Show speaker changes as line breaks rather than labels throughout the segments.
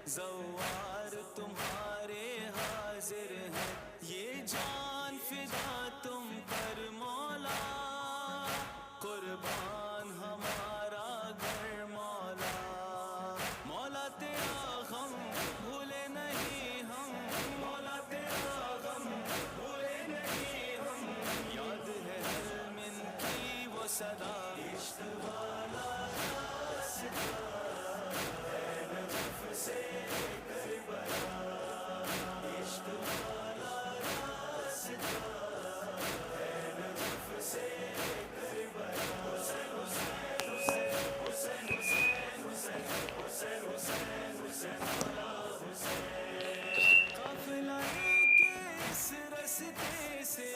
زوار تمہارے حاضر ہیں، یہ جان فدا تم پر مولا، قربان ہمارا گھر مولا، مولا تیرا غم بھولے نہیں ہم، مولا تیرا غم بھولے نہیں ہم، یاد ہے حلم کی وہ صدا، عشق والا راستہ ہے نجف سے کربلا، عشق والا راستہ ہے نجف سے کربلا، حسین حسین حسین حسین حسین حسین حسین حسین مولا حسین، قافلہ ایک اس رستے سے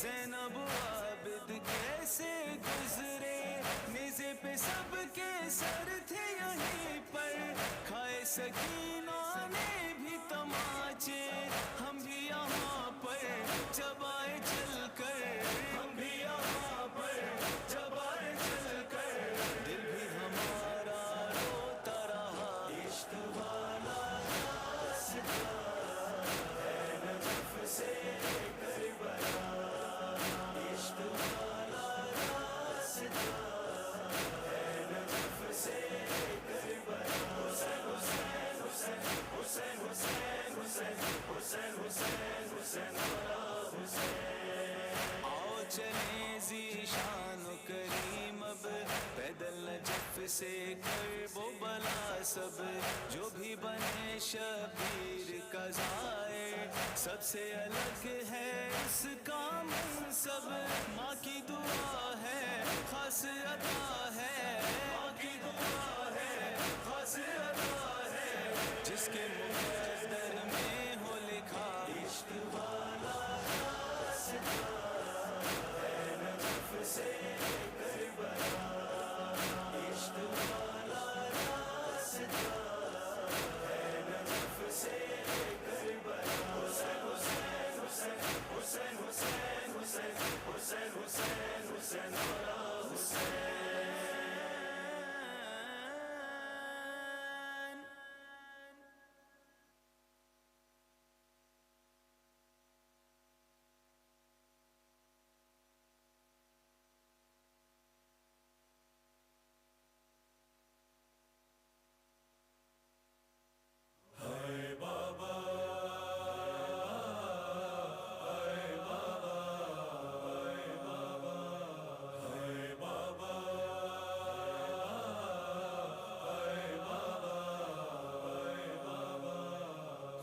زینب عابد کیسے گزرے، نیزے پہ سب کے سر تھے یہیں پر، کھائے سکینہ نے بھی تماچے، ہم بھی یہاں پر جب آئے چل کر، ہم بھی یہاں پر جب آئے چل کر، دل بھی ہمارا روتا رہا، عشق والا راستہ ہے نجف سے کربلا، عشق والا راستہ ہے نجف سے کربلا، حسین حسین حسین حسین حسین حسین حسین حسین مولا حسین، آؤ چلیں ذیشان و کریم اب پیدل نجف سے کرب و بلا سب، جو بھی بنے شبیر کا ظاہر، سب سے الگ ہے اس کا منصب، ماں کی دعا ہے خاص عطا ہے، ماں کی دعا ہے خاص عطا ہے، جس کے مقدر میں ہو لکھا، عشق والا راستہ ہے نجف سے کربلا، عشق والا راستہ ہے نجف سے کربلا، حسین حسین حسین حسین حسین حسین حسین حسین مولا حسین،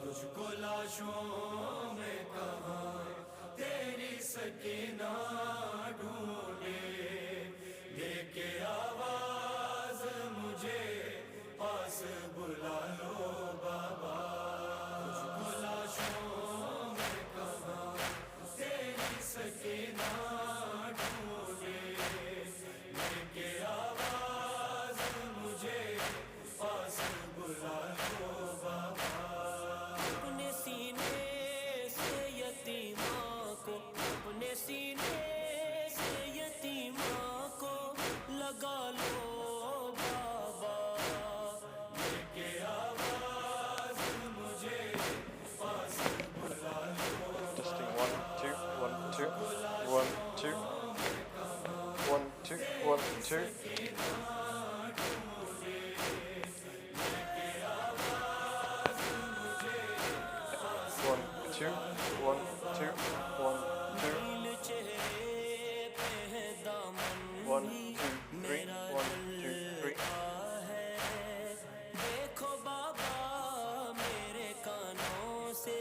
تجھ کو لاشوں میں کہاں تیری سکینہ ڈھونڈے، دے کے آواز مجھے پاس بلا لو بابا، تجھ کو لاشوں میں کہاں تیری سکینہ ڈھونڈے، دے کے آواز مجھے پاس بلا لو بابا، اپنے سینے سے یتیماں کو، اپنے سینے سے یتیماں کو لگا لو بابا، لے کے آواز مجھے پاس بلا لو
Testing 1 2 1 2 1 2 1 2 1 2. 1 2 1 2 1 2 1 2 3 1 2 3.
دیکھو بابا میرے کانوں سے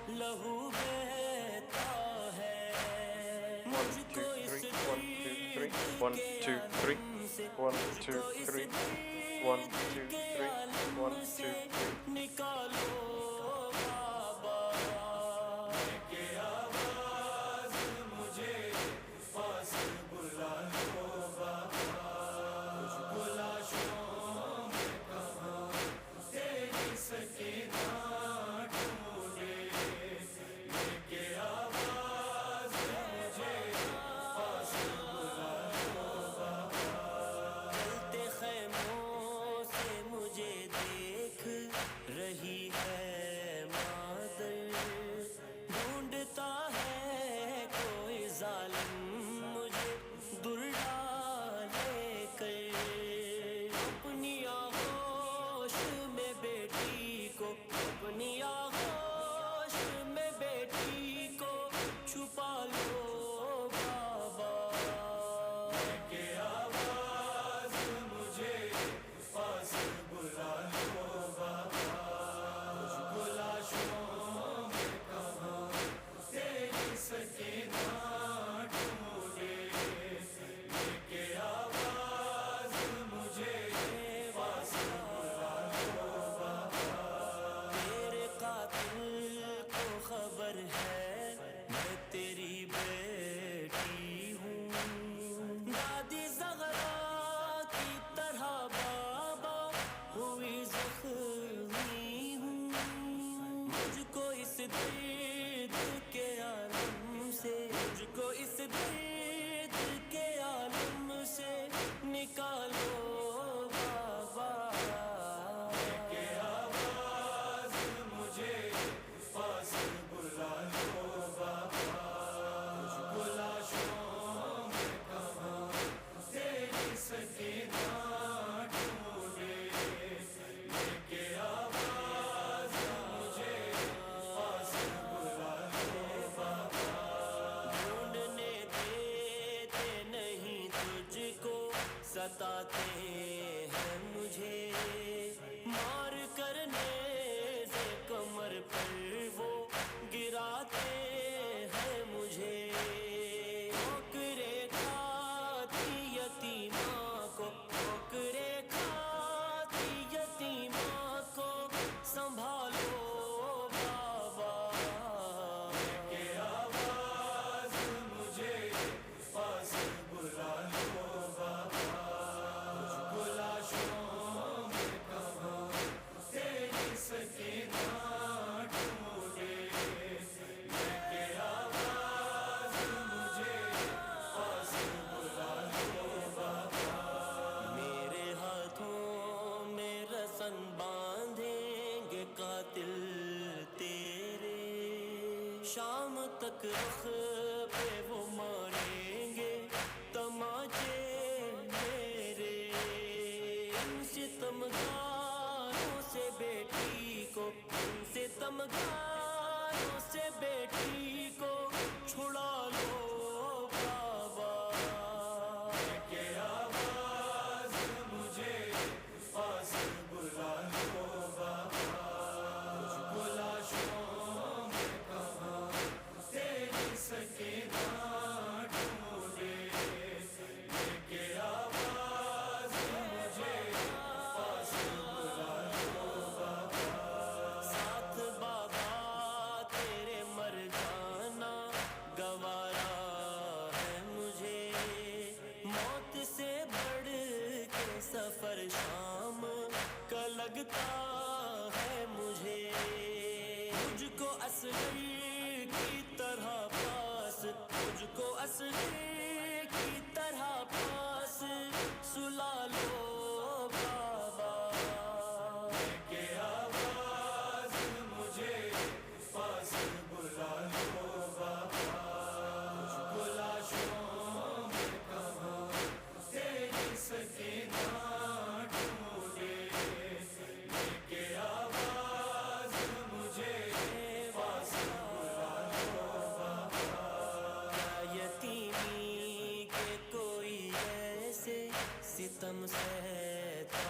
لہو بہتا ہے،
1 2 3 1 2 3 1 2 3 1 2 3 1 2 3 1 2 3.
نکالو بابا، کے آواز مجھے پاس بلا لو بابا، تجھ کو لاشوں میں کہاں تیری سکینہ ڈھونڈے، کے آواز مجھے پاس بلا لو بابا، جلتے خیموں سے مجھے دیکھ رہی شام تک رخ پہ وہ ماریں گے تماچے میرے. ان ستمگاروں سے بیٹی کو, ان ستمگاروں سے بیٹی کو چھڑا لو بابا. کہ آواز مجھے پاس بلا لو بابا. بلا شام میں کہاں تیری سکینہ ڈھونڈے. کہ آواز مجھے پاس بلا لو بابا. ساتھ بابا تیرے مر جانا گوارا ہے مجھے. موت سے بڑھ کے سفر شام کا لگتا ہے مجھے. مجھ کو اصغر کی طرح پاس, مجھ کو اصغر کی طرح پاس سلا لو بابا. کہ آواز مجھے پاس بلا لو بابا. بلا شام میں کہاں تیری سکینہ ڈھونڈے. کہ آواز مجھے پاس بلا لو بابا. یتیمی کے کوئی ایسے ستم سہتا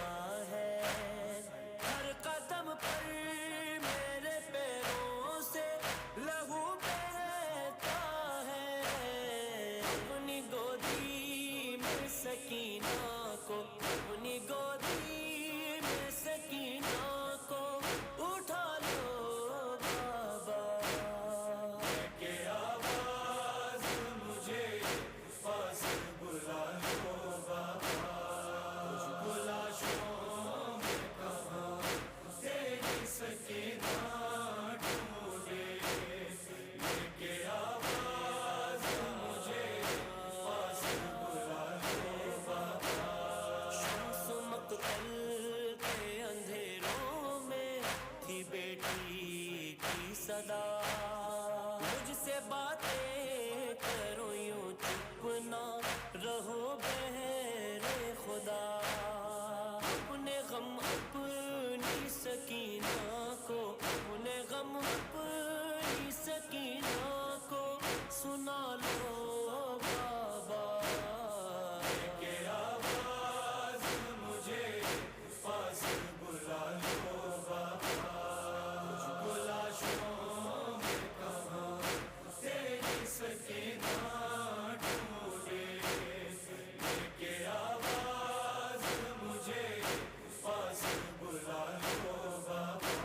ہے, ہر قدم پر میرے پیروں سے لہو بہتا ہے. اپنی گودی میں سکینہ کو, اپنی گودی میں سکینہ کو اٹھا لو بابا. کہ آواز مجھے پاس بلا لو بابا. بلا شام میں کہاں تیری سکینہ ڈھونڈے. کہ آواز مجھے پاس بلا لو بابا. شمس مقتل کے اندھیروں میں تھی بیٹی کی صدا. مجھ سے باتیں کرو یوں چپ نہ رہو بہرے خدا. اپنے غم اپنی سکینہ کو, اپنے غم اپنی سکینہ کو سنا لو بابا. کہ آواز مجھے پاس بلا لو بابا. بلا شام میں کہاں تیری سکینہ ڈھونڈے. کہ آواز مجھے پاس بلا لو بابا.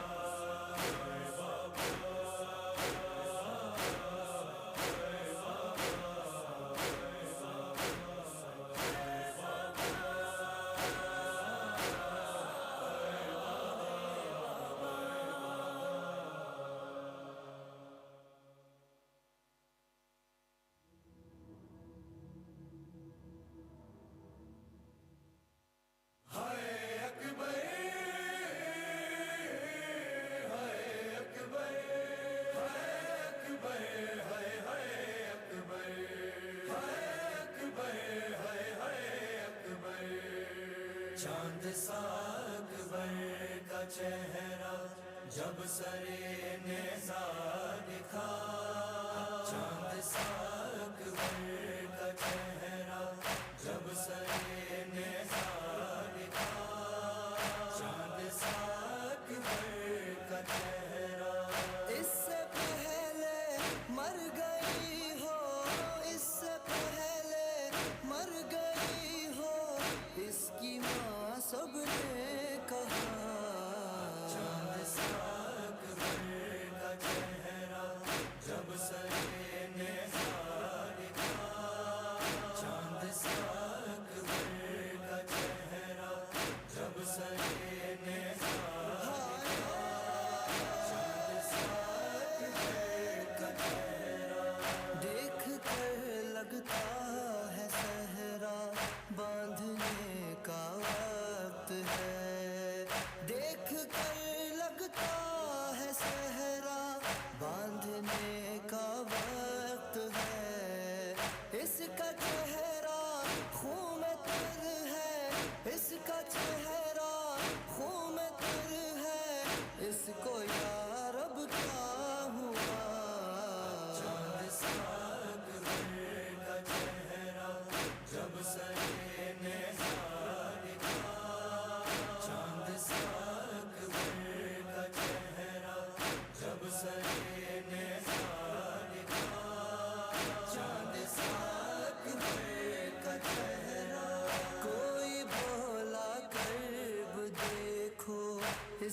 چاند سا اکبر کا چہرہ جب سرے نیزہ دکھا. چاند سا اکبر کا چہرہ جب سرے نیزہ دکھا. چاند سا اکبر کا چہرہ اس سے پہلے مر گئی ہو, اس سے پہلے مر گئی ہو اس کی ماں سب نے کہا. چاند سا اکبر کا چہرہ جب سرے نیزہ دکھا. چاند سا اکبر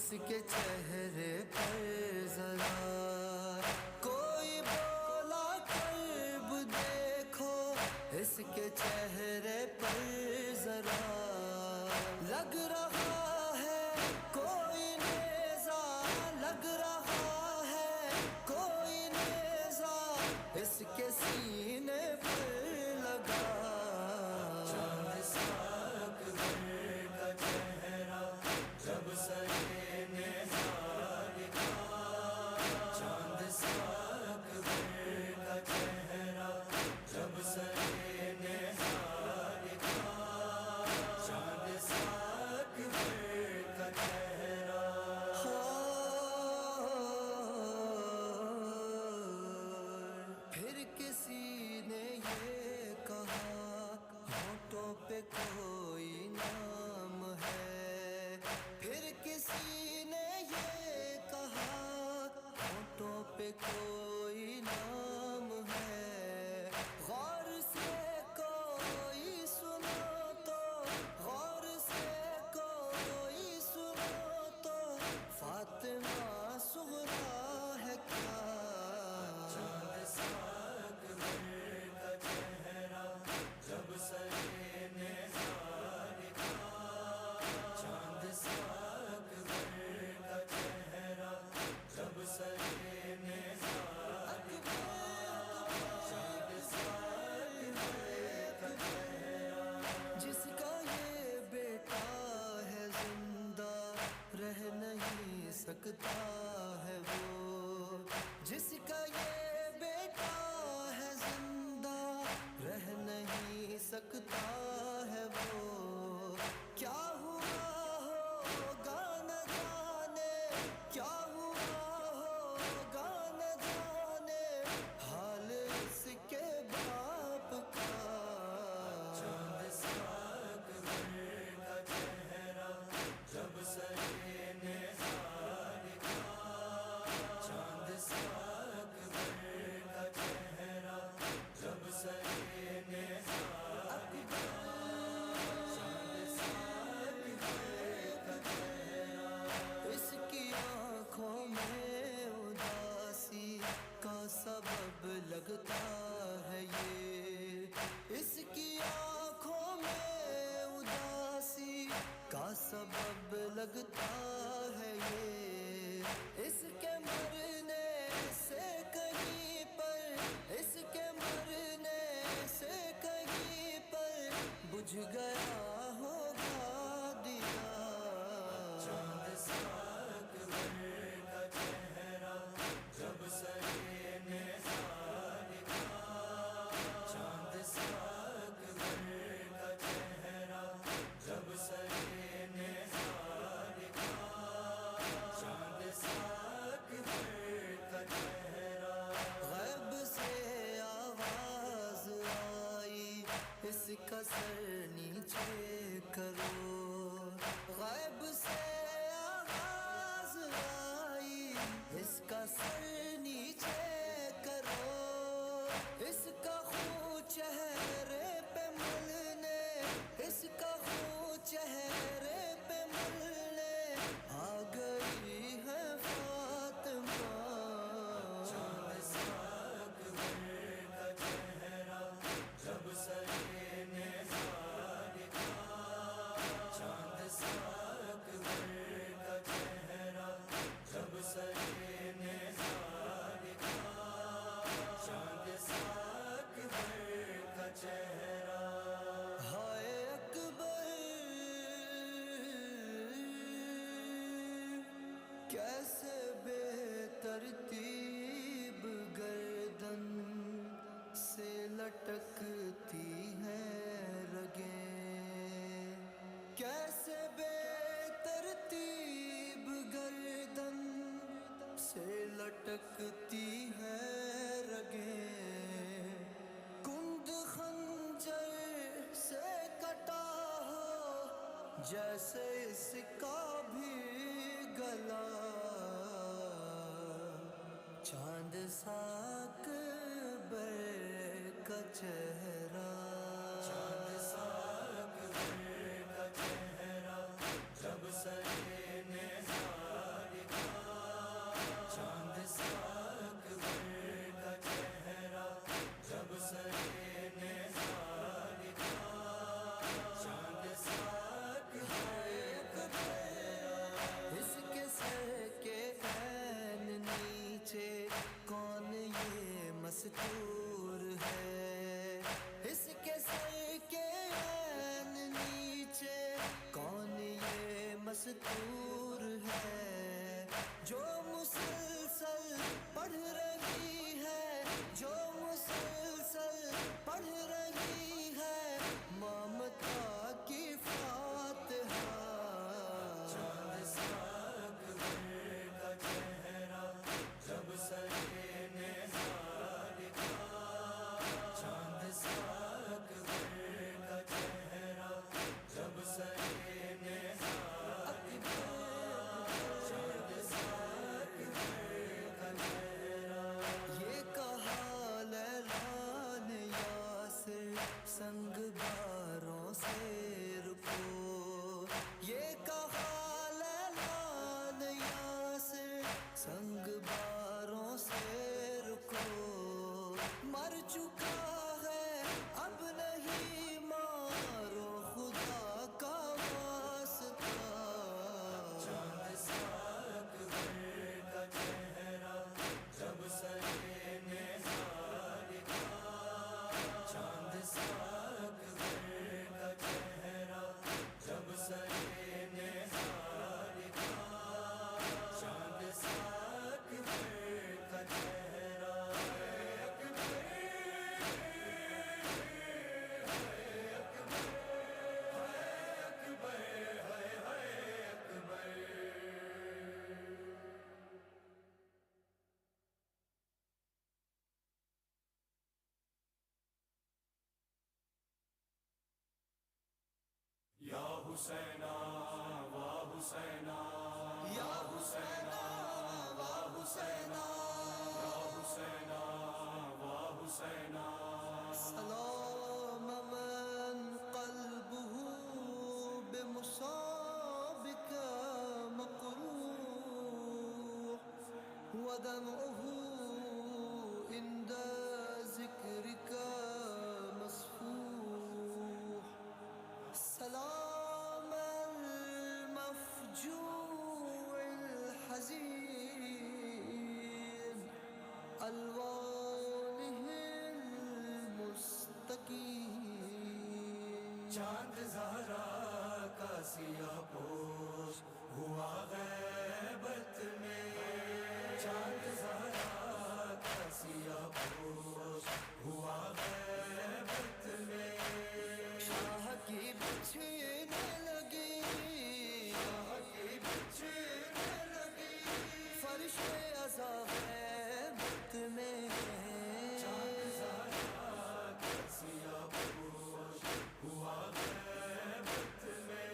اس کے چہرے پر ذرا کوئی بولا کرب دیکھو، اس کے چہرے پر ذرا لگ رہا ہے کوئی نیزہ، لگ رہا ہے کوئی نیزہ اس کے سینے پر لگا۔ چاند سا اکبر کا چہرہ جب سرے نیزہ دکھا، چاند سا اکبر کا چہرہ جب سرے نیزہ دکھا، چاند سا اکبر کا چہرہ۔ پھر کسی نے یہ کہا ہونٹوں پہ کوئی نام ہے، پھر کسی نے یہ کہا ہونٹوں پہ کوئی نام ہے۔ غور سے کوئی سنو تو، غور سے کوئی سنو تو فاطمہ صغریٰ ہے کیا؟ چاند سا اکبر کا چہرہ جب سرے نیزہ دکھا، چاند سا اکبر کا چہرہ جب سرے نیزہ دکھا، چاند سا اکبر کا چہرہ۔ جس کا یہ بیٹا ہے زندہ رہ نہیں سکتا ہے وہ، جس کا یہ بیٹا ہے زندہ رہ نہیں سکتا ہے وہ۔ کیا ہوا ہوگا نہ جانے، کیا ہوا ہوگا نہ جانے حال اس کے باپ کا۔ چاند سا اکبر کا چہرہ جب سرے نیزہ دکھا، چاند سا اکبر کا چہرہ جب سرے نیزہ دکھا، چاند سا اکبر کا چہرہ۔ اس کی آنکھوں میں اداسی کا سبب لگتا ہے یہ، اس کی آنکھوں میں اداسی کا سبب لگتا ہے یہ۔ اس کے مرنے سے کہیں پر، اس کے مرنے سے کہیں پر بجھ گیا ہوگا دیا۔ چاند سا اکبر کا چہرہ جب سرے نیزہ دکھا، چاند سا اکبر کا چہرہ جب سرے نیزہ دکھا، چاند سا اکبر کا چہرہ۔ غیب سے آواز آئی اس کا سر نیچے کرو، غیب سے آواز آئی اس کا سر نیچے کرو، اس کا خون چہرے پہ ملنے، اس کا خون چہرے پہ ملنے آ گئی ہے فاطمہ۔ چاند سا اکبر کا چہرہ جب سرے نیزہ دکھا، چاند سا اکبر کا چہرہ جب سرے نیزہ دکھا، چاند سا اکبر کا چہرہ۔ ہائے اکبر کیسے بے ترتیب گردن سے لٹکتی ہیں رگیں، کیسے بے ترتیب گردن سے لٹکتی ہیں رگیں، کند خنجر سے کٹا ہو جیسے اس کا بھی گلا، چاند سا اکبر کا چہرہ، چاند سا اکبر کا چہرہ جب سرے نیزہ مستور ہے، اس کے سر کے عین نیچے کون یہ مستور ہے، جو مسلسل پڑھ رہی ہے، جو مسلسل پڑھ رہی ہے ممتا کی فاتحہ. چاند سا اکبر کا چہرہ جب سرے نے دکھا، چاند سا اکبر کا چہرہ جب سرے نے سنگ باروں سے رکو، یہ کہا لیلان یاسر سنگ باروں سے رکو، مر چکا ہے اب نہیں مارو خدا کا واسطہ. چاند سا اکبر کا چہرہ جب سرے نے دکھا، چاند سا حسینا وا حسینا یا حسینا وا حسینا یا حسینا وا حسینا. سلام من قلبه بمصابك مقروح ودمعه عند ذكرك مسفوح. سلام الوانه المستقیم. چاند زہرا کا سیاہ پوش ہوا غیبت میں، چاند زہرا کا سیاہ پوش ہوا غیبت میں، شاہ کی بچھنے لگی، شاہ کی بچھنے لگی فرش عزا غیبت میں. چاند زہرا کا سیاہ پوش ہوا غیبت میں،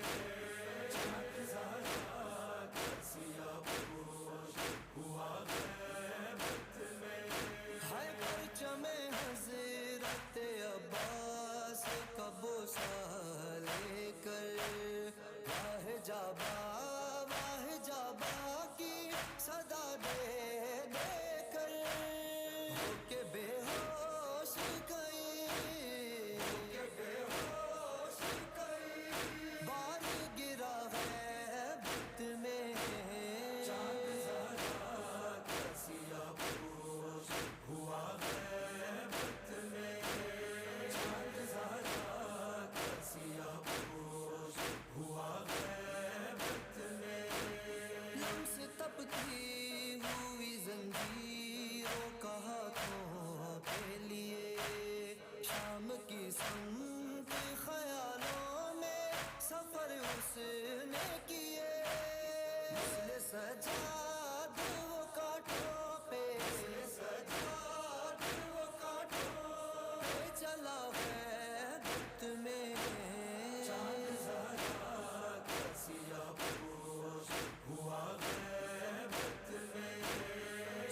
چاند زہرا کا سیاہ پوش ہوا غیبت میں. ہے پرچم حضرت عباس کا بوسہ لے کر، واہ جابا واہ جابا کی صدا دے دے کر، ہو کے بے ہوش گئی، ہو کے بے ہوش گئی، بار گرا غیبت میں. چاند زہرا کا سیاہ پوش ہوا غیبت میں، چاند زہرا کا سیاہ پوش ہوا غیبت میں. لمس تپتی ہوئی زنجیروں کا ہاتھوں پہ لیے، شام کی سمت خیالوں میں سفر اس نے کیے، مثل سجاد وہ کاٹوں پہ، مثل سجاد وہ کاٹوں پہ چلا غیبت میں. چاند زہرا کا سیاہ پوش ہوا غیبت میں،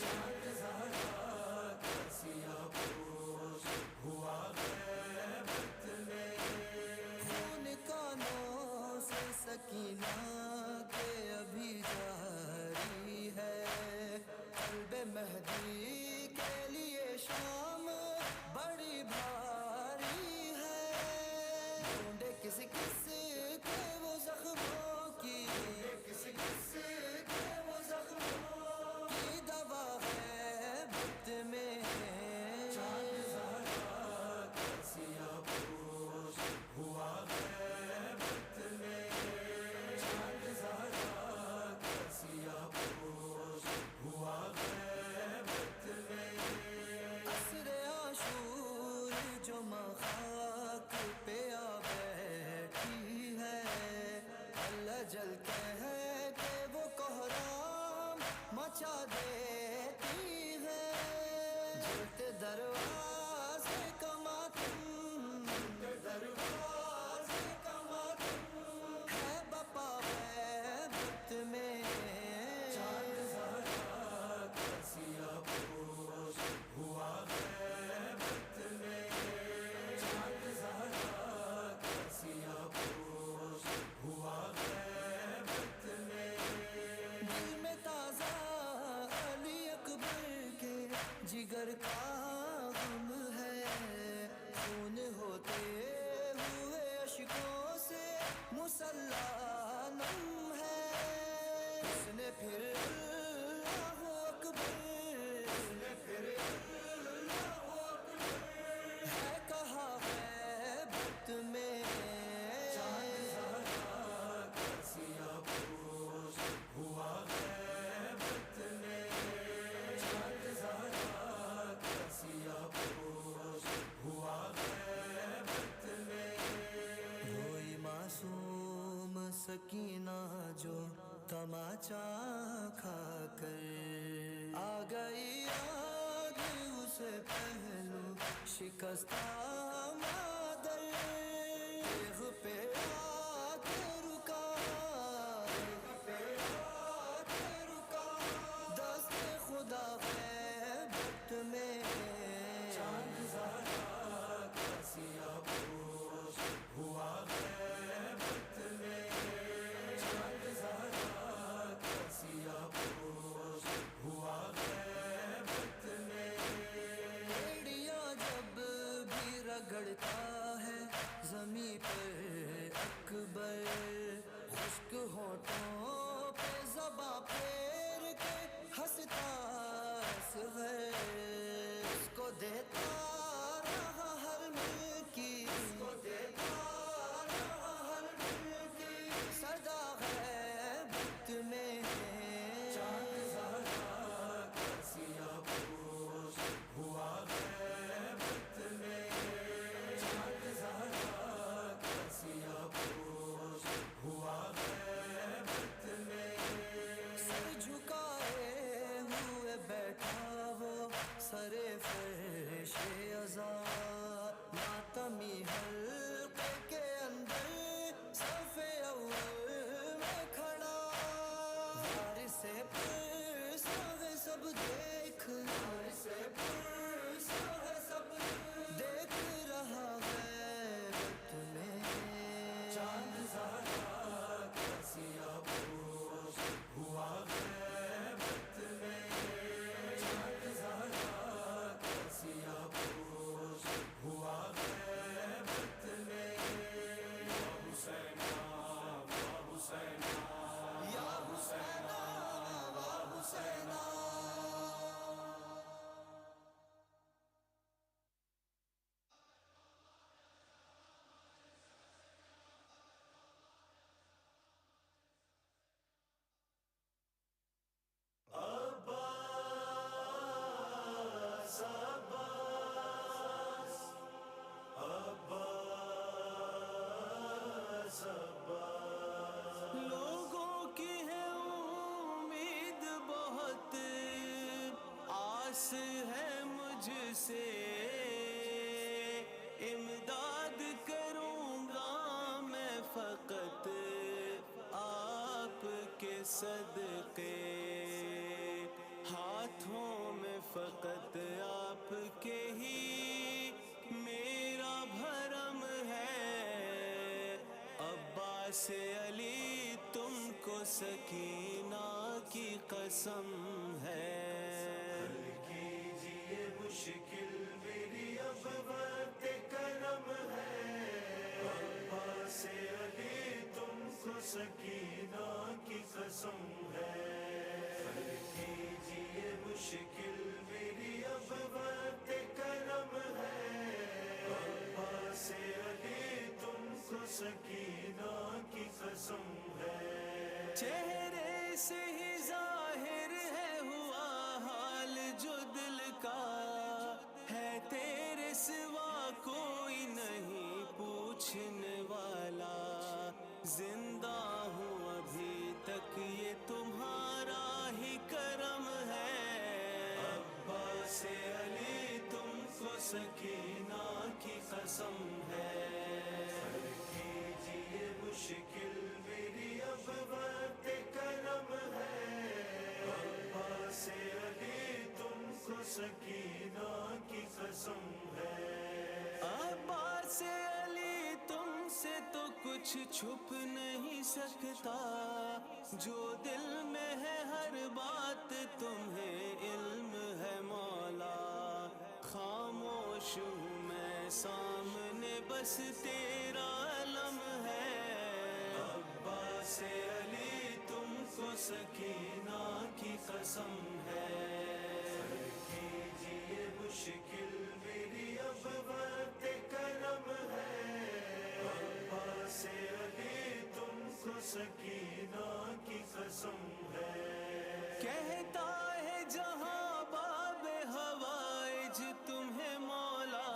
چاند زہرا کا سیاہ پوش ہوا غیبت میں. خون کانوں سے سکینہ کے ابھی جاری ہے، قلب مہدی کے لیے شام بڑی بھاری ہے. ڈھونڈے کس کس کے وہ زخموں کی، کس کس کے وہ زخموں کی دوا غیبت میں. دیتی ہے جلتے دروازے کا ماتم دروازے کا ماتم ہے بپا غیبت میں چاند زہرا کا سیاہ پوش ہوا غیبت میں چاند زہرا کا سیاہ پوش ہوا غیبت میں دل میں تازہ علی اکبر کے جگر کا غم ہے خون ہوتے ہوئے اشکوں سے مسلح نم ہے اس نے پھر اللہ اکبر اس نے پھر اللہ اکبر ہے کہا غیبت میں چاند زہرا کا سیاہ پوش ہوا غیبت میں چاند زہرا کا سیاہ پوش ہوا غیبت میں وہی معصوم سکینہ جو تماچا کھا کر آ گئی یاد اسے پہلو شکستہ مادر دیغ پہ آ کے رکا دیغ پہ آ کے رکا دست خدا غیبت میں چاند زہرا کا سیاہ پوش ہوا غیبت میں چاند زہرا کا سیاہ پوش ہوا غیبت میں ایڑیاں جب بھی رگڑتا ہے زمیں پر اکبر خشک ہونٹوں پہ زباں پھیر کے ہنستا اصغر اس کو دیتا رہا ہر ملکی اس کو دیتا رہا ہر ملکی سردا غیبت میں چاند زہرا کا سیاہ پوش ہوا غیبت میں چاند زہرا کا سیاہ پوش ہوا غیبت میں سر جھکائے ہوئے بیٹھا وہ سر فرش عزا ماتمی حلقے کے اندر صف اول میں کھڑا وارث پرسا ہے سب دیکھ وارث پرسا ہے سب دیکھ رہا غیبت میں چاند زہرا کا سیاہ پوش ہوا غیبت میں چاند زہرا کا سیاہ پوش ہوا غیبت میں یا حسینہ یا حسینہ یا حسینہ یا حسینہ لوگوں کی ہے امید بہت آس ہے مجھ سے امداد کروں گا میں فقط آپ کے صدقے ہاتھوں میں فقط آپ کے ہی میرا بھرم ہے عباس علی تم کو سکینہ کی قسم ہے حل کیجئے مشکل میری اب وقت کرم ہے عباس علی تم کو سکینہ کی قسم ہے حل کیجئے مشکل میری اب وقت کرم ہے عباس علی تم کو سکینہ کی قسم ہے چہرے سے ہی ظاہر ہے ہوا حال جو دل کا ہے تیرے سوا کوئی نہیں پوچھنے والا زندہ ہوں ابھی تک یہ تمہارا ہی کرم ہے سکینہ کی قسم ہے. کیجیے مشکل میری اب وقت کرم ہے. عباس علی تم کو سکینہ کی قسم ہے. عباس علی تم سے تو کچھ چھپ نہیں سکتا. جو دل میں ہے ہر بات تمہیں علم ہے مولا. خاموش ہوں میں سامنے بس تیرا علم ہے. عباس علی تم کو سکینہ کی قسم ہے. کیجیے مشکل میری اب وقت کرم ہے. عباس علی تم کو سکینہ کی قسم ہے. کہتا ہے جہاں باب ہوائج تمہیں مولا.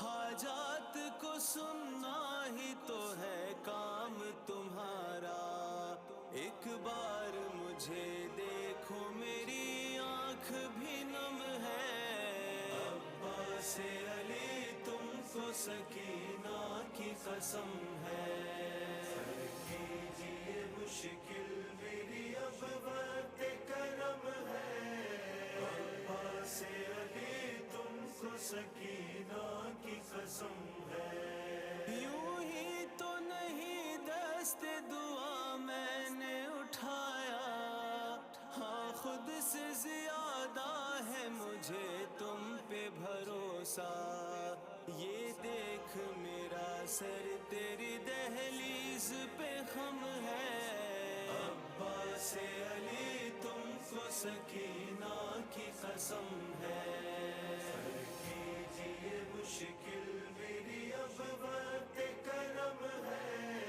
حاجات کو سننا ہی تو ہے کام تمہارا. ایک بار مجھے دیکھو میری آنکھ بھی نم ہے. عباس علی تم کو سکینہ کی قسم ہے. کیجیے مشکل میری اب وقت کرم ہے. عباس علی تم کو سکینہ کی قسم ہے. یوں ہی تو نہیں دست دعا میں نے اٹھایا. ہاں خود سے زیادہ ہے مجھے تم پہ بھروسہ. یہ دیکھ میرا سر تیری دہلیز پہ خم ہے. عباس علی تم کو سکینہ کی قسم ہے. کیجیے مشکل میری اب وقت کرم ہے.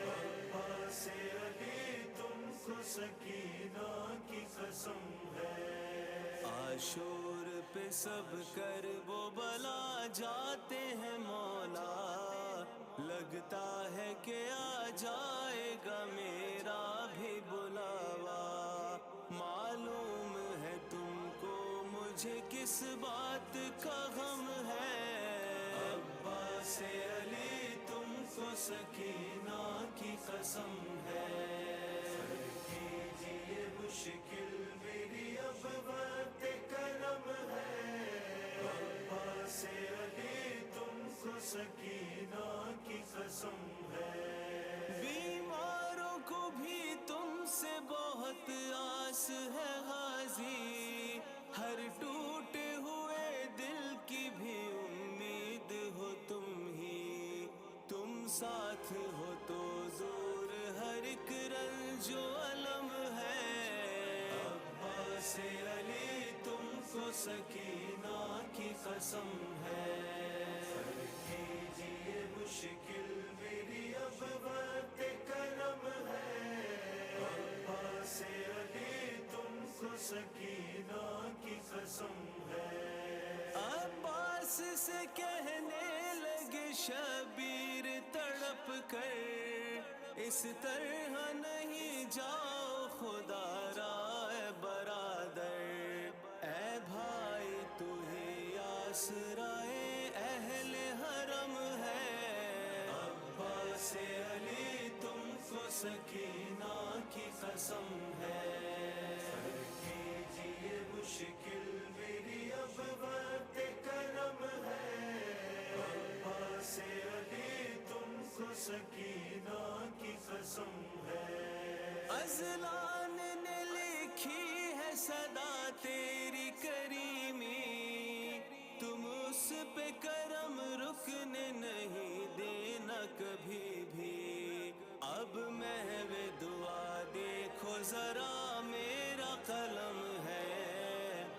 عباس علی تم کو سکینہ کی قسم ہے. عاشور پہ سب کر وہ بلا جاتے ہیں مولا. لگتا ہے کہ آ جائے گا میرا بھی بلاوا. معلوم ہے تم کو مجھے کس بات کا غم ہے. عباس علی تم کو سکینہ کی قسم ہے. کیجیے مشکل میری اب وقت کرم ہے. عباس علی تم کو سکینہ کی قسم ہے. بیماروں کو بھی تم سے بہت آس ہے غازی. ہر ٹوٹے ہوئے دل کی بھی امید ہو تم ہی. تم ساتھ ہو تو دور ہر ایک رنج و الم ہے. عباس علی تم کو سکینہ کی قسم ہے. کیجیے مشکل میری اب وقت کرم ہے. عباس علی تم کو سکینہ کی قسم ہے. عباس سے کہنے لگے شبیر تڑپ کر. اس طرح نہیں جاؤ خدا را اے برادر. اے بھائی تو ہی آسرائے اہل حرم ہے. عباس علی تم کو سکینہ کی قسم ہے. کیجیے مشکل میری اب وقت کرم ہے. عباس علی تم کو سکینہ کی قسم ہے. ازلان نے لکھی ہے صدا تیری کریمی. تم اس پہ کرم رکنے نہیں دینا کبھی بھی. اب محو دعا دیکھو ذرا میرا قلم ہے.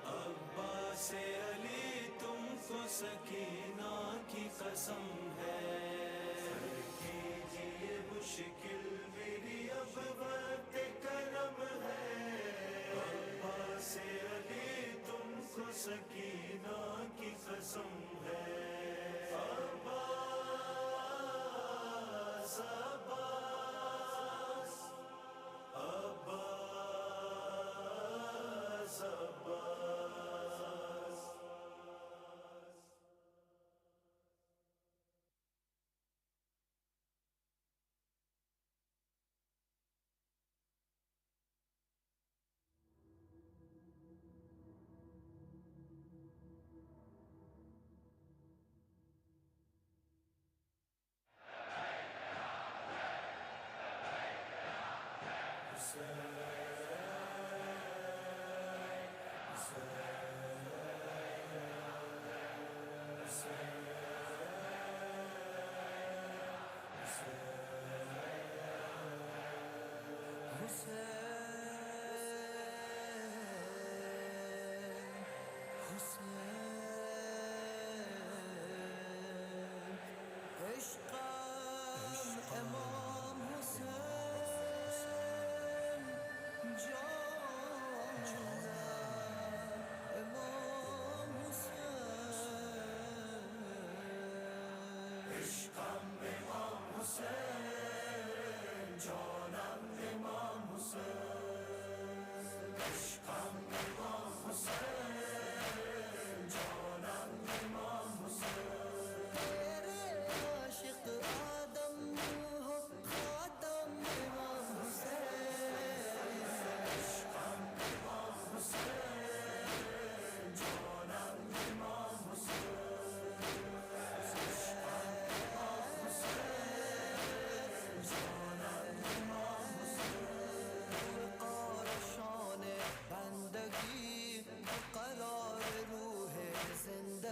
عباس علی تم کو سکینہ کی قسم ہے. کیجیے مشکل میری اب وقت کرم ہے. عباس علی تم کو سکینہ کی قسم ہے. عباس عباس عباس عباس.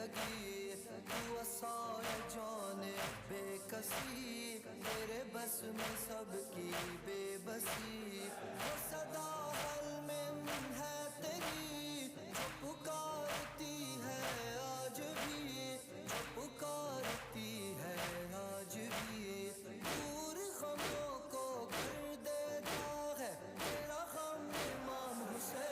لگی تو عصائے جان بے کسی تیرے بس میں سب کی بے بسی وہ صدا حلم ہے تیری جو پکارتی ہے آج بھی جو پکارتی ہے آج بھی دور غموں کو کر دیتا ہے تیرا غم امام حسین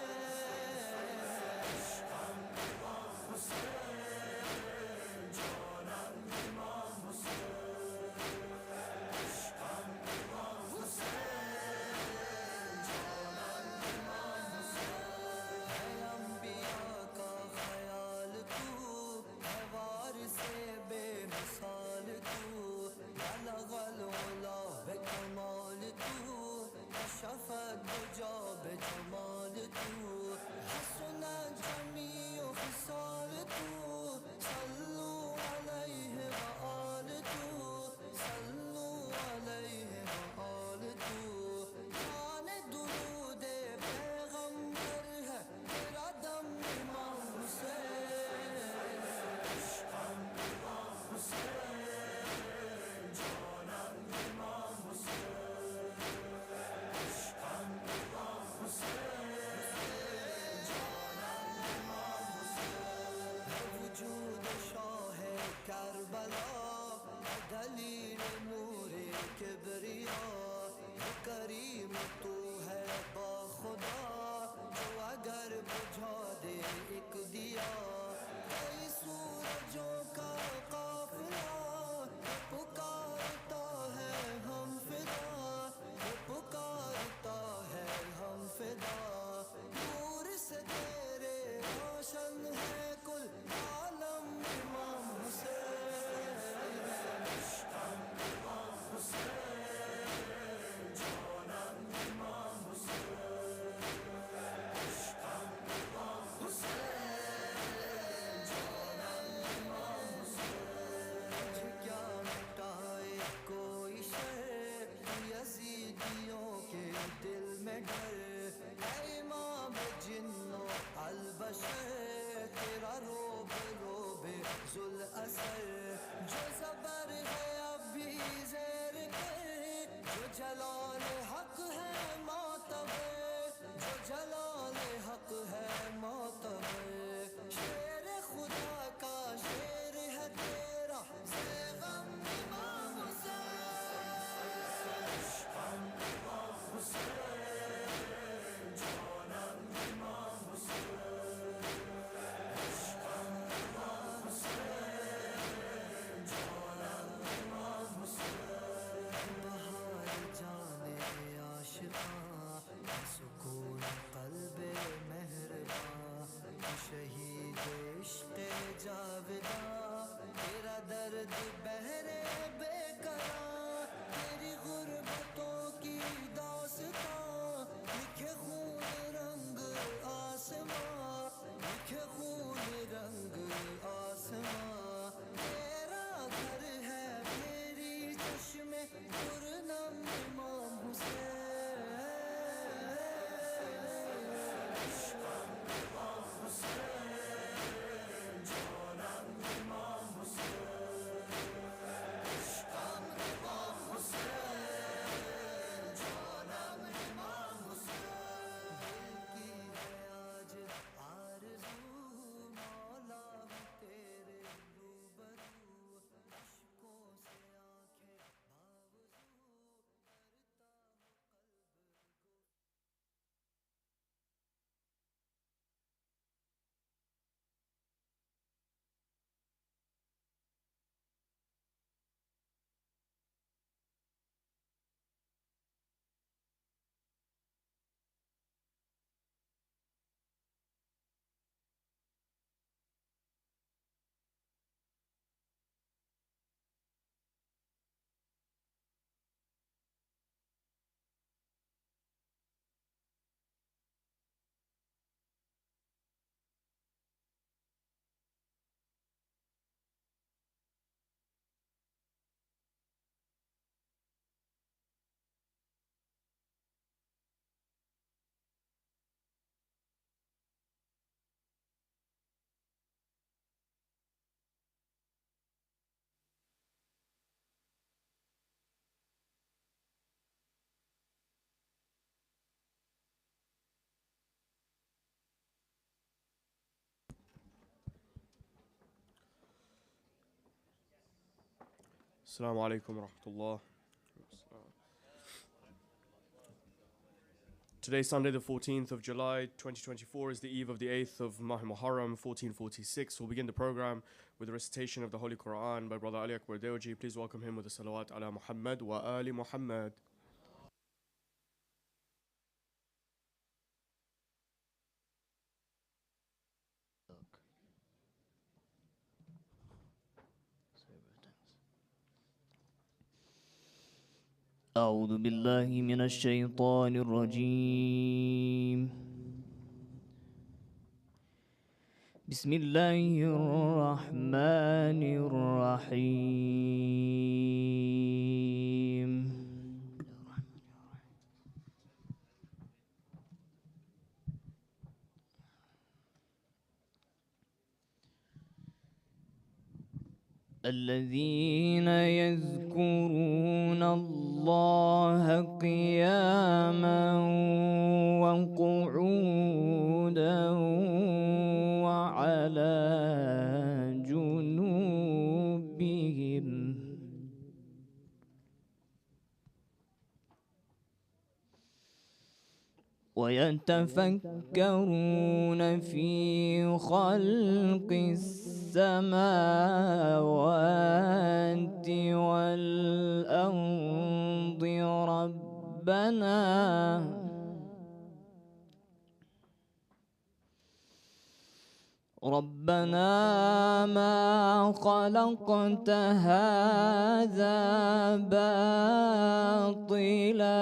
شفت بجاب جمال تو حسن جمیع خصال تو صلو علیہ وآل تو صلو علیہ وآل تو جان درود پیغمبر ہے تیرا دم امام حسین کربلا دلیل نور کبریا کریم تو ہے با خدا جو اگر بجھا دے ایک دیا کئی سورجوں کا قافلہ پکارتا ہے ہم فدا پکارتا ہے ہم فدا نور سے تیرے روشن ہے کل عالم امام حسین یزیدیوں کے دل میں ڈر اے امام جنوں البشر تیرا روب روب ذل اثر جو زبر ہے اب بھی زیر کے جو جلال حق ہے معتبر جو جلال حق ہے معتبر شیر خدا کا شیر ہے تیرا غم امام حسین سکون قلب مہربان شہید عشق جاوداں تیرا درد بہرے بے قرار تیری غربتوں کی داستاں لکھے خون رنگ آسماں لکھے خون رنگ آسماں تیرا گھر ہے میری چشم پرنم امام حسین
Assalamu alaikum wa rahmatullah. Today, Sunday, the 14th of July, 2024, is the eve of the 8th of Muharram, 1446. We'll begin the program with the recitation of the Holy Quran by Brother Ali Akbar Deoji. Please welcome him with the salawat ala Muhammad wa ali Muhammad.
أعوذ بالله من الشيطان الرجيم. بسم الله الرحمن الرحيم. الذين يذكرون الله قياما وقعودا وعلى جنوبهم ويتفكرون في خلق السماوات والأرض ربنا ما خلقت هذا باطلا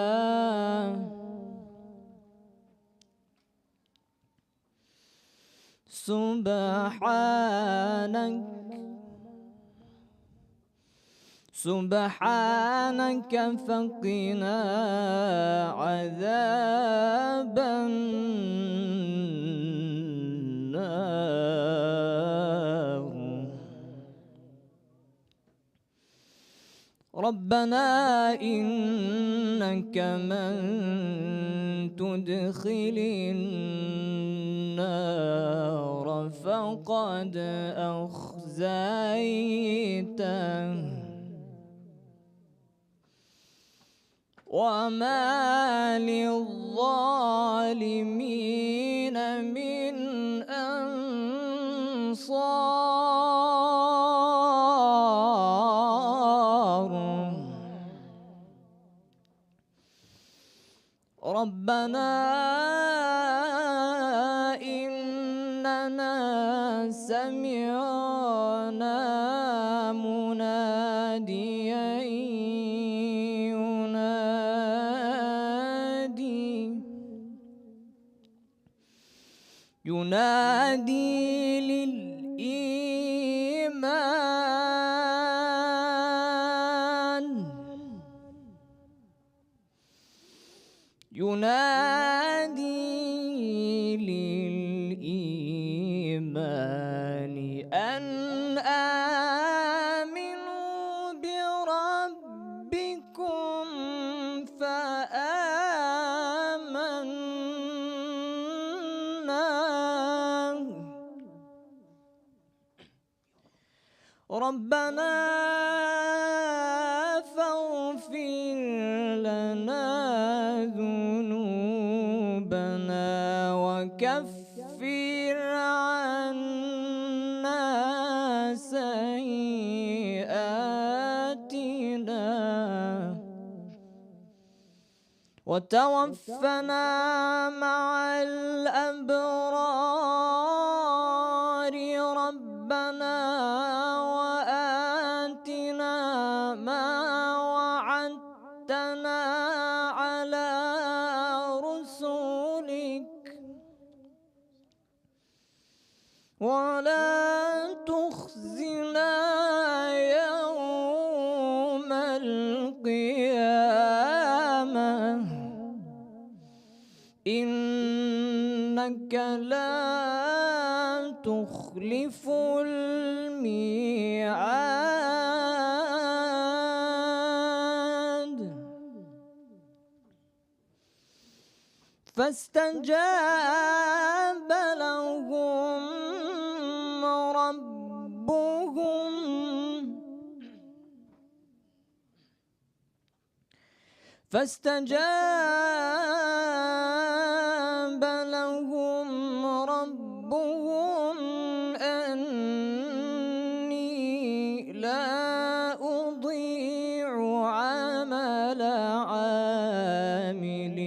سبحانك فقنا عذاب النار ربنا إنك من تدخل النار فقد أخزيته وما للظالمين من أنصار ربنا إننا سمعنا مناديا ينادي للإيمان أن آمنوا بربكم ربنا فاغفر لنا ذنوبنا وكفر عنا سيئاتنا وتوفنا مع الأبرار ربنا وآتنا ما وعدتنا على رسلك ولا تخزنا يوم القيامة إنك لا تخلف الميعاد فاستجاب لهم ربهم فاستجاب لهم ربهم أني لا أضيع عمل عامل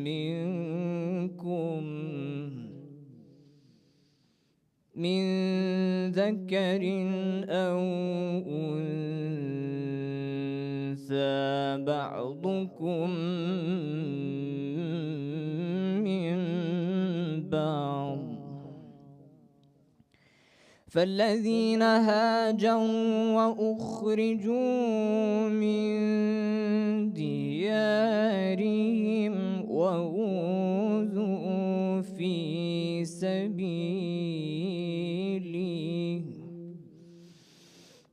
منكم من ذكر أو أنثى بعضكم من بعض فالذين هاجروا وأخرجوا من ديارهم وأوذوا في سبيلي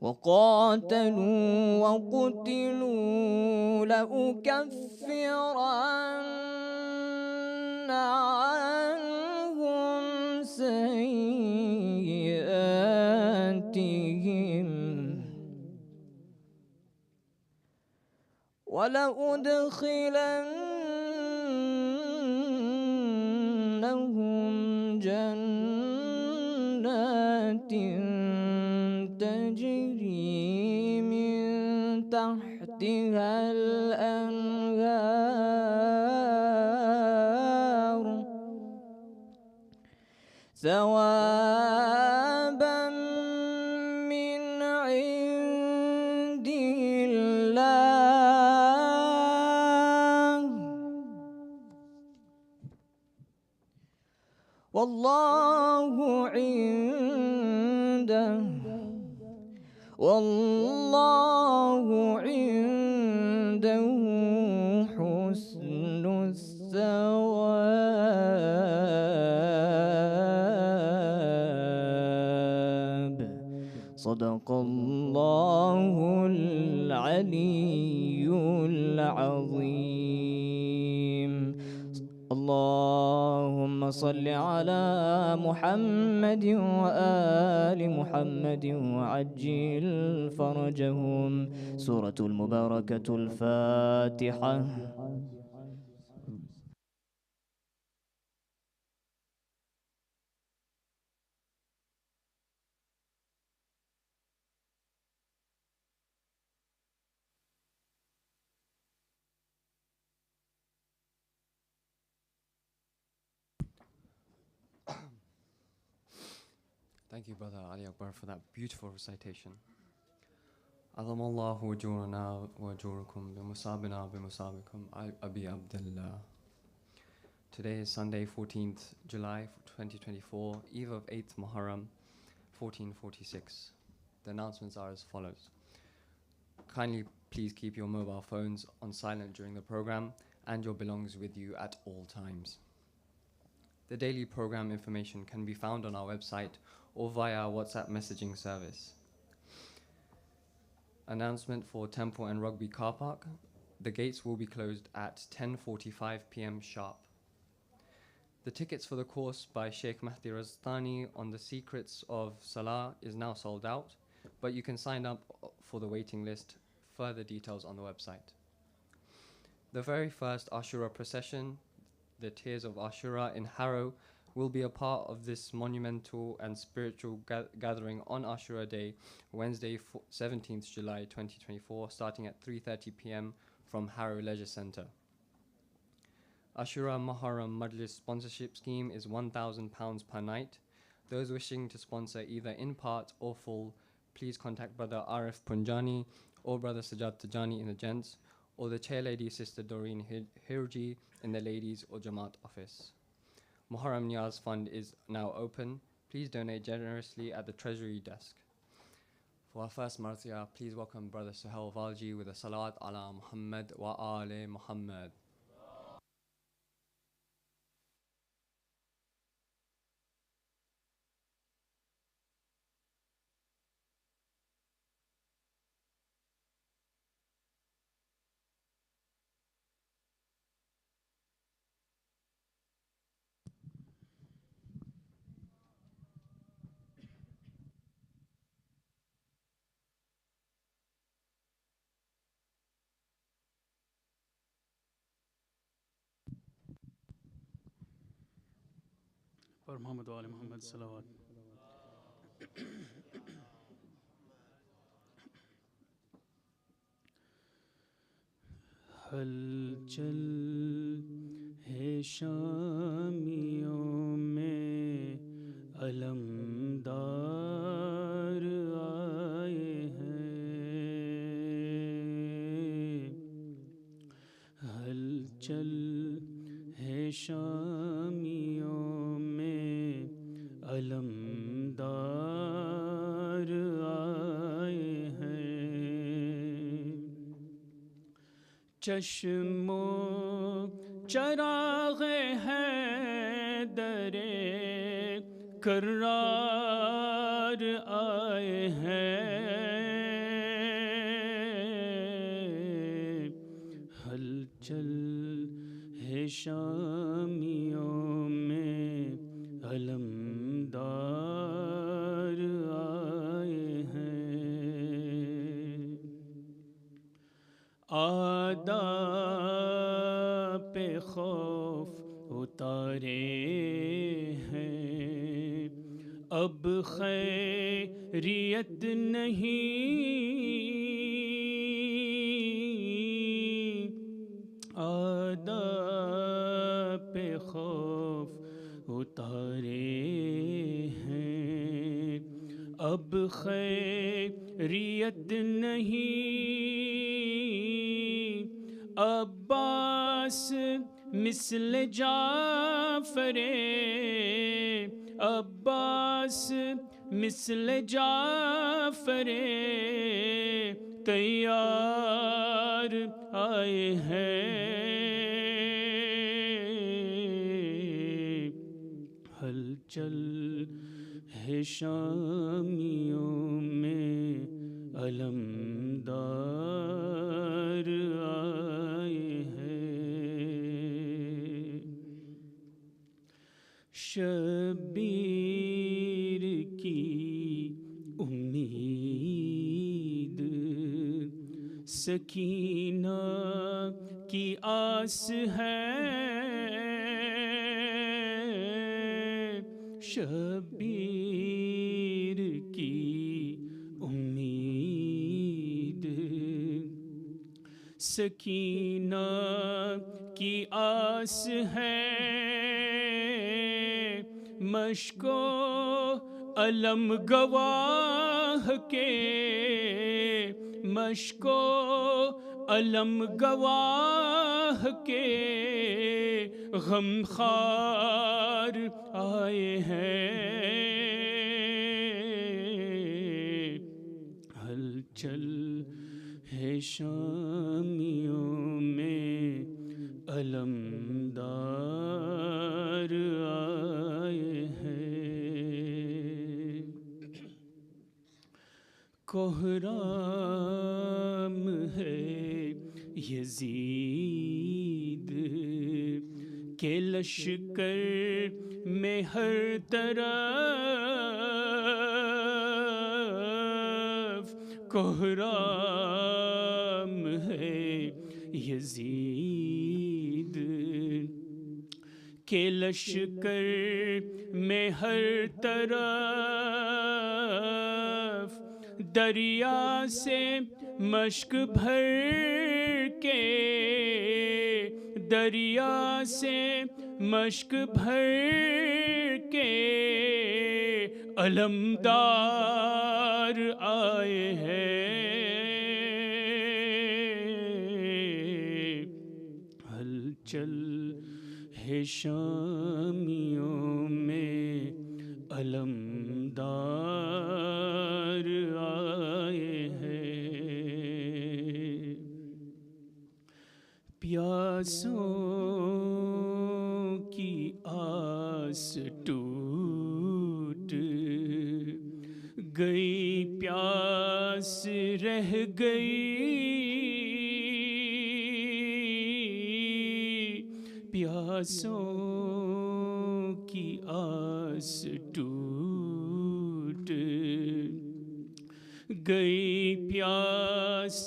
وقاتلوا وقتلوا لأكفرن عنهم سيئاتهم ولأدخلنهم جنات تجري من تحتها الأنهار ثوابا من عند الله والله عنده حسن الثواب صدق الله العلي العظيم. اللهم صل على محمد وآل محمد وعجل فرجهم. سورة المباركة الفاتحة.
Thank you, Brother Ali Akbar, for that beautiful recitation. عظم الله وجورنا وجوركم بمصابنا بمصابكم أبي عبد الله. Today is Sunday, 14th July 2024, Eve of 8th Muharram, 1446. The announcements are as follows. Kindly please keep your mobile phones on silent during the program and your belongings with you at all times. The daily program information can be found on our website or via our WhatsApp messaging service. Announcement for Temple and Rugby Car Park. The gates will be closed at 10:45 p.m. sharp. The tickets for the course by Shaykh Mahdi Rastani on the secrets of Salah is now sold out, but you can sign up for the waiting list. Further details on the website. The very first Ashura procession, the Tears of Ashura in Harrow, will be a part of this monumental and spiritual gathering on Ashura Day, Wednesday, 17th July 2024, starting at 3:30 p.m. from Harrow Leisure Centre. Ashura Muharram Majlis sponsorship scheme is £1,000 per night. Those wishing to sponsor either in part or full, please contact Brother Arif Punjani or Brother Sajjad Tajani in the gents, or the chair lady Sister Doreen Hirji in the ladies or Jamaat office. Muharram Niyaz Fund is now open. Please donate generously at the Treasury desk. For our first marthiyah, please welcome Brother Suhail Valji with a salawat ala Muhammad wa ali Muhammad.
پر محمد و آل محمد صلوات. ہلچل ہے شامیوں میں علمدار آئے ہیں. ہلچل ہے شامیوں میں علمدار آئے ہیں. چشم و چراغ حیدر کرار آئے ہیں. ہلچل ہے شامیوں میں علمدار آئے ہیں. آداب پہ خوف اتارے ہیں، اب خیریت نہیں. آداب پہ خوف اتارے ہیں، اب خیریت نہیں. عباس مثل جعفر، عباس مثل جعفر تیار آئے ہیں. ہلچل ہے شامیوں میں علمدار آئے ہیں. شبیر کی امید سکینہ کی آس ہے. شبیر کی امید سکینہ کی آس ہے. مشک و علم گواہ کے، مشک و علم گواہ کے غم خوار آئے ہیں. ہلچل ہے شامیوں میں علمدار آئے ہیں. کوہرام ہے یزید کے لشکر میں ہر طرف. کوہرام ہے یزید کے لشکر میں ہر طرف. دریا سے مشک بھر کے، دریا سے مشک بھر کے علمدار آئے ہیں. ہلچل ہے شامیوں میں علمدار آئے ہیں. پیاسوں کی آس ٹوٹ گئی، پیاس رہ گئی. پیاسوں کی آس ٹوٹ گئی، پیاس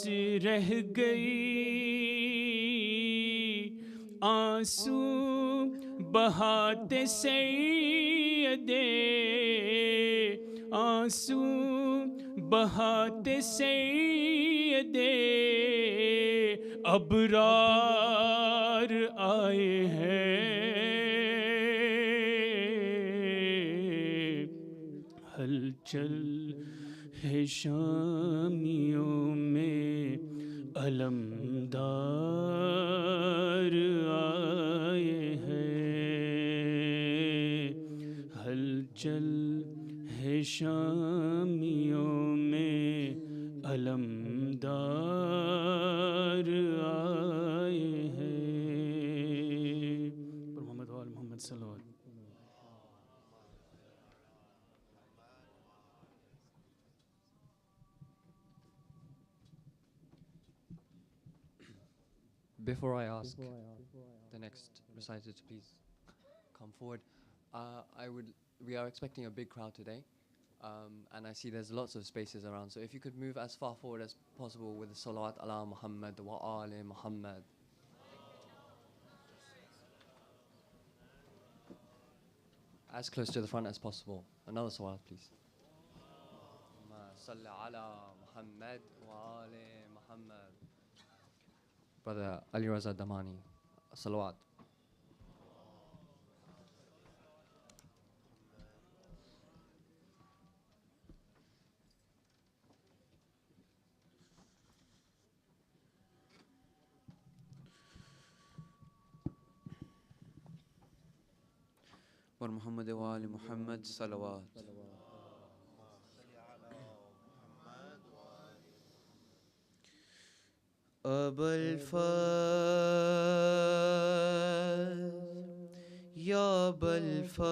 رہ گئی. آنسو بہاتے سیل آنسو بہاتے سید ابرار آئے ہیں، ہلچل ہے شامیوں میں علمدار آئے ہیں، ہلچل ہے شامیوں میں علمدار آئے ہیں۔ پر محمد وآل محمد صلی اللہ علیہ وسلم۔
Before I ask the next reciter to please come forward, we are expecting a big crowd today, and I see there's lots of spaces around. So if you could move as far forward as possible with the salawat ala Muhammad wa ali Muhammad. As close to the front as possible. Another salawat, please. Salli ala Muhammad wa ali Muhammad. Brother Ali Raza Damani, salawat.
اور محمد وآل محمد صلوات. ابا الفضل یا ابا الفضل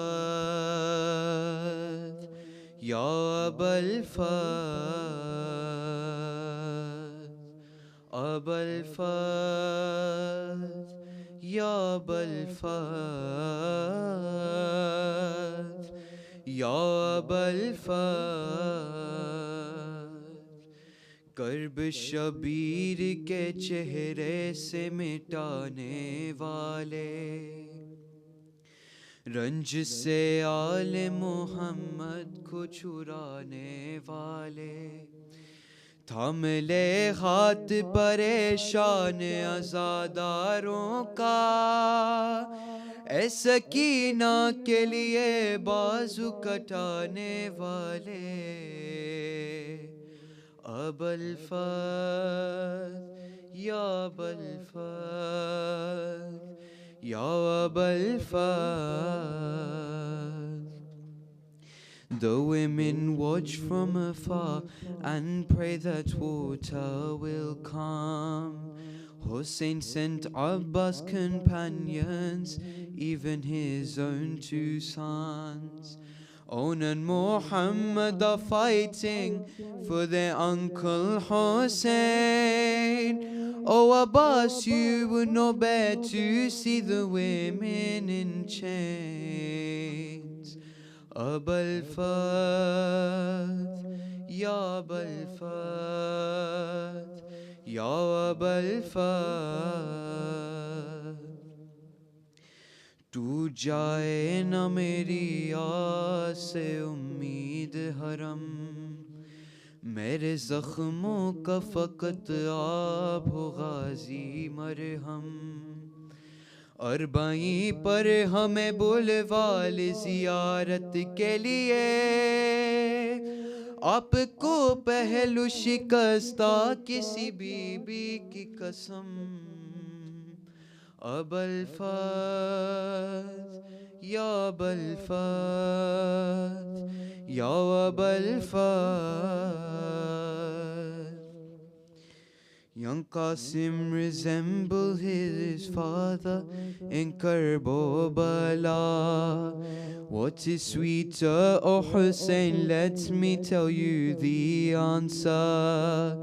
یا ابا الفضل ابا الفضل یا ابا الفضل یا ابا الفضل کرب شبیر کے چہرے سے مٹانے والے، رنج سے آل محمد کو چھڑانے والے، تھام لے ہاتھ پریشان عزاداروں کا، اے سکینہ کے لیے بازو کٹانے والے، ابا الفضل یا ابا الفضل یا ابا الفضل. The women watch from afar and pray that water will come. Hussein sent Abbas companions, even his own two sons. Own and Muhammad are fighting for their uncle Hussein. Oh Abbas, you would not bear to see the women in chains. Abba al-Fadh, Ya Abba al-Fadh, Ya Abba al-Fadh. ٹوٹ جائے نہ میری آس سے امید حرم، میرے زخموں کا فقط آپ ہو غازی مرہم. اربعین پر ہمیں بلوال زیارت کے لیے، آپ کو پہلو شکستہ کسی بی بی کی قسم. ابا الفضل یا ابا الفضل یا ابا الفضل. Young Qasim resembled his father in Karbala. What is sweeter, oh Hussein? Let me tell you the answer.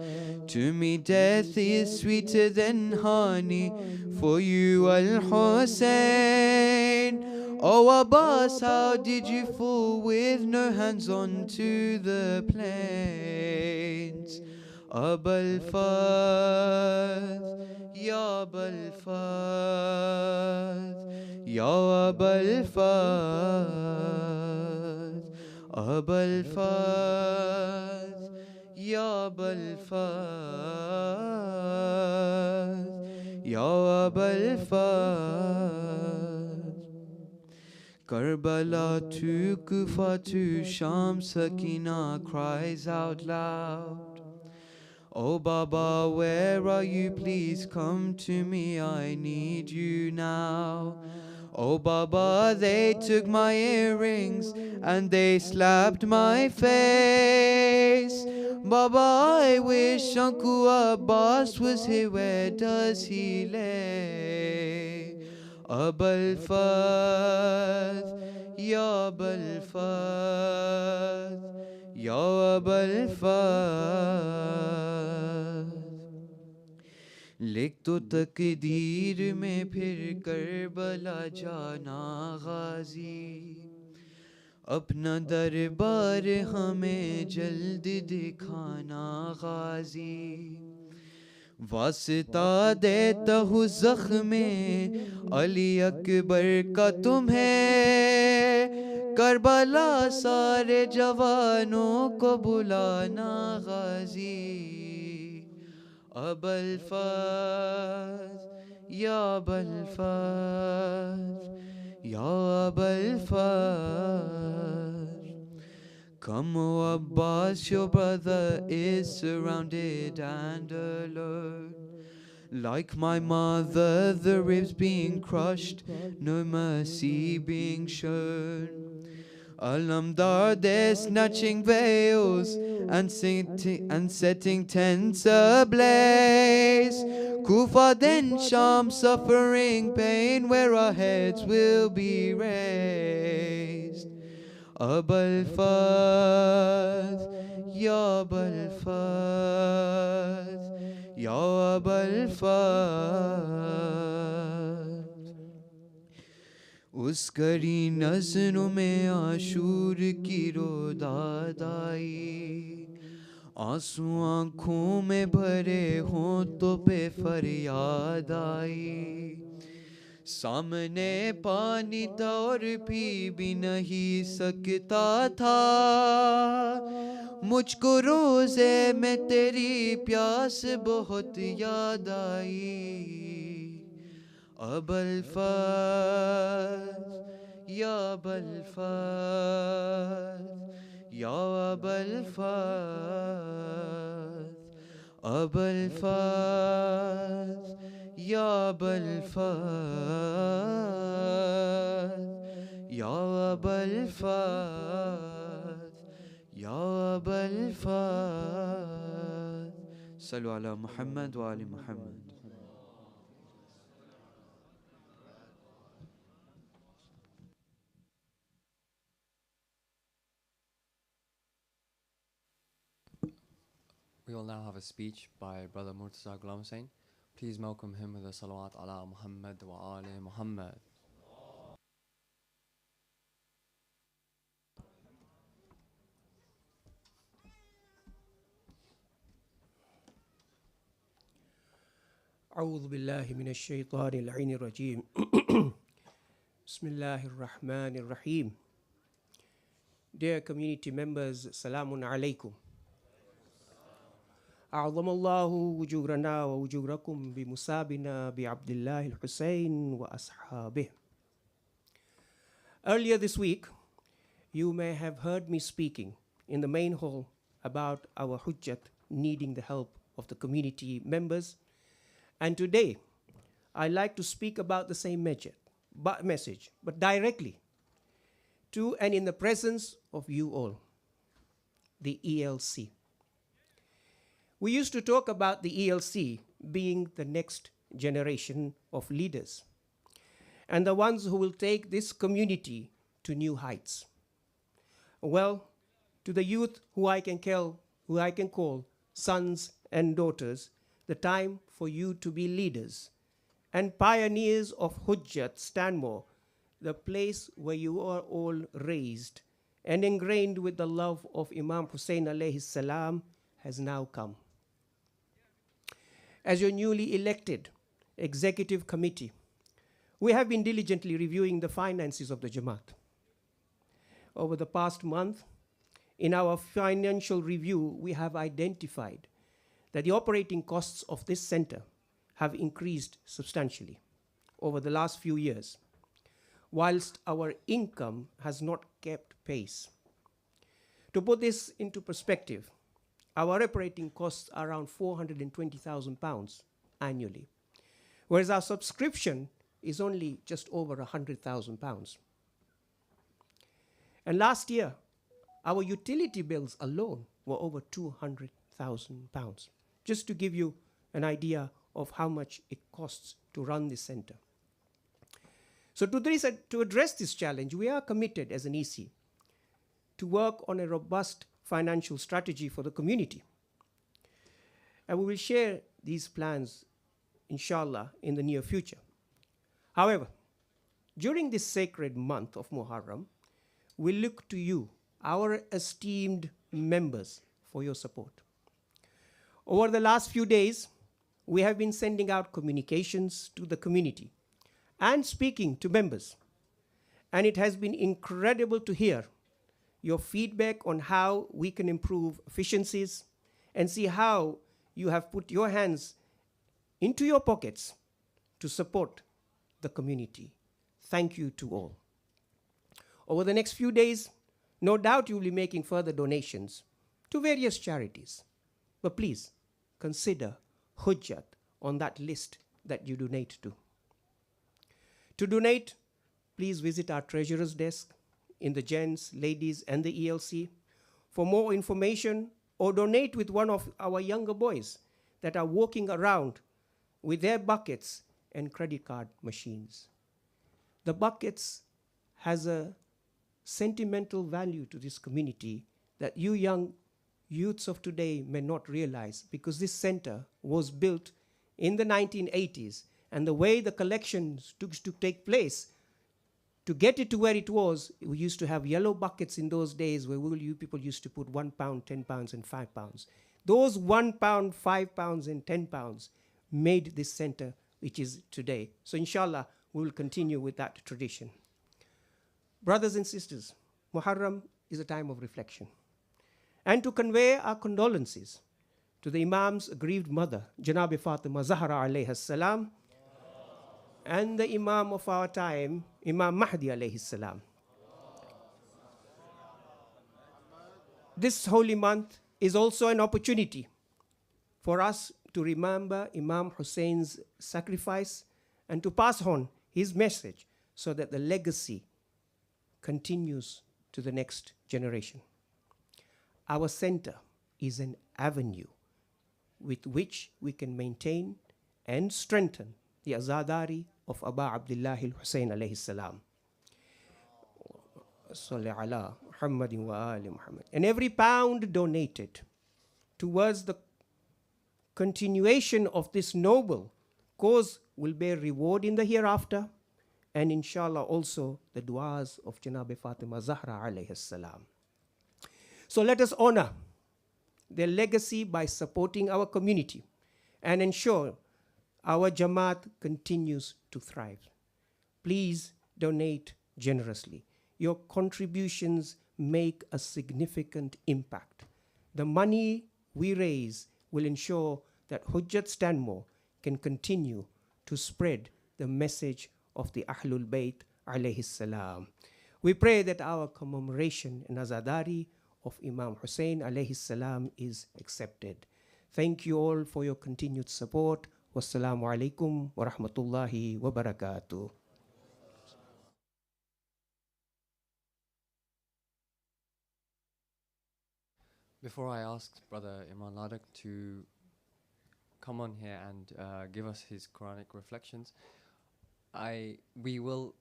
To me death is sweeter than honey, for you Al-Hussein. Oh Abbas, how did you fall with no hands onto the plains? Abba al-Fadh, Ya Abba al-Fadh, Ya Abba al-Fadh. Abul Faz, Ya Abul Faz, Ya Abul Faz. Karbala to Kufa to Sham, Sakina cries out loud. Oh Baba, where are you? Please come to me, I need you now. Oh Baba, they took my earrings and they slapped my face. Baba, I wish Uncle Abbas was here, where does he lay? Abul Faz, Ya Abul Faz, Ya Abul Faz. लिख तो तकदीर में फिर Karbala जाना गाजी, अपना दरबार हमें जल्द दिखाना गाजी. वास्ता देता हूँ ज़ख्मे अली अकबर का तुम्हें, करबला सारे जवानों को बुलाना गाजी. Abul Faz, Ya Abul Faz, Ya Abul Faz. Come, O Abbas, your brother is surrounded and alone. Like my mother, the ribs being crushed, no mercy being shown. Alamdar, they're snatching veils and setting tents ablaze. Kufa, then Sham, suffering pain, where our heads will be raised. Abul Faz, Ya Abul Faz, Ya Abul Faz. उस करी नज़रों में आशूर की रोदादाई, आंसू आँखों में भरे होंठों पे फरियाद आई. सामने पानी था और पी भी नहीं सकता था, मुझको रोज़े में तेरी प्यास बहुत याद आई. Abul Faz, Ya Abul Faz, Ya Abul Faz. Abul Faz, Ya Abul Faz, Ya Abul Faz, Ya Abul Faz. Sallu ala Muhammad wa ali Muhammad.
We will now have a speech by Brother Murtaza Ghulam Hussain. Please welcome him with a salawat ala Muhammad wa ali Muhammad.
أعوذ بالله من الشيطان اللعين الرجيم. بسم الله الرحمن الرحيم. Dear community members, Salamun alaikum. أعظم الله وجورنا ووجوركم بمسابنا بعبد الله الحسين وأصحابه. Earlier this week, you may have heard me speaking in the main hall about our Hujjat needing the help of the community members. And today, I like to speak about the same message, but directly to and in the presence of you all, the ELC. We used to talk about the ELC being the next generation of leaders and the ones who will take this community to new heights. Well, to the youth who I can call sons and daughters, the time for you to be leaders and pioneers of Hujjat Stanmore, the place where you are all raised and ingrained with the love of Imam Hussein alayhi salam, has now come. As your newly elected executive committee, we have been diligently reviewing the finances of the Jamaat. Over the past month, in our financial review, we have identified that the operating costs of this center have increased substantially over the last few years, whilst our income has not kept pace. To put this into perspective, our operating costs are around £420,000 annually, whereas our subscription is only just over £100,000. And last year, our utility bills alone were over £200,000, just to give you an idea of how much it costs to run this center. So to address this challenge, we are committed as an EC to work on a robust financial strategy for the community. And we will share these plans, inshallah, in the near future. However, during this sacred month of Muharram, we look to you, our esteemed members, for your support. Over the last few days, we have been sending out communications to the community and speaking to members. And it has been incredible to hear your feedback on how we can improve efficiencies and see how you have put your hands into your pockets to support the community. Thank you to all. Over the next few days, no doubt you will be making further donations to various charities. But please consider Hujjat on that list that you donate to. To donate, please visit our treasurer's desk in the gents, ladies, and the ELC for more information, or donate with one of our younger boys that are walking around with their buckets and credit card machines. The buckets has a sentimental value to this community that you young youths of today may not realize, because this center was built in the 1980s, and the way the collections took to take place, to get it to where it was, we used to have yellow buckets in those days where you people used to put £1, £10, and £5. Those £1, £5, and £10 made this center which is today. So inshallah, we will continue with that tradition. Brothers and sisters, Muharram is a time of reflection. And to convey our condolences to the Imam's aggrieved mother, Janabi Fatima Zahra alayhi salam, and the Imam of our time, Imam Mahdi alayhi salam. This holy month is also an opportunity for us to remember Imam Hussein's sacrifice and to pass on his message so that the legacy continues to the next generation. Our center is an avenue with which we can maintain and strengthen the azadari of Aba Abdullah al-Hussein alayhi salam. Salli ala Muhammadin wa ali Muhammad. And every pound donated towards the continuation of this noble cause will bear reward in the hereafter, and inshallah also the du'as of Janabi Fatima Zahra alayhi salam. So let us honor their legacy by supporting our community and ensure our Jamaat continues to thrive. Please donate generously. Your contributions make a significant impact. The money we raise will ensure that Hujjat Stanmore can continue to spread the message of the Ahlul Bayt alayhi salam. We pray that our commemoration and azadari of Imam Hussein alayhi salam is accepted. Thank you all for your continued support. Wassalamu alaikum wa rahmatullahi wa barakatuh.
Before I asked Brother Imran Ladak to come on here and give us his Quranic reflections, we will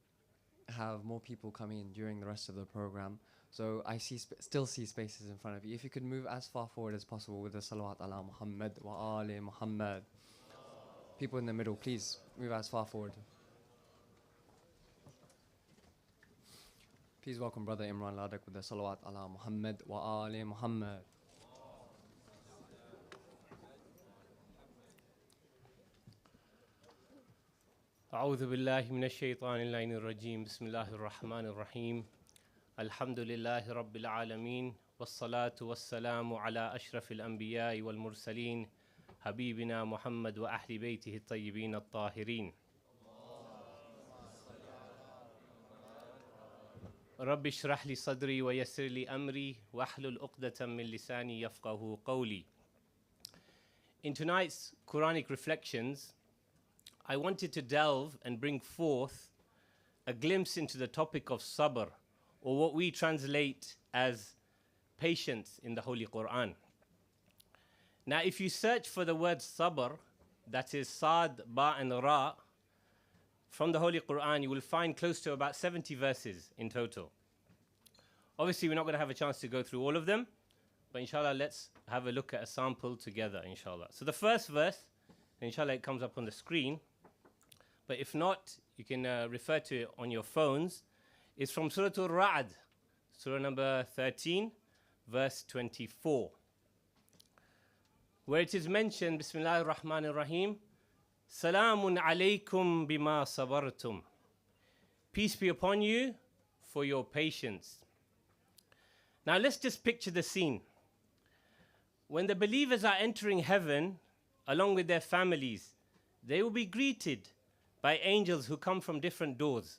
have more people coming in during the rest of the program. So I still see spaces in front of you. If you could move as far forward as possible with the salawat ala Muhammad wa ali Muhammad. People in the middle, please move as far forward. Please welcome Brother Imran Ladak with the salawat ala Muhammad wa ali Muhammad.
أعوذ بالله من الشيطان اللعين الرجيم بسم الله الرحمن الرحيم الحمد لله رب العالمين والصلاة والسلام على أشرف الأنبياء والمرسلين حبيبنا محمد وأهل بيته الطيبين الطاهرين رب اشرح لي صدري ويسر لي أمري واحلل عقدة من لساني يفقه قولي. In tonight's Quranic reflections, I wanted to delve and bring forth a glimpse into the topic of sabr, or what we translate as patience in the Holy Quran. Now, if you search for the word sabr, that is Sad, Ba and Ra, from the Holy Quran, you will find close to about 70 verses in total. Obviously, we're not going to have a chance to go through all of them, but inshallah, let's have a look at a sample together, inshallah. So the first verse, inshallah, it comes up on the screen, but if not, you can refer to it on your phones. It's from Surah Al-Ra'd, Surah number 13, verse 24, where it is mentioned, Bismillah ar-Rahman ar-Rahim, Salamun alaykum bima sabartum. Peace be upon you for your patience. Now let's just picture the scene. When the believers are entering heaven, along with their families, they will be greeted by angels who come from different doors.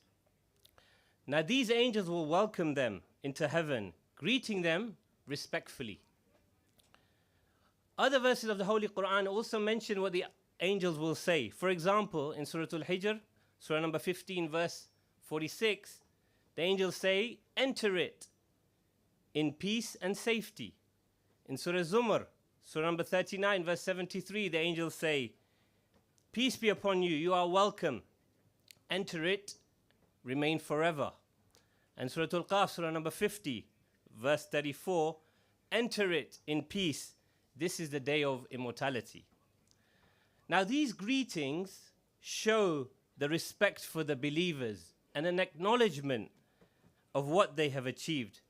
Now these angels will welcome them into heaven, greeting them respectfully. Other verses of the Holy Quran also mention what the angels will say. For example, in Surah Al-Hijr, Surah number 15, verse 46, the angels say, enter it in peace and safety. In Surah Zumar, Surah number 39, verse 73, the angels say, peace be upon you, you are welcome. Enter it, remain forever. And Surah Al-Qaf, Surah number 50, verse 34, enter it in peace. This is the day of immortality. Now these greetings show the respect for the believers and an acknowledgement of what they have achieved.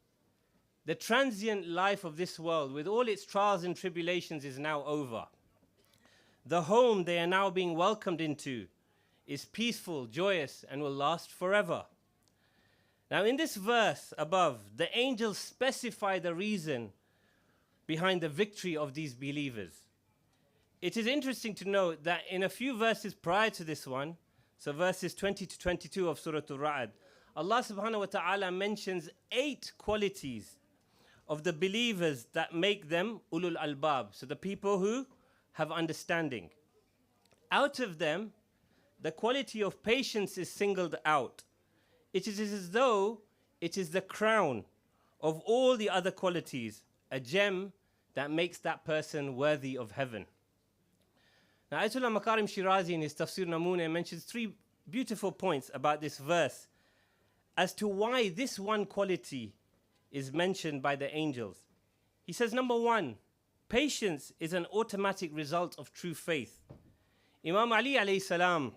The transient life of this world, with all its trials and tribulations, is now over. The home they are now being welcomed into is peaceful, joyous, and will last forever. Now in this verse above, the angels specify the reason behind the victory of these believers. It is interesting to note that in a few verses prior to this one, so verses 20 to 22 of Surah Al-Ra'd, Allah subhanahu wa ta'ala mentions 8 qualities of the believers that make them ulul albab, so the people who have understanding. Out of them, the quality of patience is singled out. It is as though it is the crown of all the other qualities, a gem that makes that person worthy of heaven. Now, Ayatollah Makarim Shirazi in his Tafsir Namune mentions 3 beautiful points about this verse as to why this one quality is mentioned by the angels. He says, number 1, patience is an automatic result of true faith. Imam Ali alayhi salam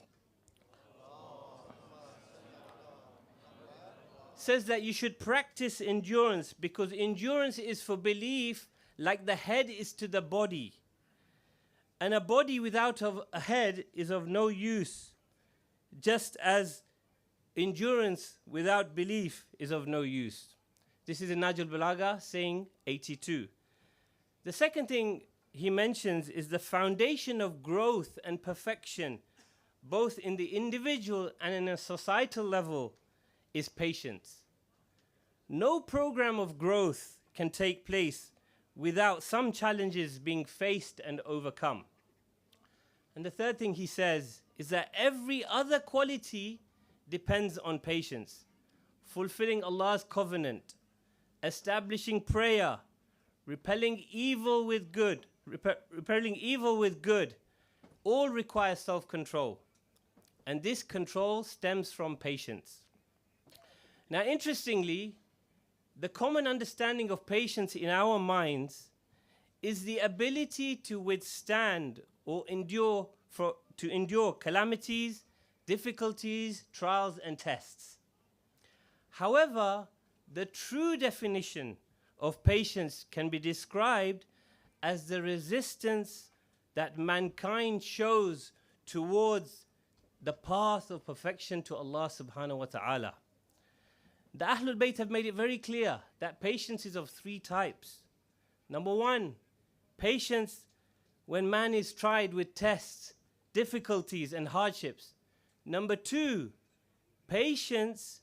says that you should practice endurance because endurance is for belief like the head is to the body. And a body without a head is of no use, just as endurance without belief is of no use. This is in Najul Balaga saying 82. The second thing he mentions is the foundation of growth and perfection, both in the individual and in a societal level, is patience. No program of growth can take place without some challenges being faced and overcome. And the third thing he says is that every other quality depends on patience. Fulfilling Allah's covenant, establishing prayer, repelling evil with good, all require self-control. And this control stems from patience. Now, interestingly, the common understanding of patience in our minds is the ability to withstand or endure calamities, difficulties, trials, and tests. However, the true definition of patience can be described as the resistance that mankind shows towards the path of perfection to Allah subhanahu wa ta'ala. The Ahlul Bayt have made it very clear that patience is of three types. Number one, patience when man is tried with tests, difficulties, and hardships. Number two, patience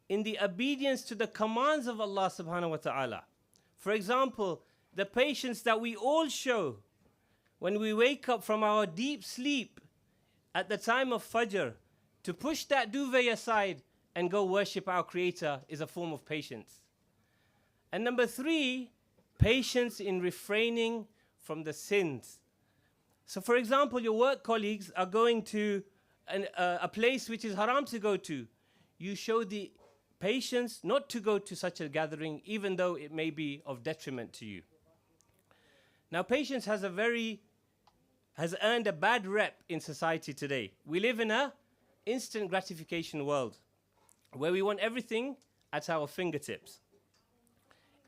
in the obedience to the commands of Allah subhanahu wa ta'ala. For example, the patience that we all show when we wake up from our deep sleep at the time of Fajr to push that duvet aside and go worship our Creator is a form of patience. And number three, patience in refraining from the sins. So for example, your work colleagues are going to a place which is haram to go to. You show the patience not to go to such a gathering, even though it may be of detriment to you. Now, patience has earned a bad rep in society today. We live in an instant gratification world where we want everything at our fingertips.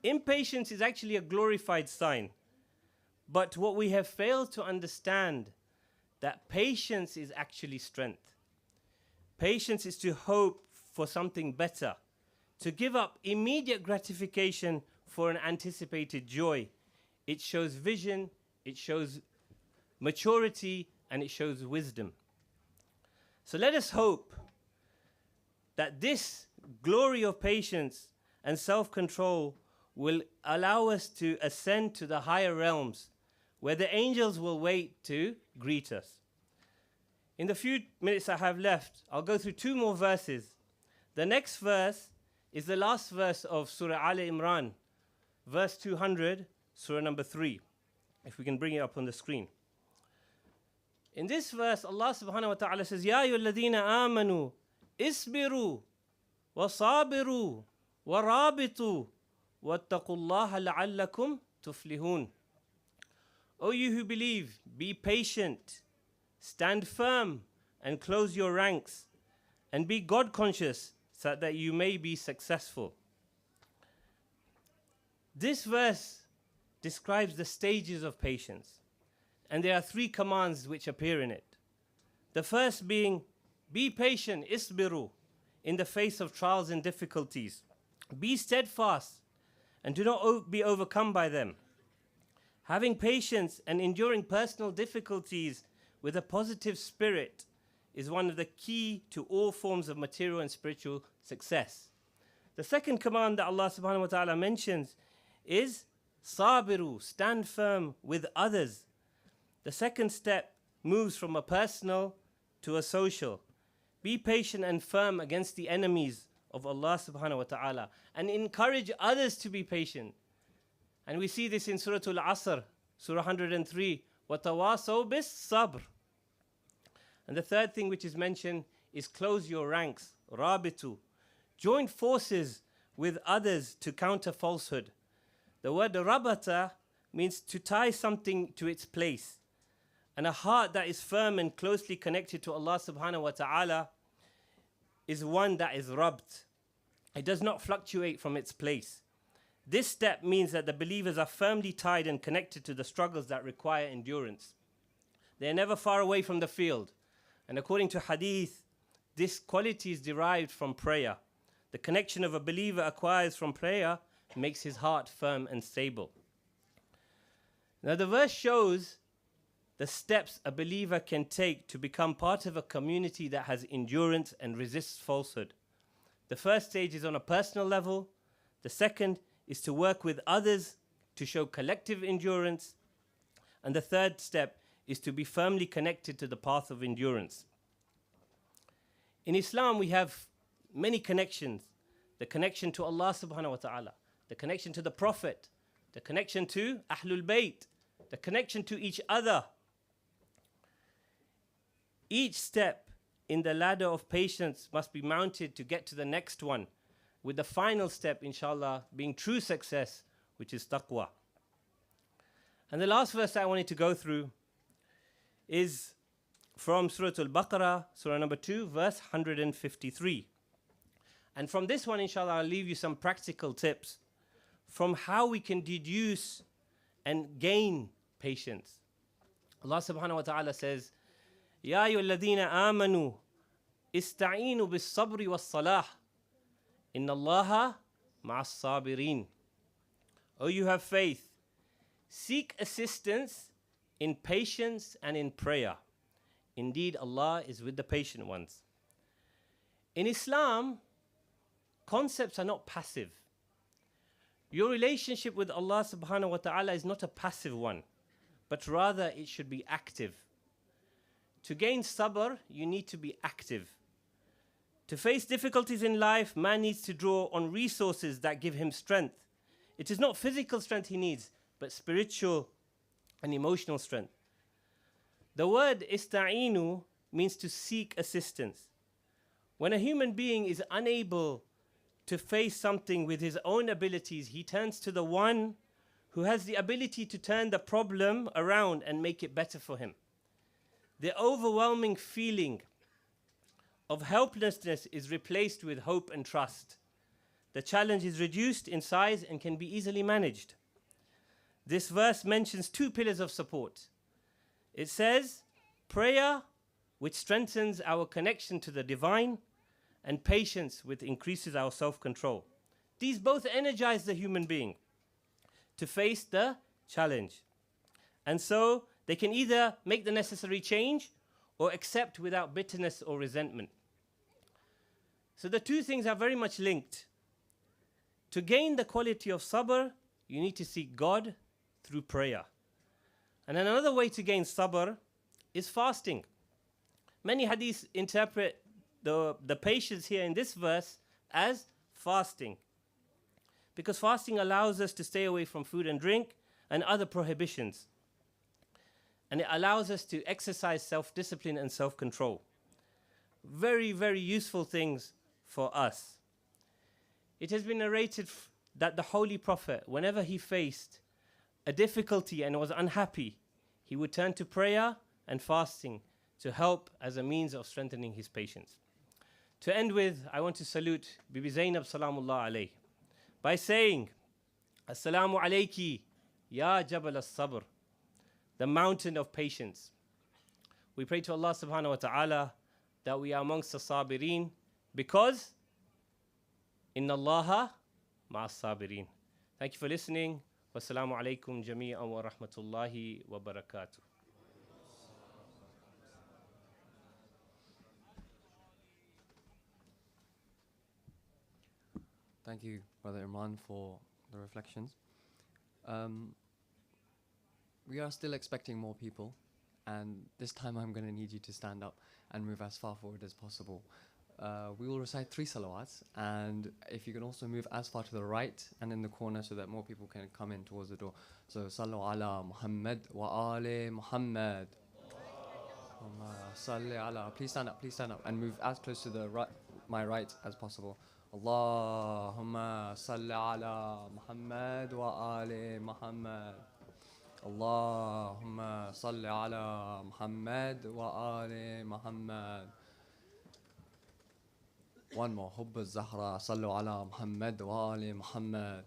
Impatience is actually a glorified sign. But what we have failed to understand, that patience is actually strength. Patience is to hope for something better, to give up immediate gratification for an anticipated joy. It shows vision, it shows maturity, and it shows wisdom. So let us hope that this glory of patience and self-control will allow us to ascend to the higher realms where the angels will wait to greet us. In the few minutes I have left, I'll go through two more verses. The next verse is the last verse of Surah Al Imran, verse 200, Surah number 3. If we can bring it up on the screen. In this verse, Allah subhanahu wa ta'ala says, Ya ayyuhalladhina amanu, isbiru, wa sabiru, wa rabitu, wattaqullaha la'allakum tuflihun. O you who believe, be patient, stand firm, and close your ranks, and be God conscious, so that you may be successful. This verse describes the stages of patience, and there are three commands which appear in it. The first being, be patient, isbiru, in the face of trials and difficulties. Be steadfast, and do not be overcome by them. Having patience and enduring personal difficulties with a positive spirit is one of the key to all forms of material and spiritual success. The second command that Allah subhanahu wa ta'ala mentions is sabiru, stand firm with others. The second step moves from a personal to a social. Be patient and firm against the enemies of Allah subhanahu wa ta'ala and encourage others to be patient. And we see this in Surah Al-Asr, Surah 103, وَتَوَاصَوْا بِالصَّبْرِ. And the third thing which is mentioned is close your ranks, rabitu. Join forces with others to counter falsehood. The word rabata means to tie something to its place. And a heart that is firm and closely connected to Allah subhanahu wa ta'ala is one that is rabt. It does not fluctuate from its place. This step means that the believers are firmly tied and connected to the struggles that require endurance. They are never far away from the field. And according to hadith, this quality is derived from prayer. The connection of a believer acquires from prayer makes his heart firm and stable. Now the verse shows the steps a believer can take to become part of a community that has endurance and resists falsehood. The first stage is on a personal level. The second is to work with others to show collective endurance. And the third step is to be firmly connected to the path of endurance. In Islam, we have many connections. The connection to Allah subhanahu wa ta'ala, the connection to the Prophet, the connection to Ahlul Bayt, the connection to each other. Each step in the ladder of patience must be mounted to get to the next one, with the final step, inshallah, being true success, which is taqwa. And the last verse I wanted to go through is from Surah Al-Baqarah, Surah number 2, verse 153. And from this one, inshallah, I'll leave you some practical tips from how we can deduce and gain patience. Allah subhanahu wa ta'ala says, Ya ayyuhalladhina amanu, ista'inu bis-sabri was-salah. Inna Allaha ma'as sabirin. O you have faith, seek assistance in patience and in prayer. Indeed, Allah is with the patient ones. In Islam, concepts are not passive. Your relationship with Allah subhanahu wa ta'ala is not a passive one, but rather it should be active. To gain sabr, you need to be active. To face difficulties in life, man needs to draw on resources that give him strength. It is not physical strength he needs, but spiritual and emotional strength. The word ista'inu means to seek assistance. When a human being is unable to face something with his own abilities, he turns to the one who has the ability to turn the problem around and make it better for him. The overwhelming feeling of helplessness is replaced with hope and trust. The challenge is reduced in size and can be easily managed. This verse mentions two pillars of support. It says, prayer, which strengthens our connection to the divine, and patience, which increases our self-control. These both energize the human being to face the challenge. And so they can either make the necessary change or accept without bitterness or resentment. So the two things are very much linked. To gain the quality of sabr, you need to seek God through prayer. And another way to gain sabr is fasting. Many hadiths interpret the patience here in this verse as fasting, because fasting allows us to stay away from food and drink and other prohibitions, and it allows us to exercise self-discipline and self-control. Very, very useful things for us. It has been narrated that the Holy Prophet, whenever he faced a difficulty and was unhappy, he would turn to prayer and fasting to help as a means of strengthening his patience. To end with, I want to salute Bibi Zainab Salamullah alayh by saying, Assalamu alayki, ya Jabal as-Sabr, the mountain of patience. We pray to Allah subhanahu wa ta'ala that we are amongst the sabirin, because Inna Allaha ma'as sabirin. Thank you for listening. Wassalamu alaykum jami'an wa rahmatullahi wa barakatuh.
Thank you, Brother Imran, for the reflections. We are still expecting more people, and this time I'm going to need you to stand up and move as far forward as possible. We will recite 3 salawats, and if you can also move as far to the right and in the corner so that more people can come in towards the door. So, Sallu ala Muhammad wa ali Muhammad. Salli ala. Please stand up, and move as close to the right, my right as possible. Allahumma salli ala Muhammad wa ali Muhammad. Allahumma salli ala Muhammad wa ali Muhammad. One more. Hubb al-Zahra. Sallu ala Muhammad wa ali Muhammad.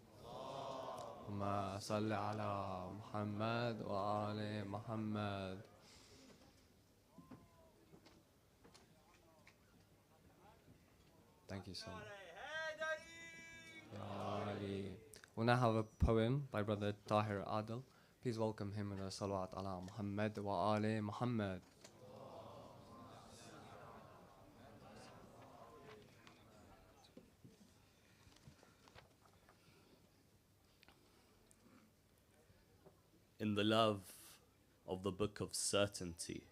Allahumma salli ala Muhammad wa ali Muhammad. Thank you so much. We'll now have a poem by Brother Tahir Adil. Please welcome him with a salawat ala Muhammad wa ali Muhammad.
In the love of the Book of Certainty,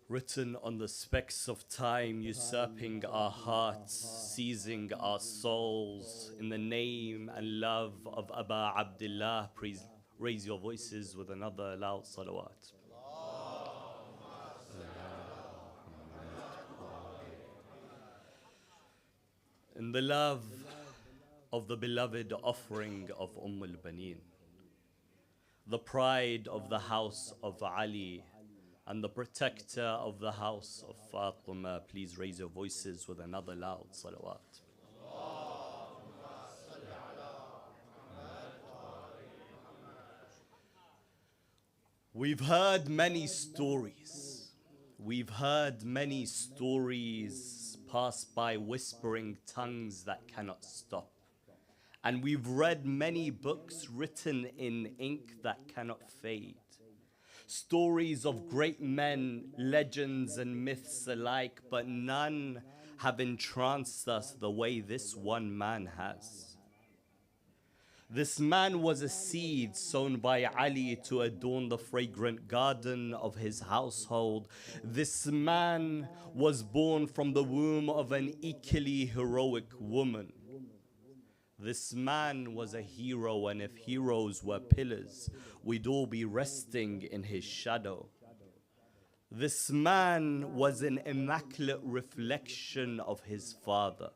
written on the specks of time, usurping our hearts, seizing our souls, in the name and love of Aba Abdullah, please raise your voices with another loud salawat. In the love of the beloved offering of al-Baneen, the pride of the house of Ali, and the protector of the house of Fatima, please raise your voices with another loud salawat. We've heard many stories. We've heard many stories pass by whispering tongues that cannot stop. And we've read many books written in ink that cannot fade. Stories of great men, legends and myths alike, but none have entranced us the way this one man has. This man was a seed sown by Ali to adorn the fragrant garden of his household. This man was born from the womb of an equally heroic woman. This man was a hero, and if heroes were pillars, we'd all be resting in his shadow. This man was an immaculate reflection of his father.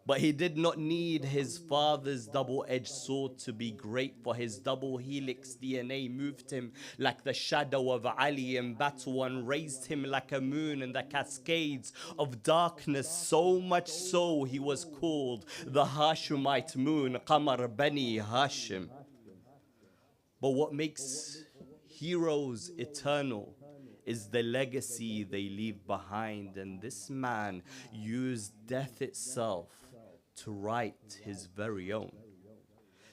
But he did not need his father's double-edged sword to be great, for his double helix DNA moved him like the shadow of Ali in battle and raised him like a moon in the cascades of darkness, so much so he was called the Hashemite moon, Qamar Bani Hashim. But what makes heroes eternal is the legacy they leave behind, and this man used death itself to write his very own.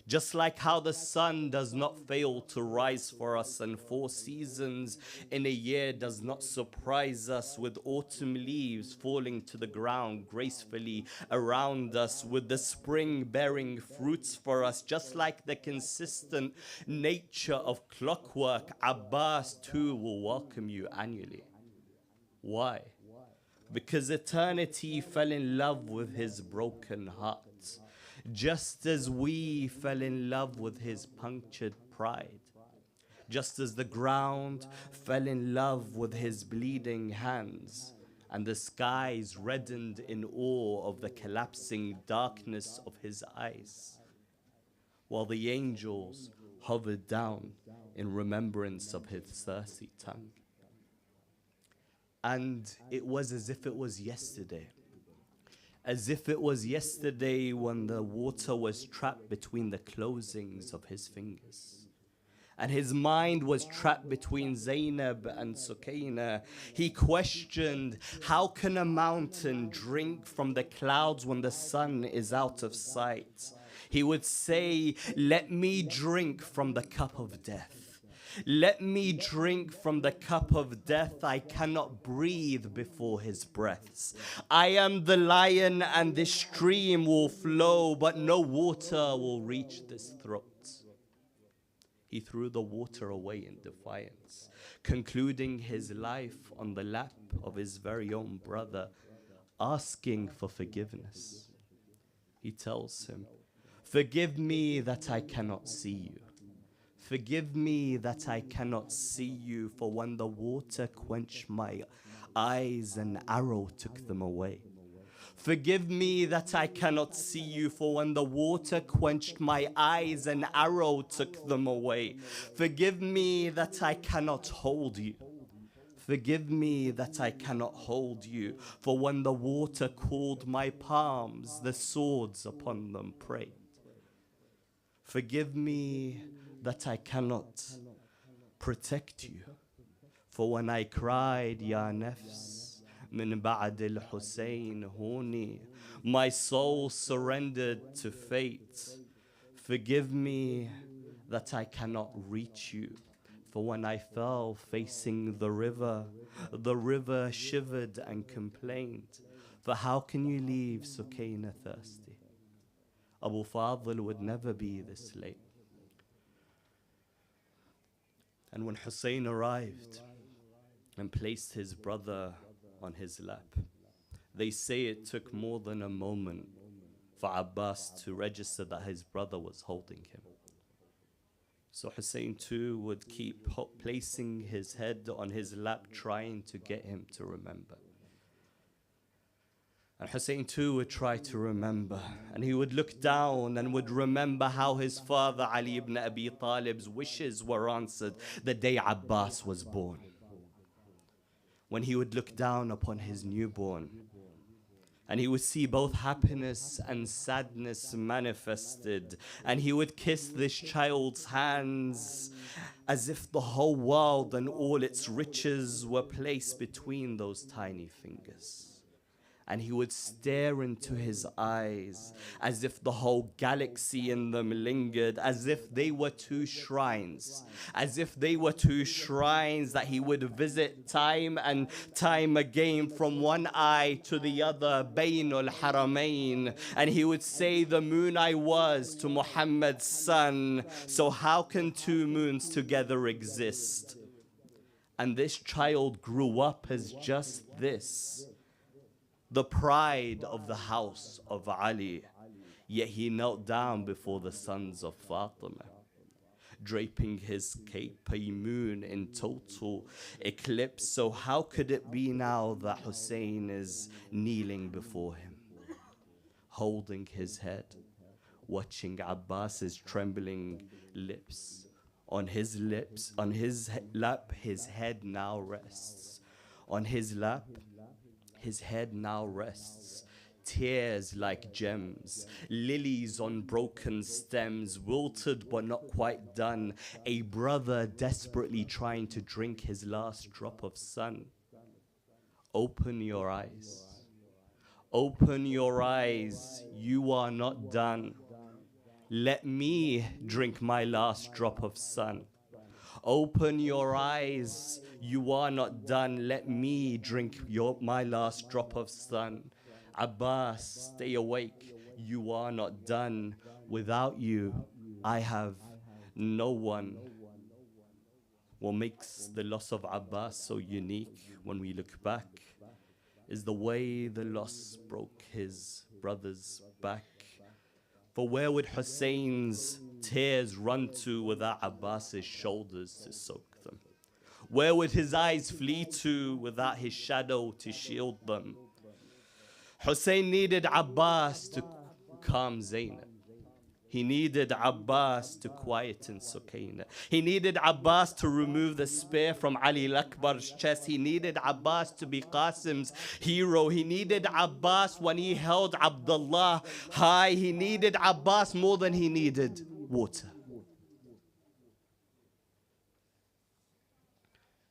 Just like how the sun does not fail to rise for us, and 4 seasons in a year does not surprise us, with autumn leaves falling to the ground gracefully around us, with the spring bearing fruits for us, just like the consistent nature of clockwork, Abbas too will welcome you annually. Why? Because eternity fell in love with his broken heart, just as we fell in love with his punctured pride, just as the ground fell in love with his bleeding hands, and the skies reddened in awe of the collapsing darkness of his eyes, while the angels hovered down in remembrance of his thirsty tongue. And it was as if it was yesterday. As if it was yesterday when the water was trapped between the closings of his fingers. And his mind was trapped between Zainab and Sukaina. He questioned, how can a mountain drink from the clouds when the sun is out of sight? He would say, let me drink from the cup of death. Let me drink from the cup of death. I cannot breathe before his breaths. I am the lion and this stream will flow, but no water will reach this throat. He threw the water away in defiance, concluding his life on the lap of his very own brother, asking for forgiveness. He tells him, forgive me that I cannot see you. Forgive me that I cannot see you, for when the water quenched my eyes, an arrow took them away. Forgive me that I cannot see you, for when the water quenched my eyes, an arrow took them away. Forgive me that I cannot hold you. Forgive me that I cannot hold you, for when the water cooled my palms, the swords upon them prayed. Forgive me that I cannot protect you, for when I cried, Ya nafs, min ba'd al-Hussein huni, my soul surrendered to fate. Forgive me that I cannot reach you, for when I fell facing the river shivered and complained. For how can you leave Sukaina thirsty? Abu Fadl would never be this late. And when Hussein arrived and placed his brother on his lap, they say it took more than a moment for Abbas to register that his brother was holding him. So Hussein too would keep placing his head on his lap, trying to get him to remember. And Hussein too would try to remember, and he would look down and would remember how his father Ali ibn Abi Talib's wishes were answered the day Abbas was born. When he would look down upon his newborn, and he would see both happiness and sadness manifested, and he would kiss this child's hands as if the whole world and all its riches were placed between those tiny fingers. and he would stare into his eyes as if the whole galaxy in them lingered, as if they were two shrines, that he would visit time and time again from one eye to the other, Bainul Haramain, and he would say, the moon I was to Muhammad's son, so how can two moons together exist? And this child grew up as just this, the pride of the house of Ali, yet he knelt down before the sons of Fatima, draping his cape, a moon in total eclipse. So how could it be now that Hussein is kneeling before him, holding his head, watching Abbas's trembling lips? On his lap, his head now rests. On his lap, his head now rests. Tears like gems, lilies on broken stems, wilted but not quite done. A brother desperately trying to drink his last drop of sun. Open your eyes. Open your eyes. You are not done. Let me drink my last drop of sun. Open your eyes. You are not done. Let me drink my last drop of sun. Abbas, stay awake. You are not done. Without you, I have no one. What makes the loss of Abbas so unique when we look back is the way the loss broke his brother's back. For where would Hussein's tears run to without Abbas's shoulders to soak them? Where would his eyes flee to without his shadow to shield them? Hussein needed Abbas to calm Zainab. He needed Abbas to quieten Sukaina. He needed Abbas to remove the spear from Ali al-Akbar's chest. He needed Abbas to be Qasim's hero. He needed Abbas when he held Abdullah high. He needed Abbas more than he needed water.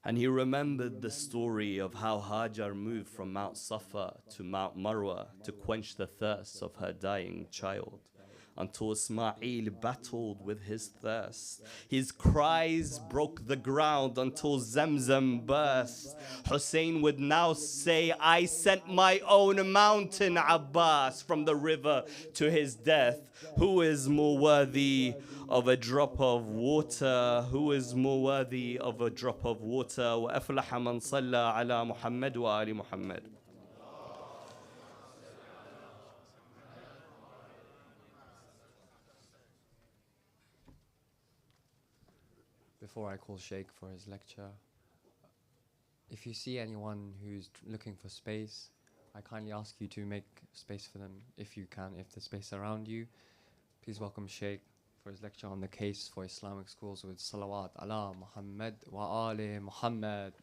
And he remembered the story of how Hajar moved from Mount Safa to Mount Marwa to quench the thirst of her dying child, until Ismail battled with his thirst. His cries broke the ground until Zamzam burst. Hussein would now say, I sent my own mountain, Abbas, from the river to his death. Who is more worthy of a drop of water? Who is more worthy of a drop of water? وَأَفْلَحَ مَنْ صَلَّى عَلَى مُحَمَّدٍ وَآلِ مُحَمَّدٍ.
Before I call Shaykh for his lecture, if you see anyone who's looking for space, I kindly ask you to make space for them if you can, if there's space around you. Please welcome Shaykh for his lecture on the case for Islamic schools with Salawat ala Muhammad wa ali Muhammad.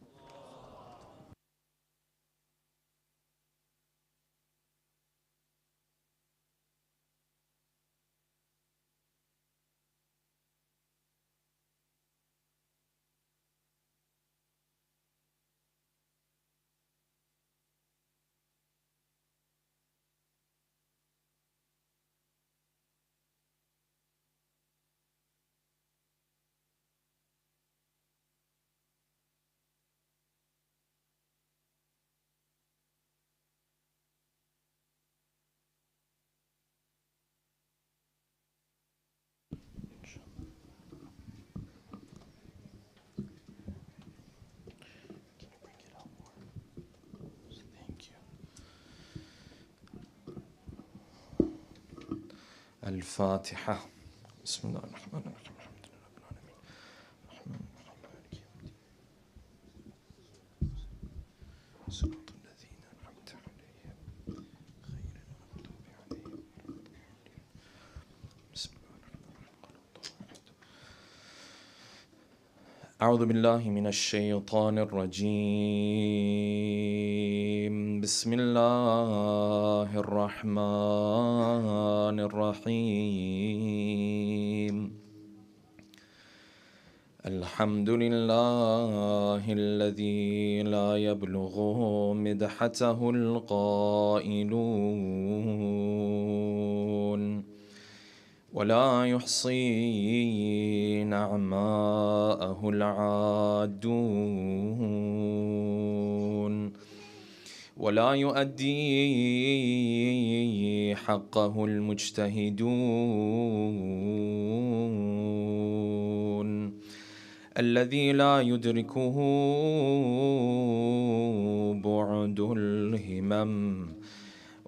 الفاتحة. بسم الله الرحمن الرحيم. الحمد لله رب العالمين. الرحمن الرحيم مالك يوم الدين. صراط الذين أنعمت عليهم غير المغضوب عليهم ولا الضالين. بسم الله الرحمن الرحيم. أعوذ بالله من الشيطان الرجيم. بسم الله الرحمن الرحيم. الحمد لله الذي لا يبلغ مدحته القائلون ولا يحصي نعماءه العادون ولا يؤدي حقه المجتهدون الذي لا يدركه بعد الهمم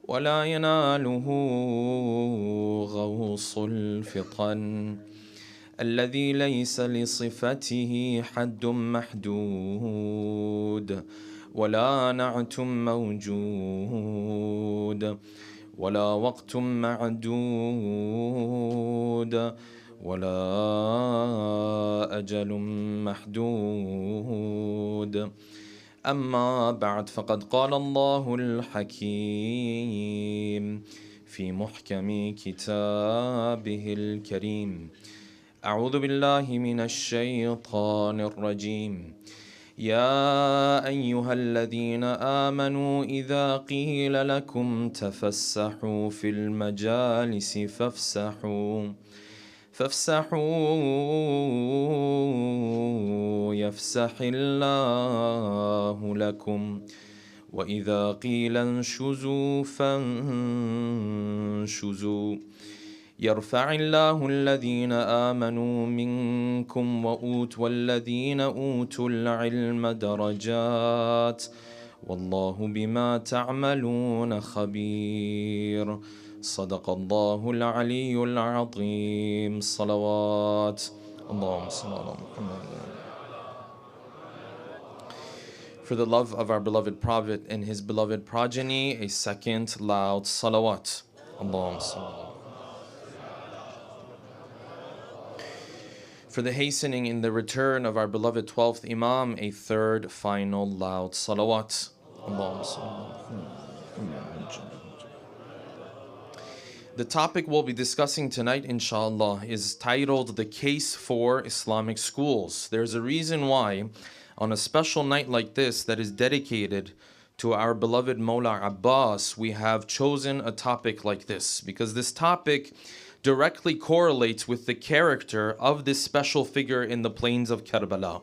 ولا يناله غوص الفطن الذي ليس لصفته حد محدود ولا نعت موجود ولا وقت معدود ولا أجل محدود أما بعد فقد قال الله الحكيم في محكم كتابه الكريم أعوذ بالله من الشيطان الرجيم يا أيها الذين آمنوا إذا قيل لكم تفسحوا في المجالس فافسحوا يفسح الله لكم وإذا قيل انشزوا فانشزوا يرفع الله الذين آمنوا منكم والذين أوتوا العلم درجات والله بما تعملون خبير صدق الله العلي العظيم صلوات اللهم صل على محمد. For the love of our beloved Prophet and his beloved progeny, a second loud salawat. Allahumma salli. For the hastening in the return of our beloved 12th Imam, a third final loud salawat. Allahumma salli. The topic we'll be discussing tonight, inshallah, is titled The Case for Islamic Schools. There's a reason why, on a special night like this that is dedicated to our beloved Mawla Abbas, we have chosen a topic like this, because this topic directly correlates with the character of this special figure in the plains of Karbala.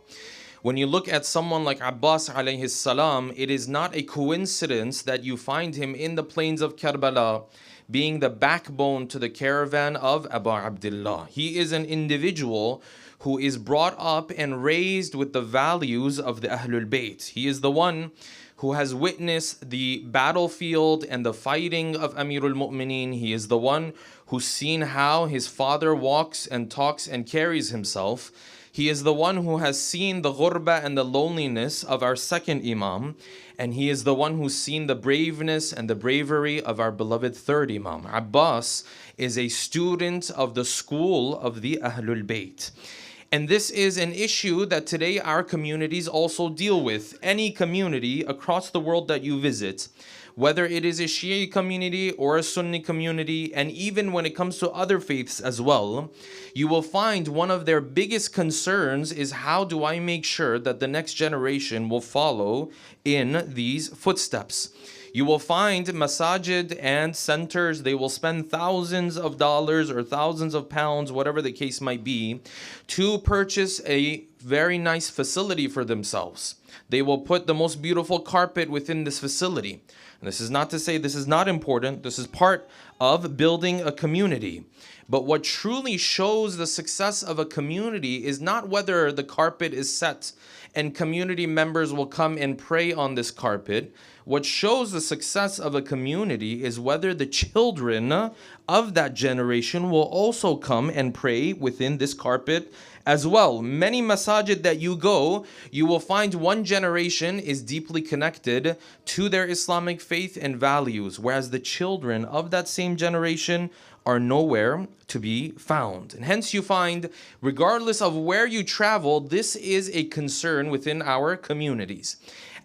When you look at someone like Abbas alayhi salam, it is not a coincidence that you find him in the plains of Karbala, being the backbone to the caravan of Abu Abdullah. He is an individual who is brought up and raised with the values of the Ahlul Bayt. He is the one who has witnessed the battlefield and the fighting of Amirul Mu'mineen. He is the one who's seen how his father walks and talks and carries himself. He is the one who has seen the ghurba and the loneliness of our second Imam. And he is the one who's seen the braveness and the bravery of our beloved third Imam. Abbas is a student of the school of the Ahlul Bayt. And this is an issue that today our communities also deal with. Any community across the world that you visit, whether it is a Shia community or a Sunni community, and even when it comes to other faiths as well, you will find one of their biggest concerns is how do I make sure that the next generation will follow in these footsteps. You will find masajid and centers, they will spend thousands of dollars or thousands of pounds, whatever the case might be, to purchase a very nice facility for themselves. They will put the most beautiful carpet within this facility. And this is not to say this is not important. This is part of building a community. But what truly shows the success of a community is not whether the carpet is set and community members will come and pray on this carpet. What shows the success of a community is whether the children of that generation will also come and pray within this carpet as well. Many masajid that you go, you will find one generation is deeply connected to their Islamic faith and values, whereas the children of that same generation are nowhere to be found. And hence you find, regardless of where you travel, this is a concern within our communities.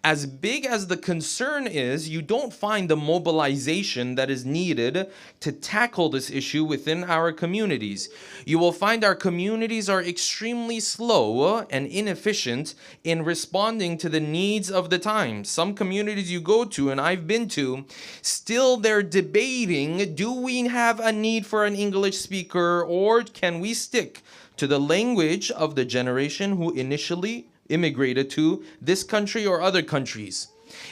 As big as the concern is, you don't find the mobilization that is needed to tackle this issue within our communities. You will find our communities are extremely slow and inefficient in responding to the needs of the time. Some communities you go to, and I've been to, still they're debating, do we have a need for an English speaker, or can we stick to the language of the generation who initially immigrated to this country or other countries?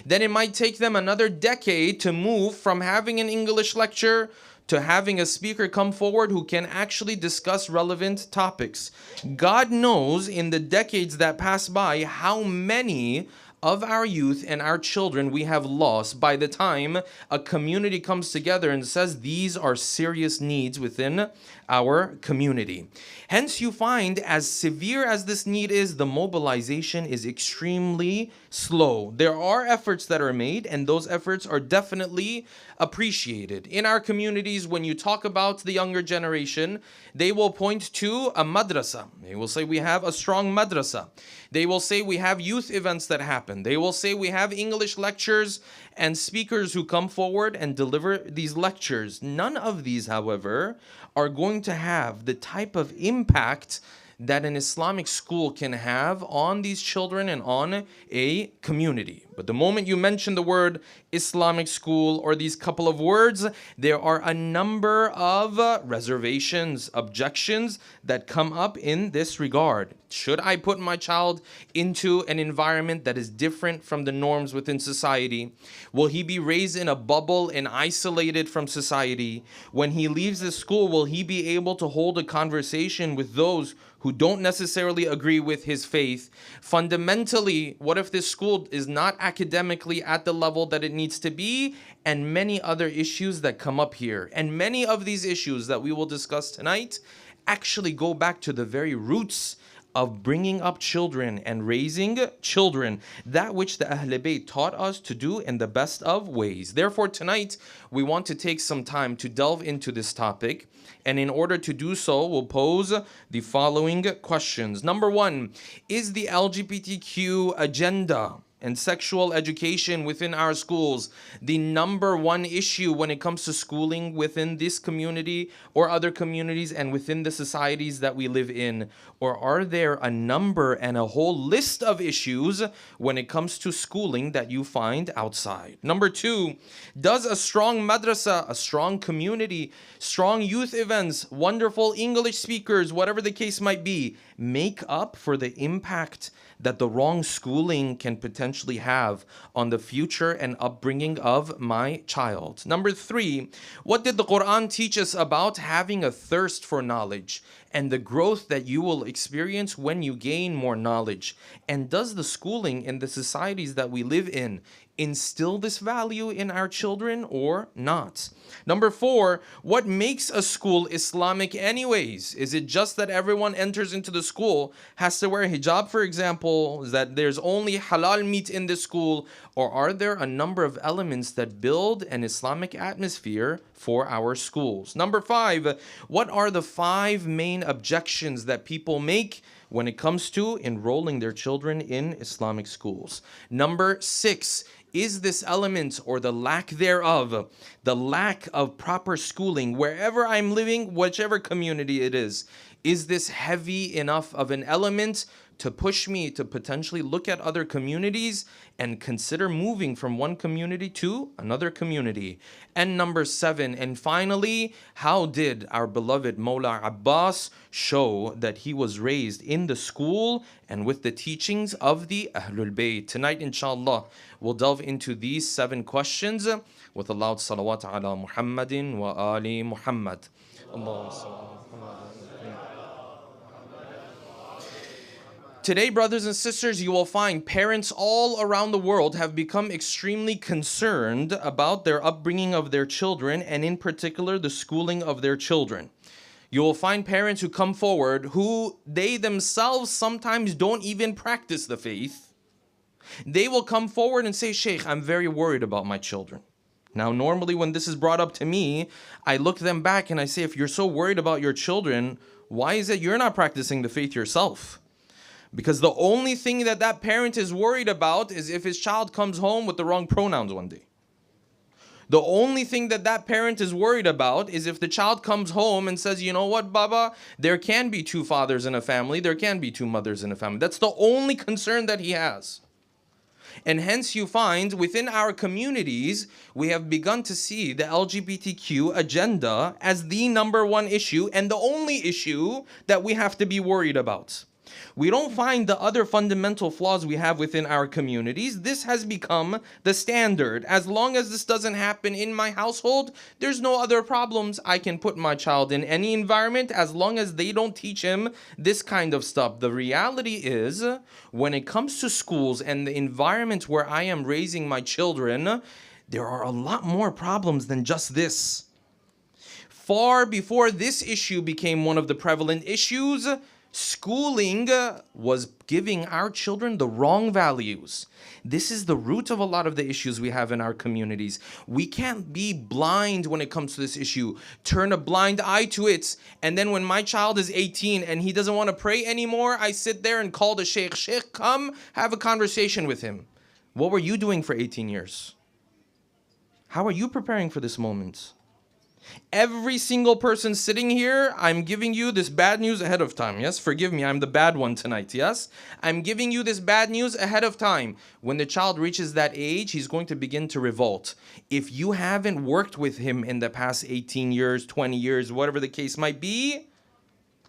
Then it might take them another decade to move from having an English lecture to having a speaker come forward who can actually discuss relevant topics. God knows in the decades that pass by how many of our youth and our children we have lost by the time a community comes together and says these are serious needs within our community. Hence, you find as severe as this need is, the mobilization is extremely slow. There are efforts that are made, and those efforts are definitely appreciated. In our communities, when you talk about the younger generation, they will point to a madrasa. They will say we have a strong madrasa. They will say we have youth events that happen. They will say we have English lectures and speakers who come forward and deliver these lectures. None of these, however, are going to have the type of impact that an Islamic school can have on these children and on a community. But the moment you mention the word Islamic school or these couple of words, there are a number of reservations, objections that come up in this regard. Should I put my child into an environment that is different from the norms within society? Will he be raised in a bubble and isolated from society? When he leaves the school, will he be able to hold a conversation with those who don't necessarily agree with his faith? Fundamentally, what if this school is not academically at the level that it needs to be? And many other issues that come up here. And many of these issues that we will discuss tonight actually go back to the very roots of bringing up children and raising children, that which the Ahl Bayt taught us to do in the best of ways. Therefore, tonight, we want to take some time to delve into this topic. And in order to do so, we'll pose the following questions. Number one, is the LGBTQ agenda and sexual education within our schools the number one issue when it comes to schooling within this community or other communities and within the societies that we live in? Or are there a number and a whole list of issues when it comes to schooling that you find outside? Number two, does a strong madrasa, a strong community, strong youth events, wonderful English speakers, whatever the case might be, make up for the impact that the wrong schooling can potentially have on the future and upbringing of my child? Number three, what did the Quran teach us about having a thirst for knowledge and the growth that you will experience when you gain more knowledge? And does the schooling in the societies that we live in instill this value in our children or not? Number four, what makes a school Islamic anyways? Is it just that everyone enters into the school has to wear hijab, for example? Is that there's only halal meat in the school? Or are there a number of elements that build an Islamic atmosphere for our schools? Number five, what are the five main objections that people make when it comes to enrolling their children in Islamic schools? Number six, is this element or the lack thereof, the lack of proper schooling wherever I'm living, whichever community it is this heavy enough of an element to push me to potentially look at other communities and consider moving from one community to another community? And number seven, and finally, how did our beloved Mawla Abbas show that he was raised in the school and with the teachings of the Ahlul Bayt? Tonight, inshallah, we'll delve into these 7 questions with a loud salawat ala Muhammadin wa ali Muhammad. Allahumma salli ala Muhammad. Today, brothers and sisters, you will find parents all around the world have become extremely concerned about their upbringing of their children, and in particular, the schooling of their children. You will find parents who come forward who they themselves sometimes don't even practice the faith. They will come forward and say, Shaykh, I'm very worried about my children. Now, normally when this is brought up to me, I look them back and I say, if you're so worried about your children, why is it you're not practicing the faith yourself? Because the only thing that that parent is worried about is if his child comes home with the wrong pronouns one day. The only thing that that parent is worried about is if the child comes home and says, you know what, Baba, there can be two fathers in a family, there can be two mothers in a family. That's the only concern that he has. And hence you find within our communities, we have begun to see the LGBTQ agenda as the number one issue and the only issue that we have to be worried about. We don't find the other fundamental flaws we have within our communities. This has become the standard. As long as this doesn't happen in my household, there's no other problems. I can put my child in any environment as long as they don't teach him this kind of stuff. The reality is, when it comes to schools and the environment where I am raising my children, there are a lot more problems than just this. Far before this issue became one of the prevalent issues, schooling was giving our children the wrong values. This is the root of a lot of the issues we have in our communities. We can't be blind when it comes to this issue, turn a blind eye to it, and then when my child is 18 and he doesn't want to pray anymore, I sit there and call the Shaykh. Shaykh, come have a conversation with him. What were you doing for 18 years? How are you preparing for this moment? Every single person sitting here, I'm giving you this bad news ahead of time. Yes, forgive me, I'm the bad one tonight. Yes, I'm giving you this bad news ahead of time. When the child reaches that age, he's going to begin to revolt. If you haven't worked with him in the past 18 years, 20 years, whatever the case might be,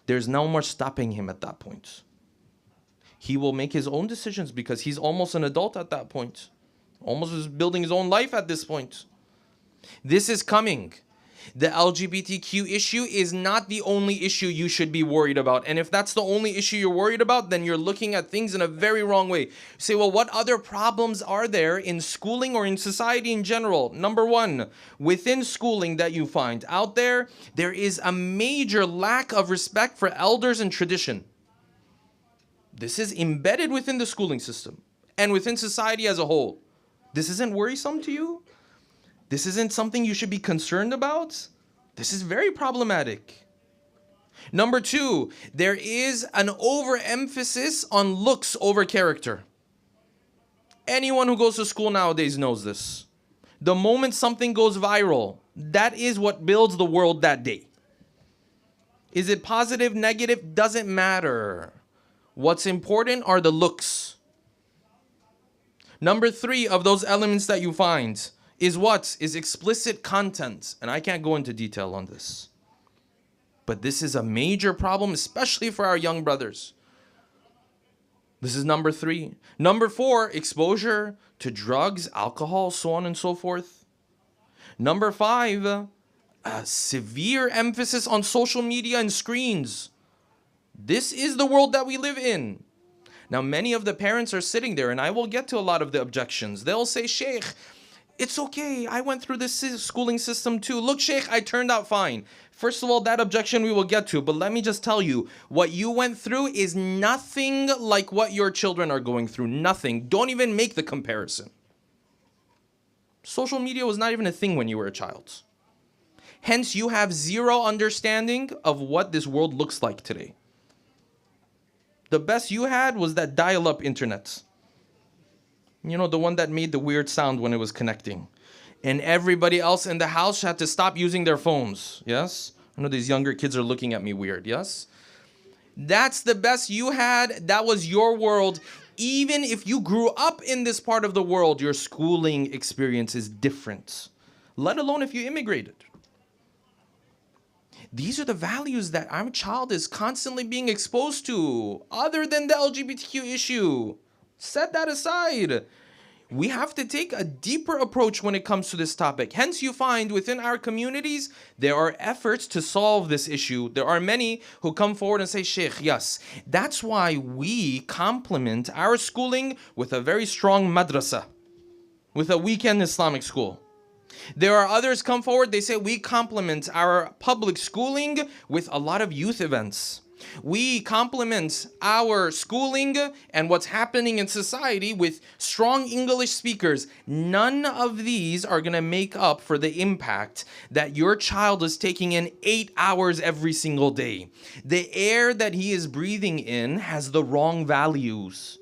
there's no more stopping him at that point. He will make his own decisions because he's almost an adult at that point. Almost is building his own life at this point. This is coming. The LGBTQ issue is not the only issue you should be worried about. And if that's the only issue you're worried about, then you're looking at things in a very wrong way. You say, well, what other problems are there in schooling or in society in general? Number one, within schooling that you find out there, there is a major lack of respect for elders and tradition. This is embedded within the schooling system and within society as a whole. This isn't worrisome to you? This isn't something you should be concerned about? This is very problematic. Number two, there is an overemphasis on looks over character. Anyone who goes to school nowadays knows this. The moment something goes viral, that is what builds the world that day. Is it positive, negative? Doesn't matter. What's important are the looks. Number three of those elements that you find is what? Is explicit content. And I can't go into detail on this. But this is a major problem, especially for our young brothers. This is number three. Number four, exposure to drugs, alcohol, so on and so forth. Number five, a severe emphasis on social media and screens. This is the world that we live in. Now, many of the parents are sitting there, and I will get to a lot of the objections. They'll say, Shaykh, it's okay. I went through this schooling system too. Look, Shaykh, I turned out fine. First of all, that objection we will get to, but let me just tell you, what you went through is nothing like what your children are going through. Nothing. Don't even make the comparison. Social media was not even a thing when you were a child. Hence, you have zero understanding of what this world looks like today. The best you had was that dial-up internet. You know, the one that made the weird sound when it was connecting. And everybody else in the house had to stop using their phones. Yes? I know these younger kids are looking at me weird. Yes? That's the best you had. That was your world. Even if you grew up in this part of the world, your schooling experience is different. Let alone if you immigrated. These are the values that our child is constantly being exposed to, other than the LGBTQ issue. Set that aside. We have to take a deeper approach when it comes to this topic. Hence, you find within our communities, there are efforts to solve this issue. There are many who come forward and say, Shaykh, yes, that's why we complement our schooling with a very strong madrasa, with a weekend Islamic school. There are others come forward, they say we complement our public schooling with a lot of youth events. We complement our schooling and what's happening in society with strong English speakers. None of these are going to make up for the impact that your child is taking in 8 hours every single day. The air that he is breathing in has the wrong values,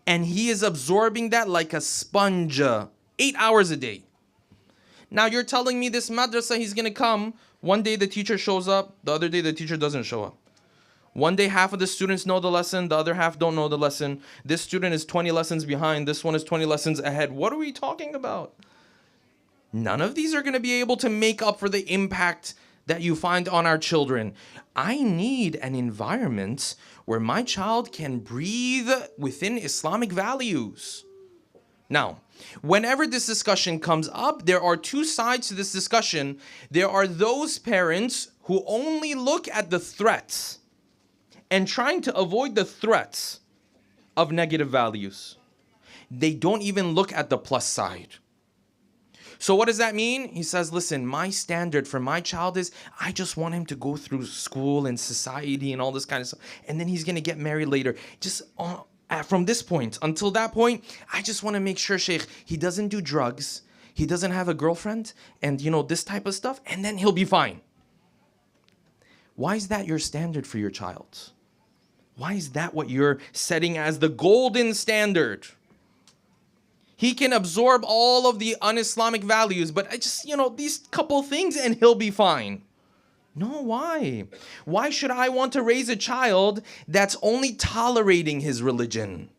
and he is absorbing that like a sponge 8 hours a day. Now you're telling me this madrasa, he's going to come. One day the teacher shows up, the other day the teacher doesn't show up. One day half of the students know the lesson, the other half don't know the lesson. This student is 20 lessons behind, this one is 20 lessons ahead. What are we talking about? None of these are going to be able to make up for the impact that you find on our children. I need an environment where my child can breathe within Islamic values. Now, whenever this discussion comes up, there are two sides to this discussion. There are those parents who only look at the threats and trying to avoid the threats of negative values. They don't even look at the plus side. So what does that mean? He says, listen, my standard for my child is I just want him to go through school and society and all this kind of stuff. And then he's going to get married later. Just from this point until that point, I just want to make sure, Shaykh, he doesn't do drugs. He doesn't have a girlfriend and, this type of stuff. And then he'll be fine. Why is that your standard for your child? Why is that what you're setting as the golden standard? He can absorb all of the un-Islamic values, but these couple things and he'll be fine. No, why? Why should I want to raise a child that's only tolerating his religion?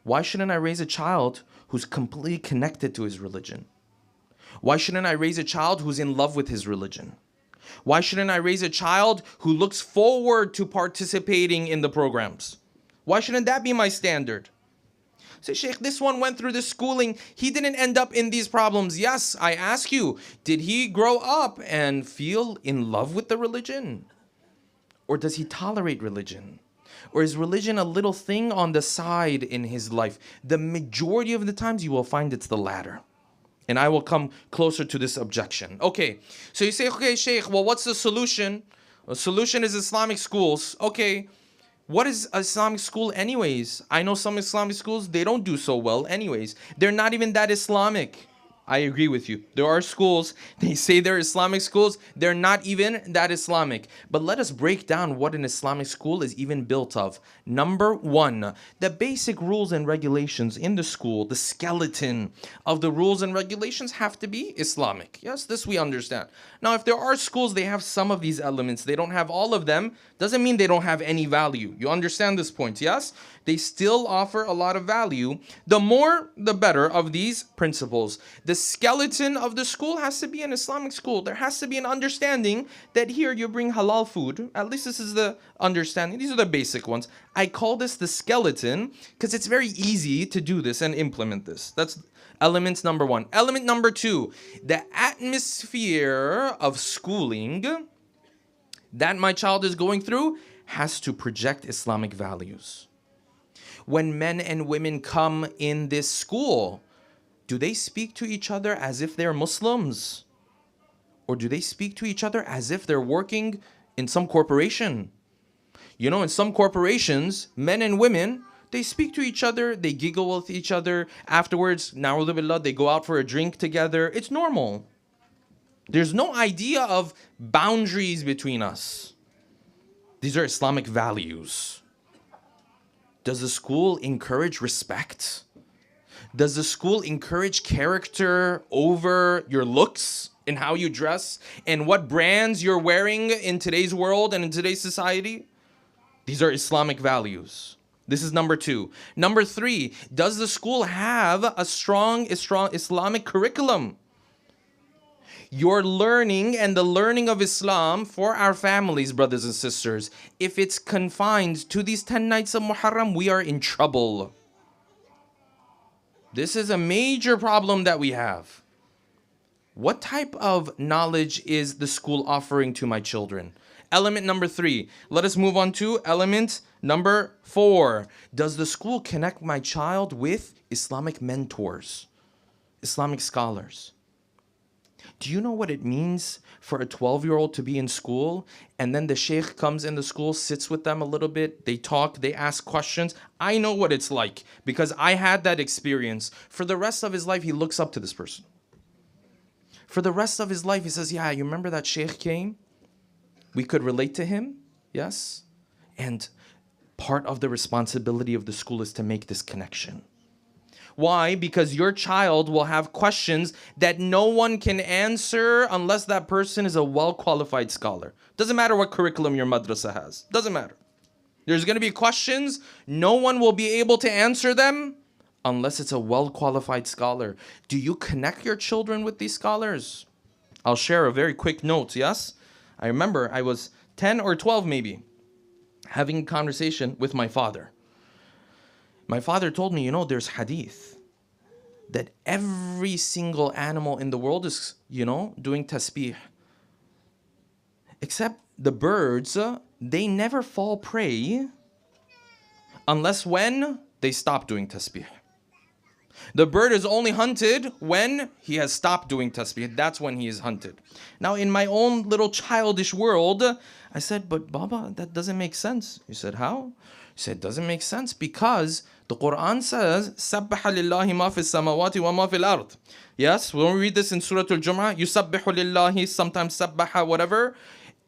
Why shouldn't I raise a child who's completely connected to his religion? Why shouldn't I raise a child who's in love with his religion? Why shouldn't I raise a child who looks forward to participating in the programs? Why shouldn't that be my standard? Say, Shaykh, this one went through this schooling. He didn't end up in these problems. Yes, I ask you, did he grow up and feel in love with the religion? Or does he tolerate religion? Or is religion a little thing on the side in his life? The majority of the times you will find it's the latter. And I will come closer to this objection. Okay, so you say, okay, Shaykh, well, what's the solution? The solution is Islamic schools. Okay, what is Islamic school anyways? I know some Islamic schools, they don't do so well anyways. They're not even that Islamic. I agree with you. There are schools, they say they're Islamic schools, they're not even that Islamic. But let us break down what an Islamic school is even built of. Number one, the basic rules and regulations in the school, the skeleton of the rules and regulations have to be Islamic. Yes, this we understand. Now, if there are schools, they have some of these elements, they don't have all of them, doesn't mean they don't have any value. You understand this point, yes? They still offer a lot of value. The more, the better of these principles. The skeleton of the school has to be an Islamic school. There has to be an understanding that here you bring halal food. At least this is the understanding. These are the basic ones. I call this the skeleton because it's very easy to do this and implement this. That's element number one. Element number two, the atmosphere of schooling that my child is going through has to project Islamic values. When men and women come in this school, do they speak to each other as if they're Muslims? Or do they speak to each other as if they're working in some corporation? In some corporations, men and women, they speak to each other, they giggle with each other. Afterwards, na'udhu billah, they go out for a drink together. It's normal. There's no idea of boundaries between us. These are Islamic values. Does the school encourage respect? Does the school encourage character over your looks and how you dress and what brands you're wearing in today's world and in today's society? These are Islamic values. This is number two. Number three, does the school have a strong Islamic curriculum? Your learning and the learning of Islam for our families, brothers and sisters, if it's confined to these 10 nights of Muharram, we are in trouble. This is a major problem that we have. What type of knowledge is the school offering to my children? Element number three. Let us move on to element number four. Does the school connect my child with Islamic mentors, Islamic scholars? Do you know what it means for a 12-year-old to be in school and then the Shaykh comes in the school, sits with them a little bit, they talk, they ask questions? I know what it's like because I had that experience. For the rest of his life, he looks up to this person. For the rest of his life, he says, yeah, you remember that Shaykh came? We could relate to him, yes? And part of the responsibility of the school is to make this connection. Why? Because your child will have questions that no one can answer unless that person is a well-qualified scholar. Doesn't matter what curriculum your madrasa has. Doesn't matter. There's going to be questions, no one will be able to answer them unless it's a well-qualified scholar. Do you connect your children with these scholars? I'll share a very quick note, yes? I remember I was 10 or 12 maybe, having a conversation with my father. My father told me, there's hadith that every single animal in the world is, doing tasbih. Except the birds, they never fall prey unless when they stop doing tasbih. The bird is only hunted when he has stopped doing tasbih. That's when he is hunted. Now, in my own little childish world, I said, but Baba, that doesn't make sense. He said, how? He said, it doesn't make sense because the Quran says, سَبَّحَ لِلَّهِ مَا فِي السَّمَاوَاتِ وَمَا فِي الْأَرْضِ. Yes, when we read this in Surah Al-Jum'ah, يُسَبِّحُ لِلَّهِ, sometimes سَبَّحَ, whatever.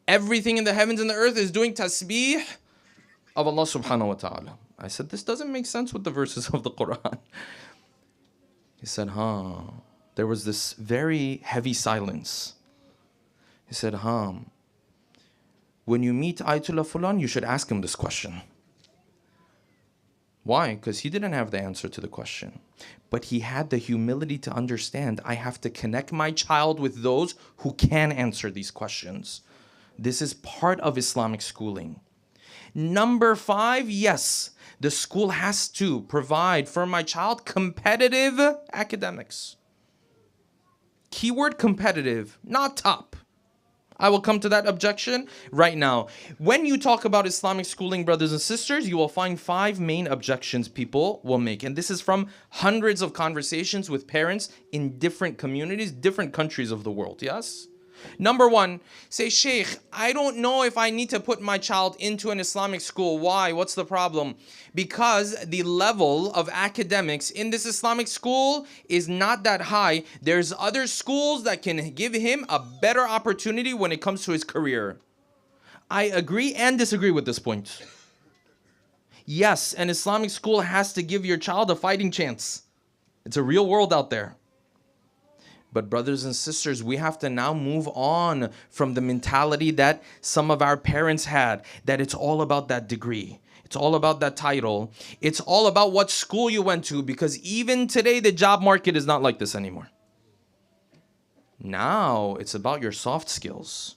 Everything in the heavens and the earth is doing tasbih of Allah subhanahu wa ta'ala. I said, this doesn't make sense with the verses of the Quran. He said, There was this very heavy silence. He said, When you meet Ayatollah Fulan, you should ask him this question. Why? Because he didn't have the answer to the question. But he had the humility to understand, I have to connect my child with those who can answer these questions. This is part of Islamic schooling. Number 5, yes, the school has to provide for my child competitive academics. Keyword competitive, not top. I will come to that objection right now. When you talk about Islamic schooling, brothers and sisters, you will find 5 main objections people will make. And this is from hundreds of conversations with parents in different communities, different countries of the world, yes? Number 1, say, Shaykh, I don't know if I need to put my child into an Islamic school. Why? What's the problem? Because the level of academics in this Islamic school is not that high. There's other schools that can give him a better opportunity when it comes to his career. I agree and disagree with this point. Yes, an Islamic school has to give your child a fighting chance. It's a real world out there. But brothers and sisters, we have to now move on from the mentality that some of our parents had, that it's all about that degree. It's all about that title. It's all about what school you went to, because even today, the job market is not like this anymore. Now, it's about your soft skills.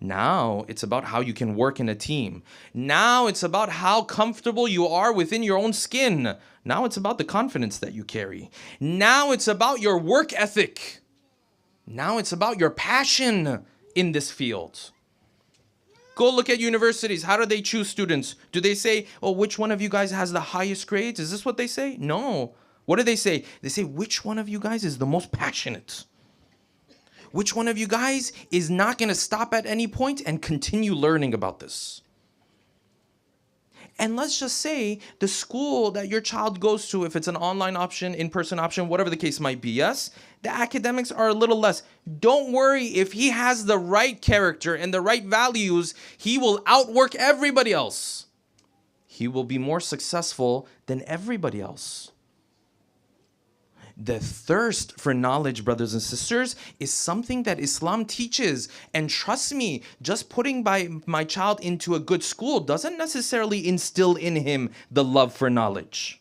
Now, it's about how you can work in a team. Now, it's about how comfortable you are within your own skin. Now, it's about the confidence that you carry. Now, it's about your work ethic. Now it's about your passion in this field. Go look at universities. How do they choose students? Do they say, which one of you guys has the highest grades? Is this what they say? No. What do they say? They say, which one of you guys is the most passionate? Which one of you guys is not going to stop at any point and continue learning about this? And let's just say the school that your child goes to, if it's an online option, in-person option, whatever the case might be, yes, the academics are a little less. Don't worry, if he has the right character and the right values, he will outwork everybody else. He will be more successful than everybody else. The thirst for knowledge, brothers and sisters, is something that Islam teaches. And trust me, just putting my child into a good school doesn't necessarily instill in him the love for knowledge.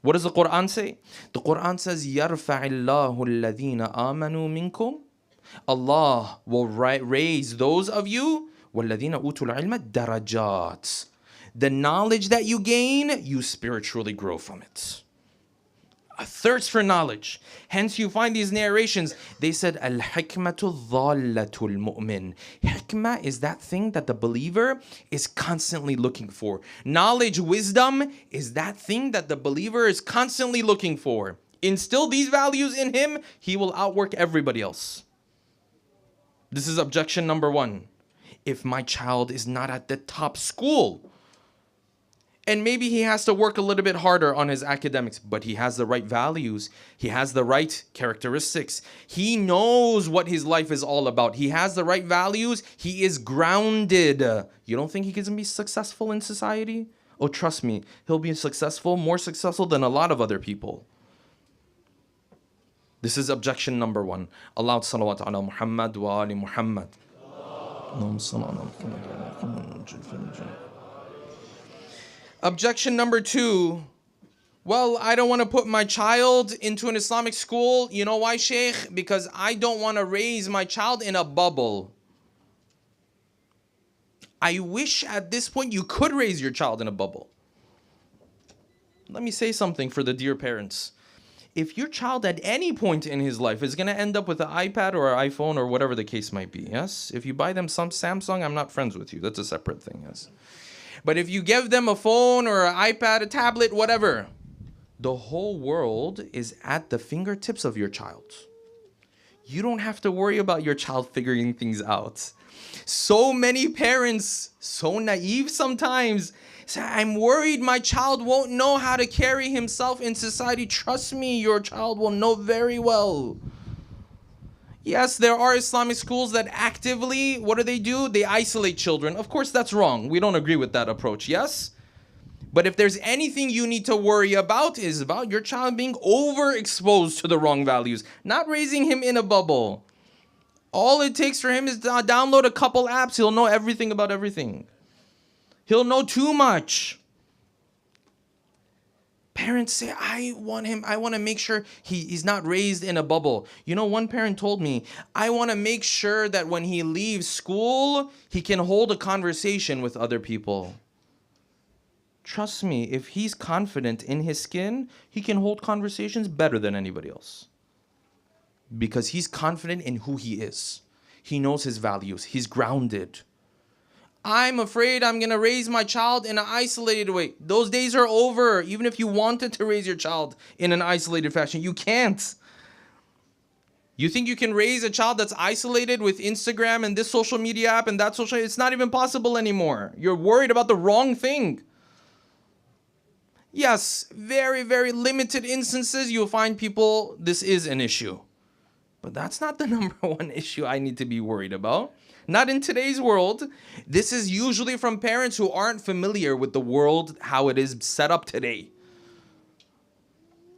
What does the Quran say? The Quran says, يَرْفَعِ اللَّهُ الَّذِينَ آمَنُوا مِنْكُمْ. Allah will raise those of you, وَالَّذِينَ أُوتُوا الْعِلْمَ دَرَجَاتٍ. The knowledge that you gain, you spiritually grow from it. A thirst for knowledge. Hence you find these narrations. They said, Al-hikmatu dhallatul mu'min. Hikmah is that thing that the believer is constantly looking for. Knowledge, wisdom is that thing that the believer is constantly looking for. instill these values in him, he will outwork everybody else. This is objection number one. If my child is not at the top school, and maybe he has to work a little bit harder on his academics, but he has the right values, he has the right characteristics, he knows what his life is all about, he has the right values, he is grounded. You don't think he can be successful in society? Oh, trust me, he'll be successful, more successful than a lot of other people. This is objection number one. Aloud salawat ala Muhammad wa ali Muhammad. Objection number two. Well, I don't want to put my child into an Islamic school. You know why, Shaykh? Because I don't want to raise my child in a bubble. I wish at this point you could raise your child in a bubble. Let me say something for the dear parents. If your child at any point in his life is going to end up with an iPad or an iPhone or whatever the case might be, yes? If you buy them some Samsung, I'm not friends with you. That's a separate thing, yes? But if you give them a phone or an iPad, a tablet, whatever, the whole world is at the fingertips of your child. You don't have to worry about your child figuring things out. So many parents, so naive sometimes, say, I'm worried my child won't know how to carry himself in society. Trust me, your child will know very well. Yes, there are Islamic schools that actively, what do? They isolate children. Of course, that's wrong. We don't agree with that approach, yes? But if there's anything you need to worry about, is about your child being overexposed to the wrong values, not raising him in a bubble. All it takes for him is to download a couple apps. He'll know everything about everything. He'll know too much. Parents say, I want to make sure he's not raised in a bubble. You know, one parent told me, I want to make sure that when he leaves school, he can hold a conversation with other people. Trust me, if he's confident in his skin, he can hold conversations better than anybody else. Because he's confident in who he is. He knows his values. He's grounded. I'm afraid I'm going to raise my child in an isolated way. Those days are over. Even if you wanted to raise your child in an isolated fashion, you can't. You think you can raise a child that's isolated with Instagram and this social media app and that social, it's not even possible anymore. You're worried about the wrong thing. Yes, very, very limited instances you'll find people, this is an issue. But that's not the number one issue I need to be worried about. Not in today's world. This is usually from parents who aren't familiar with the world, how it is set up today.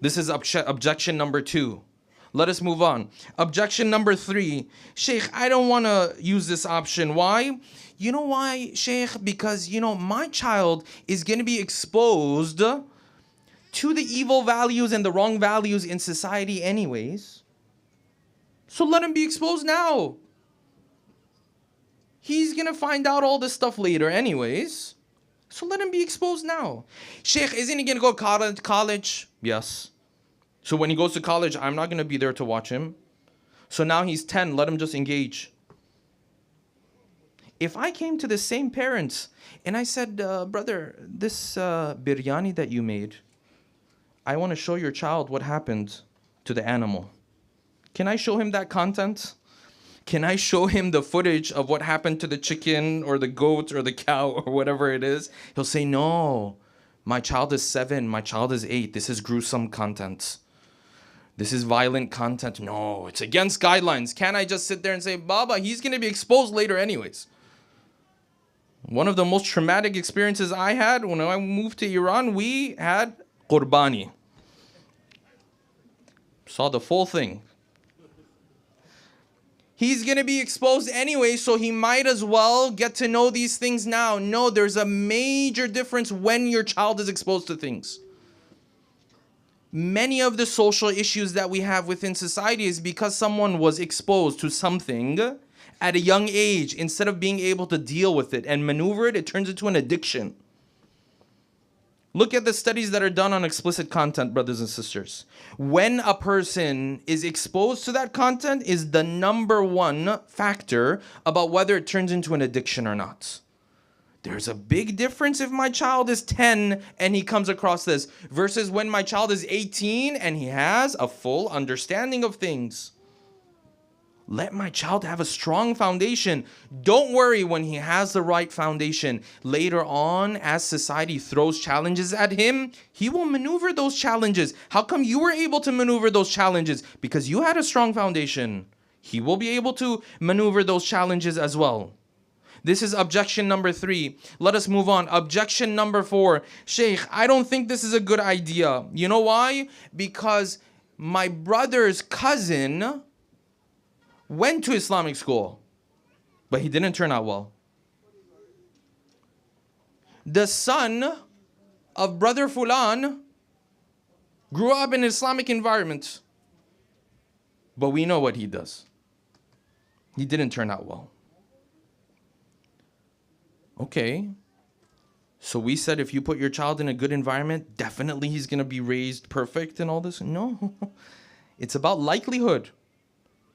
This is objection number two. Let us move on. Objection number three. Shaykh, I don't want to use this option. Why? You know why, Shaykh? Because, my child is going to be exposed to the evil values and the wrong values in society anyways. So let him be exposed now. He's going to find out all this stuff later anyways. So let him be exposed now. Shaykh, isn't he going to go college? Yes. So when he goes to college, I'm not going to be there to watch him. So now he's 10, let him just engage. If I came to the same parents and I said, brother, this biryani that you made, I want to show your child what happened to the animal. Can I show him that content? Can I show him the footage of what happened to the chicken or the goat or the cow or whatever it is? He'll say, no, my child is 7, my child is 8. This is gruesome content. This is violent content. No, it's against guidelines. Can I just sit there and say, Baba, he's going to be exposed later anyways? One of the most traumatic experiences I had when I moved to Iran, we had Qurbani. Saw the full thing. He's going to be exposed anyway, so he might as well get to know these things now. No, there's a major difference when your child is exposed to things. Many of the social issues that we have within society is because someone was exposed to something at a young age. Instead of being able to deal with it and maneuver it, it turns into an addiction. Look at the studies that are done on explicit content, brothers and sisters. When a person is exposed to that content is the number one factor about whether it turns into an addiction or not. There's a big difference if my child is 10 and he comes across this versus when my child is 18 and he has a full understanding of things. Let my child have a strong foundation. Don't worry when he has the right foundation. Later on, as society throws challenges at him, he will maneuver those challenges. How come you were able to maneuver those challenges? Because you had a strong foundation. He will be able to maneuver those challenges as well. This is objection number 3. Let us move on. Objection number 4. Shaykh, I don't think this is a good idea. You know why? Because my brother's cousin went to Islamic school, but he didn't turn out well. The son of brother Fulan grew up in an Islamic environment, but we know what he does. He didn't turn out well. Okay. So we said if you put your child in a good environment, definitely he's going to be raised perfect and all this. No. It's about likelihood.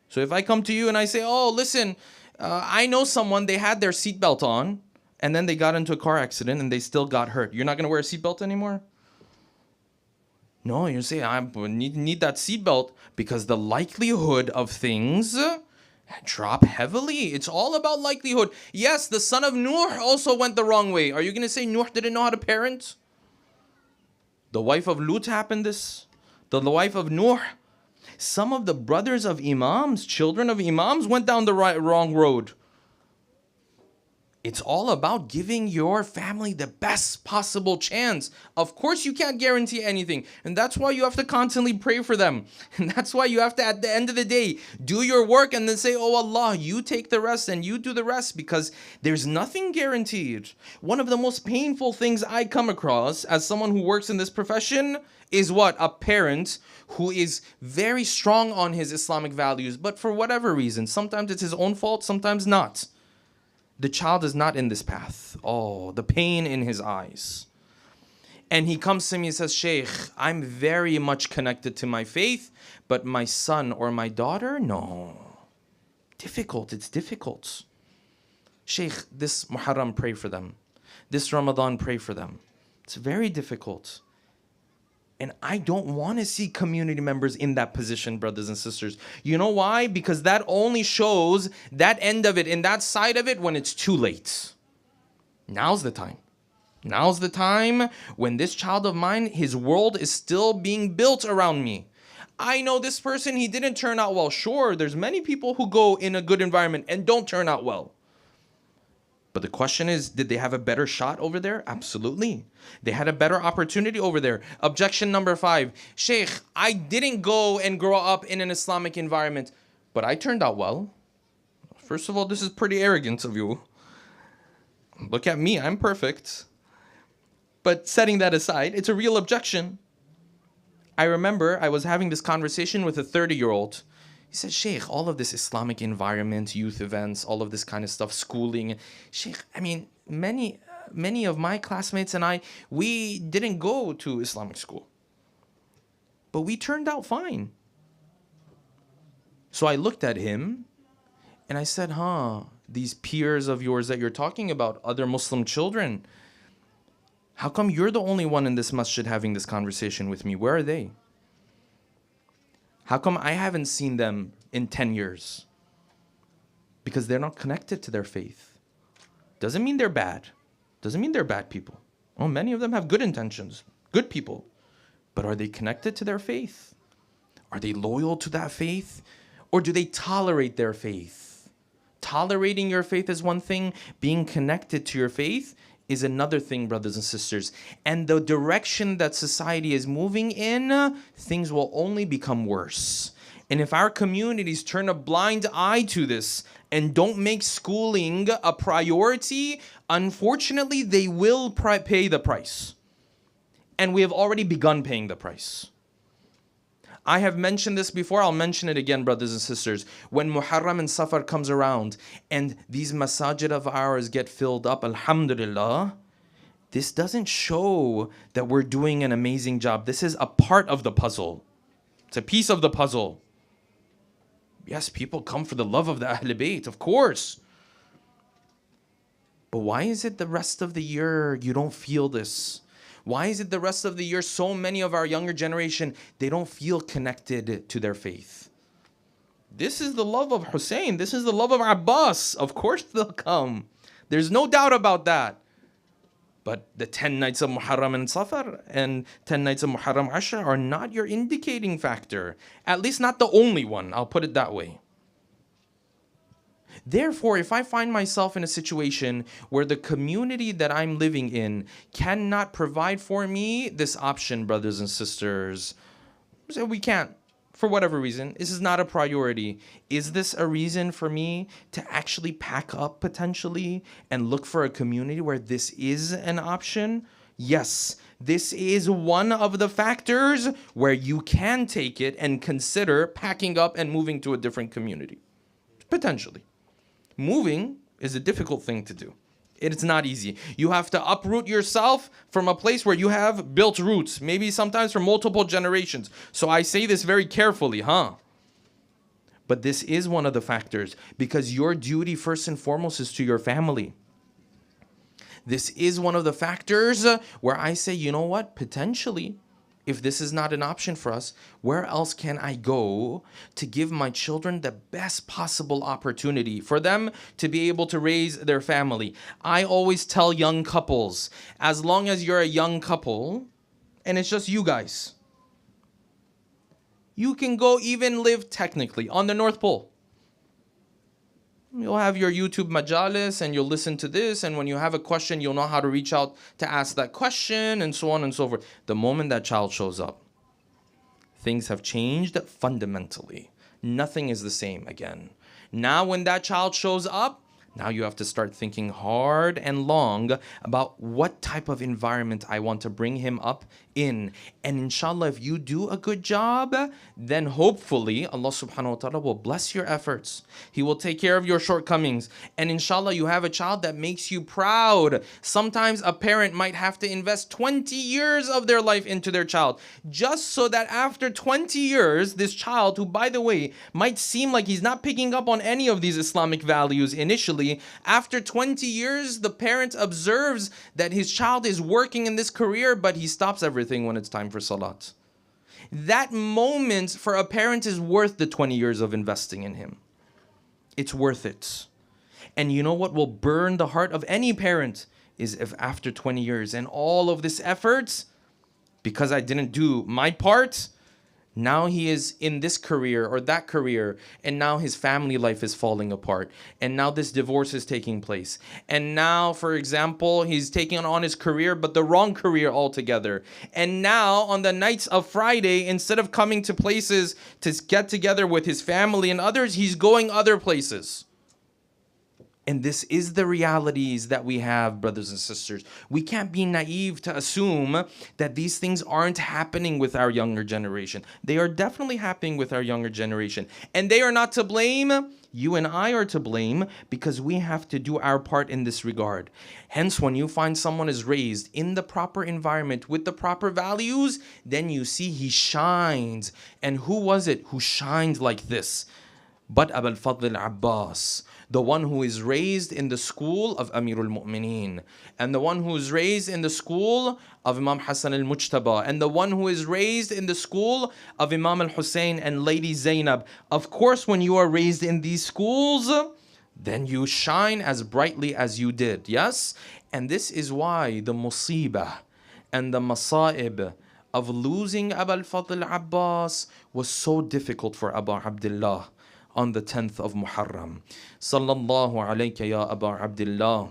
So if I come to you and I say, oh, listen, I know someone, they had their seatbelt on, and then they got into a car accident and they still got hurt. You're not going to wear a seatbelt anymore? No, you say, I need that seatbelt because the likelihood of things drop heavily. It's all about likelihood. Yes, the son of Nuh also went the wrong way. Are you going to say Nuh didn't know how to parent? The wife of Lut happened this. The wife of Nuh. Some of the brothers of Imams, children of Imams, went down the wrong road. It's all about giving your family the best possible chance. Of course, you can't guarantee anything. And that's why you have to constantly pray for them. And that's why you have to, at the end of the day, do your work and then say, oh Allah, you take the rest and you do the rest, because there's nothing guaranteed. One of the most painful things I come across as someone who works in this profession is what? A parent who is very strong on his Islamic values, but for whatever reason, sometimes it's his own fault, sometimes not. The child is not in this path. Oh, the pain in his eyes. And he comes to me and says, Shaykh, I'm very much connected to my faith, but my son or my daughter, no. Difficult, it's difficult. Shaykh, this Muharram, pray for them. This Ramadan, pray for them. It's very difficult. And I don't want to see community members in that position, brothers and sisters. You know why? Because that only shows that end of it and that side of it when it's too late. Now's the time. Now's the time when this child of mine, his world is still being built around me. I know this person, he didn't turn out well. Sure, there's many people who go in a good environment and don't turn out well. But the question is, did they have a better shot over there? Absolutely. They had a better opportunity over there. Objection number 5. Shaykh, I didn't go and grow up in an Islamic environment, but I turned out well. First of all, this is pretty arrogant of you. Look at me, I'm perfect. But setting that aside, it's a real objection. I remember I was having this conversation with a 30-year-old. He said, Shaykh, all of this Islamic environment, youth events, all of this kind of stuff, schooling. Shaykh, I mean, many of my classmates and I, we didn't go to Islamic school. But we turned out fine. So I looked at him and I said, these peers of yours that you're talking about, other Muslim children, how come you're the only one in this masjid having this conversation with me? Where are they? How come I haven't seen them in 10 years? Because they're not connected to their faith. Doesn't mean they're bad. Doesn't mean they're bad people. Oh, many of them have good intentions, good people. But are they connected to their faith? Are they loyal to that faith? Or do they tolerate their faith? Tolerating your faith is one thing. Being connected to your faith is another thing, brothers and sisters. And the direction that society is moving in, things will only become worse. And if our communities turn a blind eye to this and don't make schooling a priority, unfortunately, they will pay the price. And we have already begun paying the price. I have mentioned this before, I'll mention it again, brothers and sisters. When Muharram and Safar comes around and these masajid of ours get filled up, alhamdulillah, this doesn't show that we're doing an amazing job. This is a part of the puzzle. It's a piece of the puzzle. Yes, people come for the love of the Ahl Bayt, of course. But why is it the rest of the year you don't feel this? Why is it the rest of the year so many of our younger generation, they don't feel connected to their faith? This is the love of Hussein. This is the love of Abbas. Of course they'll come. There's no doubt about that. But the 10 nights of Muharram and Safar and 10 nights of Muharram Ashra are not your indicating factor. At least not the only one. I'll put it that way. Therefore, if I find myself in a situation where the community that I'm living in cannot provide for me this option, brothers and sisters, so we can't, for whatever reason, this is not a priority. Is this a reason for me to actually pack up potentially and look for a community where this is an option? Yes, this is one of the factors where you can take it and consider packing up and moving to a different community. Potentially. Moving is a difficult thing to do. It's not easy. You have to uproot yourself from a place where you have built roots, maybe sometimes for multiple generations. So I say this very carefully, But this is one of the factors, because your duty first and foremost is to your family. This is one of the factors where I say, you know what, potentially, if this is not an option for us, where else can I go to give my children the best possible opportunity for them to be able to raise their family? I always tell young couples, as long as you're a young couple and it's just you guys, you can go even live technically on the North Pole. You'll have your YouTube majalis and you'll listen to this, and when you have a question, you'll know how to reach out to ask that question, and so on and so forth. The moment that child shows up, things have changed fundamentally. Nothing is the same again. Now when that child shows up, now you have to start thinking hard and long about what type of environment I want to bring him up in. And inshallah, if you do a good job, then hopefully Allah subhanahu wa ta'ala will bless your efforts. He will take care of your shortcomings. And inshallah, you have a child that makes you proud. Sometimes a parent might have to invest 20 years of their life into their child, just so that after 20 years, this child, who by the way, might seem like he's not picking up on any of these Islamic values initially, after 20 years, the parent observes that his child is working in this career, but he stops everything when it's time for salat. That moment for a parent is worth the 20 years of investing in him. It's worth it. And you know what will burn the heart of any parent is if after 20 years and all of this effort, because I didn't do my part, now he is in this career or that career, and now his family life is falling apart, and now this divorce is taking place, and now, for example, he's taking on his career but the wrong career altogether, and now on the nights of Friday, instead of coming to places to get together with his family and others, he's going other places. And this is the realities that we have, brothers and sisters. We can't be naive to assume that these things aren't happening with our younger generation. They are definitely happening with our younger generation. And they are not to blame. You and I are to blame, because we have to do our part in this regard. Hence, when you find someone is raised in the proper environment with the proper values, then you see he shines. And who was it who shined like this? But Abul Fadl Abbas, the one who is raised in the school of Amirul Mu'mineen, and the one who is raised in the school of Imam Hassan al-Mujtaba, and the one who is raised in the school of Imam al-Hussein and Lady Zainab. Of course, when you are raised in these schools, then you shine as brightly as you did, yes? And this is why the musibah and the masa'ib of losing Abul Fadl Abbas was so difficult for Abu Abdullah on the 10th of Muharram. Sallallahu alayka ya Abu Abdullah.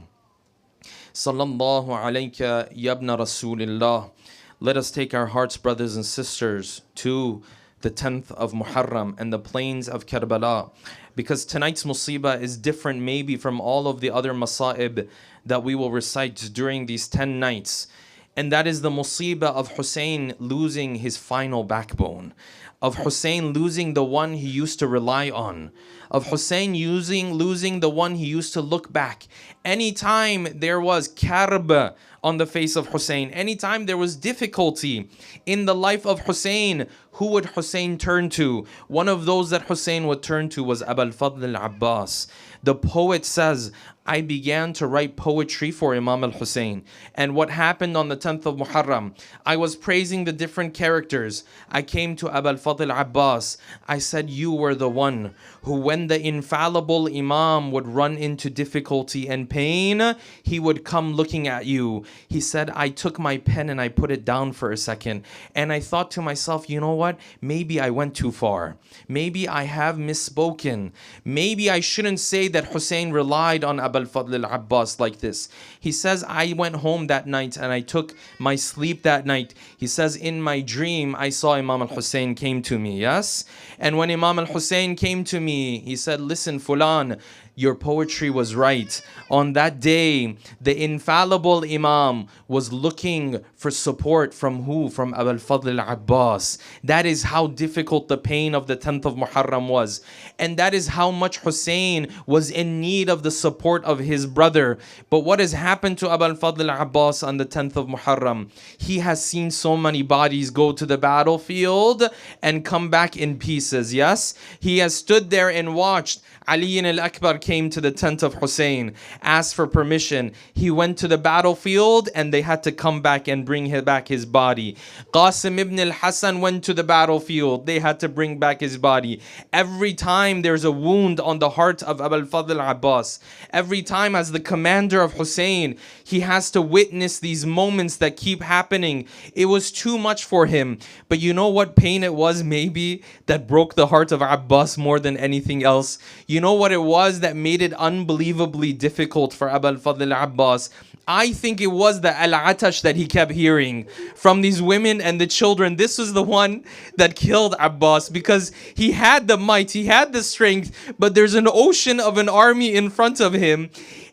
Sallallahu alayka ya ibn Rasulillah. Let us take our hearts, brothers and sisters, to the 10th of Muharram and the plains of Karbala, because tonight's musibah is different maybe from all of the other masa'ib that we will recite during these 10 nights. And that is the musibah of Hussein losing his final backbone. of Hussein losing the one he used to rely on, of Hussein losing the one he used to look back. Anytime there was karb on the face of Hussein, anytime there was difficulty in the life of Hussein, who would Hussein turn to? One of those that Hussein would turn to was Abul Fadl al-Abbas. The poet says, I began to write poetry for Imam al-Hussein. And what happened on the 10th of Muharram? I was praising the different characters. I came to Abul Fadl Abbas. I said, you were the one who, when the infallible Imam would run into difficulty and pain, he would come looking at you. He said, I took my pen and I put it down for a second. And I thought to myself, you know what? Maybe I went too far. Maybe I have misspoken. Maybe I shouldn't say that Hussein relied on Abul Fadl al-Abbas like this. He says, I went home that night and I took my sleep that night. He says, in my dream, I saw Imam al-Hussein came to me, yes? And when Imam al-Hussein came to me, he said, listen, Fulan, your poetry was right. On that day, the infallible Imam was looking for support from who? From Abul Fadl al-Abbas. That is how difficult the pain of the 10th of Muharram was. And that is how much Hussein was in need of the support of his brother. But what has happened to Abul Fadl al-Abbas on the 10th of Muharram? He has seen so many bodies go to the battlefield and come back in pieces, yes? He has stood there and watched. Ali al-Akbar came to the tent of Hussein, asked for permission. He went to the battlefield and they had to come back and bring back his body. Qasim ibn al-Hasan went to the battlefield. They had to bring back his body. Every time there's a wound on the heart of Abul Fadl Abbas, every time as the commander of Hussein, he has to witness these moments that keep happening. It was too much for him. But you know what pain it was maybe that broke the heart of Abbas more than anything else? You know what it was that made it unbelievably difficult for Abul Fadl Abbas? I think it was the al-atash that he kept hearing from these women and the children. This was the one that killed Abbas because he had the might, he had the strength, but there's an ocean of an army in front of him.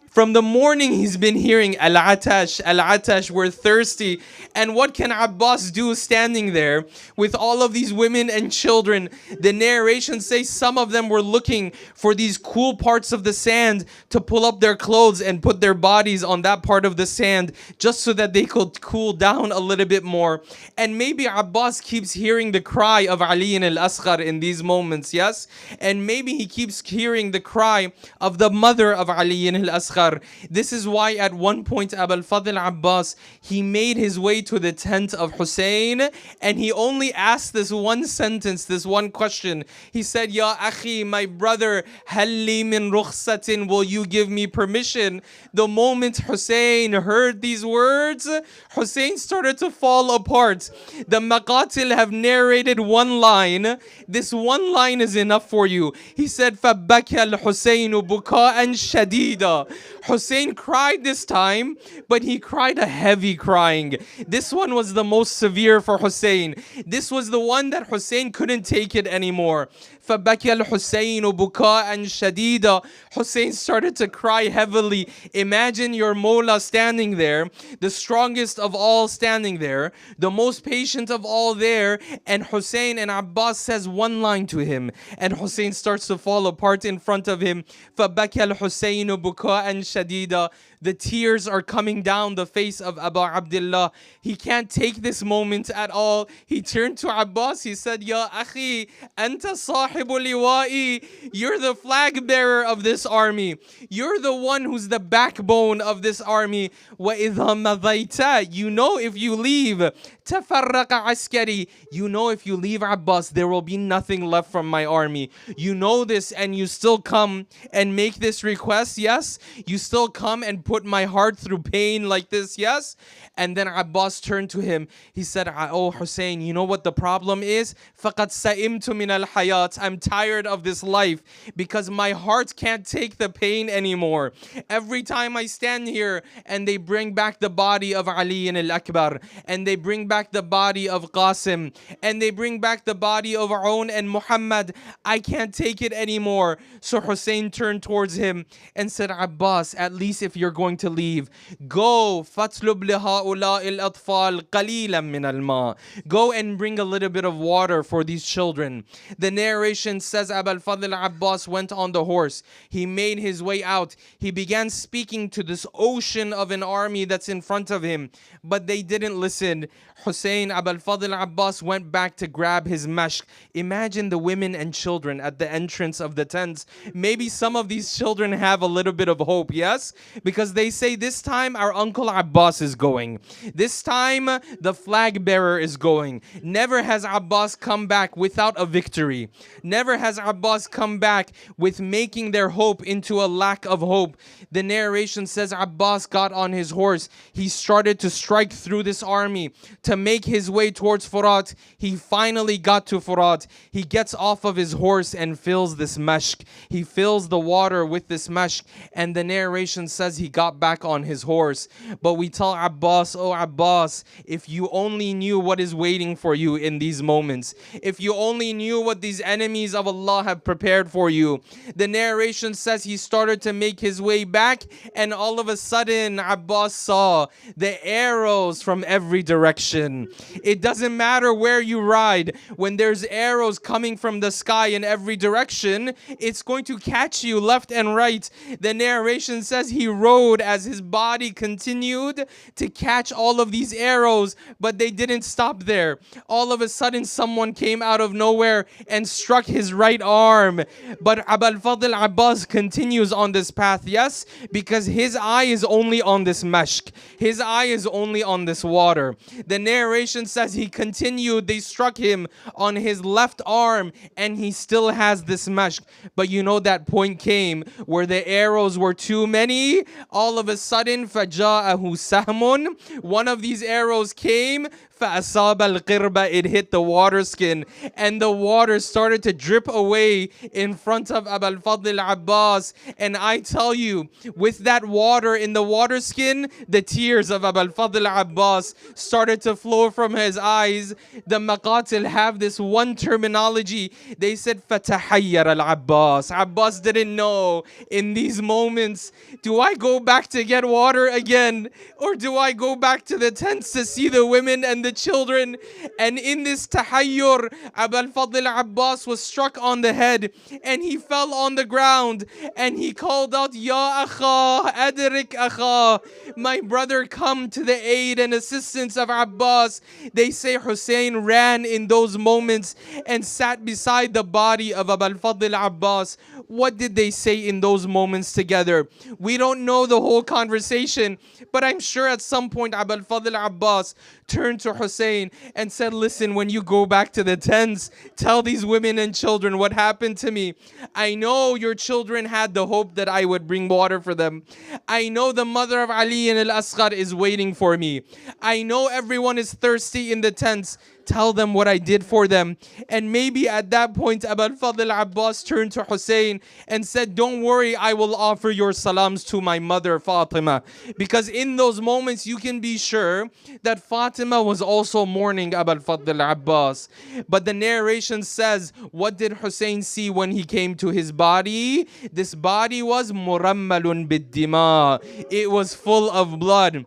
From the morning he's been hearing al-atash, we're thirsty. And what can Abbas do standing there with all of these women and children? The narrations say some of them were looking for these cool parts of the sand to pull up their clothes and put their bodies on that part of the sand just so that they could cool down a little bit more. And maybe Abbas keeps hearing the cry of Ali al-Asghar in these moments, yes? And maybe he keeps hearing the cry of the mother of Ali al-Asghar. This is why at one point Abul Fadl Abbas, he made his way to the tent of Hussein and he only asked this one sentence, this one question. He said, Ya akhi, my brother, halli min rukhsatin, will you give me permission? The moment Hussein heard these words, Hussein started to fall apart. The Maqatil have narrated one line. This one line is enough for you. He said, فَبَكَى الْحُسَيْنُ بُكَاءً شَدِيدًا. Hussein cried this time, but he cried a heavy crying. This one was the most severe for Hussein. This was the one that Hussein couldn't take it anymore. فَبَكَى الْحُسَيْنُ بُكَاءً شَدِيدًا. Hussein started to cry heavily. Imagine your Mawla standing there, the strongest of all standing there, the most patient of all there, and Hussein and Abbas says one line to him, and Hussein starts to fall apart in front of him. فَبَكَى الْحُسَيْنُ بُكَاءً شَدِيدًا. The tears are coming down the face of Abu Abdullah. He can't take this moment at all. He turned to Abbas. He said, Ya akhi, anta sahibu liwa'i. You're the flag bearer of this army. You're the one who's the backbone of this army. Wa idha madayta. You know if you leave. Tafarraqa askari. You know if you leave Abbas, there will be nothing left from my army. You know this and you still come and make this request, yes? You still come and put my heart through pain like this, yes? And then Abbas turned to him. He said, oh Hussein, you know what the problem is? فَقَدْ سَئِمْتُ مِنَ الْحَيَاةِ. I'm tired of this life because my heart can't take the pain anymore. Every time I stand here and they bring back the body of Ali al-Akbar, and they bring back the body of Qasim, and they bring back the body of Aoun and Muhammad, I can't take it anymore. So Hussein turned towards him and said, Abbas, at least if you're going going to leave. Go, فَاتْلُبْ لِهَؤُلَاءِ الْأَطْفَالِ قَلِيلًا مِنَ الْمَاءِ. Go and bring a little bit of water for these children. The narration says Abu al-Fadl Abbas went on the horse. He made his way out. He began speaking to this ocean of an army that's in front of him, but they didn't listen. Hussein, Abu al-Fadl Abbas went back to grab his mashk. Imagine the women and children at the entrance of the tents. Maybe some of these children have a little bit of hope, yes? Because they say this time our uncle Abbas is going. This time the flag bearer is going. Never has Abbas come back without a victory. Never has Abbas come back with making their hope into a lack of hope. The narration says Abbas got on his horse. He started to strike through this army to make his way towards Furat. He finally got to Furat. He gets off of his horse and fills this mashk. He fills the water with this mashk, and the narration says he got back on his horse. But we tell Abbas, oh Abbas, if you only knew what is waiting for you in these moments, if you only knew what these enemies of Allah have prepared for you. The narration says he started to make his way back, and all of a sudden Abbas saw the arrows from every direction. It doesn't matter where you ride, when there's arrows coming from the sky in every direction, it's going to catch you left and right. The narration says he rode as his body continued to catch all of these arrows, but they didn't stop there. All of a sudden someone came out of nowhere and struck his right arm. But Abu al-Fadl Abbas continues on this path, yes, because his eye is only on this mashk. His eye is only on this water. The narration says he continued. They struck him on his left arm and he still has this mashk. But you know that point came where the arrows were too many. All of a sudden, فَجَاءَهُ سَهْمٌ. One of these arrows came. فَأَصَابَ الْقِرْبَ. It hit the water skin, and the water started to drip away in front of Abu al-Fadl Abbas. And I tell you, with that water in the water skin, the tears of Abu al-Fadl Abbas started to flow from his eyes. The Maqatil have this one terminology. They said, فَتَحَيَّرَ الْعَبَّاسِ. Abbas didn't know in these moments, do I go back to get water again? Or do I go back to the tents to see the women and the children? And in this tahayyur, Abu al-Fadl Abbas was struck on the head and he fell on the ground and he called out, Ya akha, adrik akha. My brother, come to the aid and assistance of Abbas. They say Hussein ran in those moments and sat beside the body of Abu al-Fadl Abbas. What did they say in those moments together? We don't know the whole conversation, but I'm sure at some point Abu al-Fadl Abbas turned to Hussein and said, listen, when you go back to the tents, tell these women and children what happened to me. I know your children had the hope that I would bring water for them. I know the mother of Ali and al-Asghar is waiting for me. I know everyone is thirsty in the tents. Tell them what I did for them. And maybe at that point, Abu al-Fadl Abbas turned to Hussein and said, don't worry, I will offer your salams to my mother Fatima. Because in those moments, you can be sure that Fatima was also mourning Abu al-Fadl Abbas. But the narration says, what did Hussein see when he came to his body? This body was murammalun bid-dima. It was full of blood.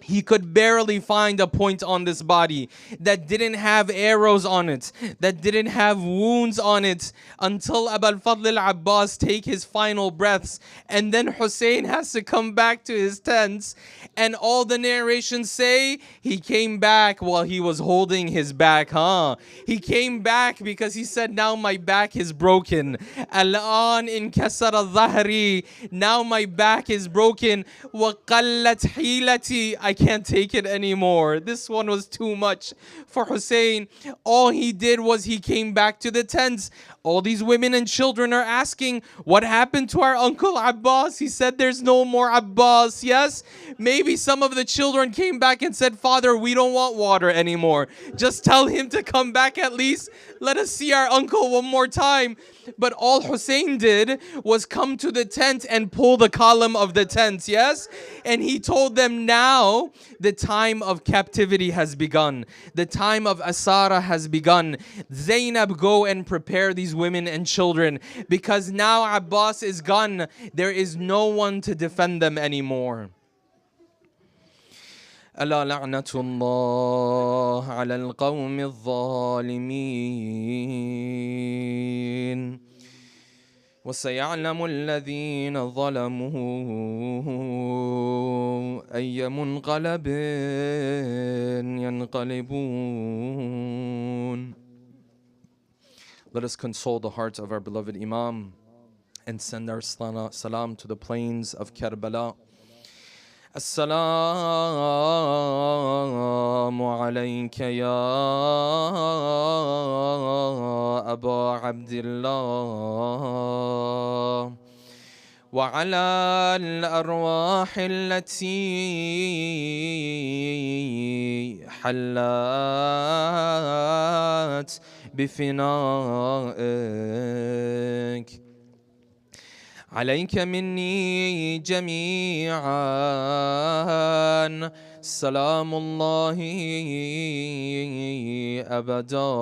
He could barely find a point on this body that didn't have arrows on it, that didn't have wounds on it, until Abu al-Fadl Abbas take his final breaths. And then Hussein has to come back to his tents. And all the narrations say he came back while he was holding his back, He came back because he said, now my back is broken. Al-an inkasara dhahri. Now my back is broken. Wa qallat hilati. I can't take it anymore. This one was too much for Hussein. All he did was he came back to the tents. All these women and children are asking, what happened to our uncle Abbas? He said, there's no more Abbas. Yes, maybe some of the children came back and said, Father, we don't want water anymore. Just tell him to come back at least. Let us see our uncle one more time. But all Hussein did was come to the tent and pull the column of the tent, yes? And he told them, now now the time of captivity has begun. The time of Asara has begun. Zainab, go and prepare these women and children, because now Abbas is gone. There is no one to defend them anymore. ألا لعنة الله على القوم الظالمين وسيعلم الذين ظلموا أي منقلب ينقلبون. Let us console the hearts of our beloved Imam and send our salam to the plains of Karbala. السلام عليك يا أبا عبد الله وعلى الأرواح التي حلت بفنائك عليك مني جميعا سلام الله أبدا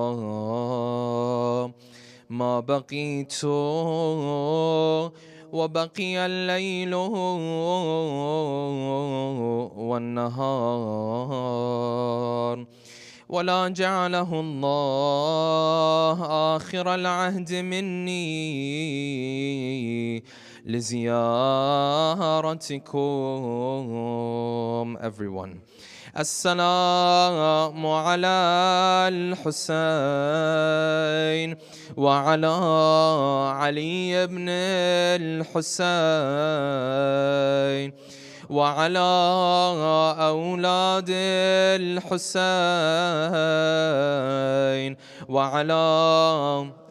ما بقيت وبقي الليل والنهار ولا جعله الله آخر العهد مني لزيارتكم. Everyone. السلام على الحسين وعلى علي بن الحسين وعلى أولاد الحسين وعلى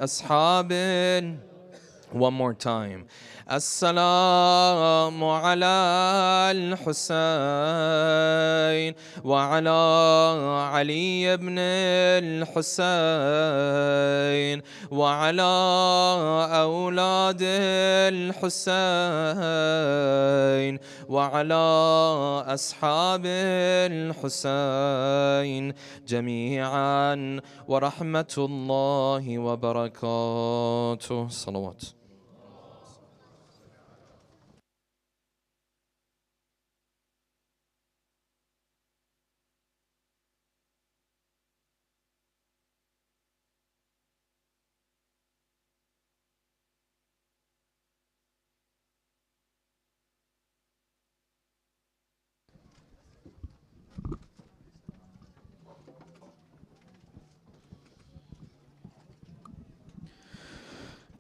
أصحاب. One more time. السلام على الحسين وعلى علي بن الحسين وعلى أولاد الحسين وعلى أصحاب الحسين جميعا ورحمة الله وبركاته. صلوات.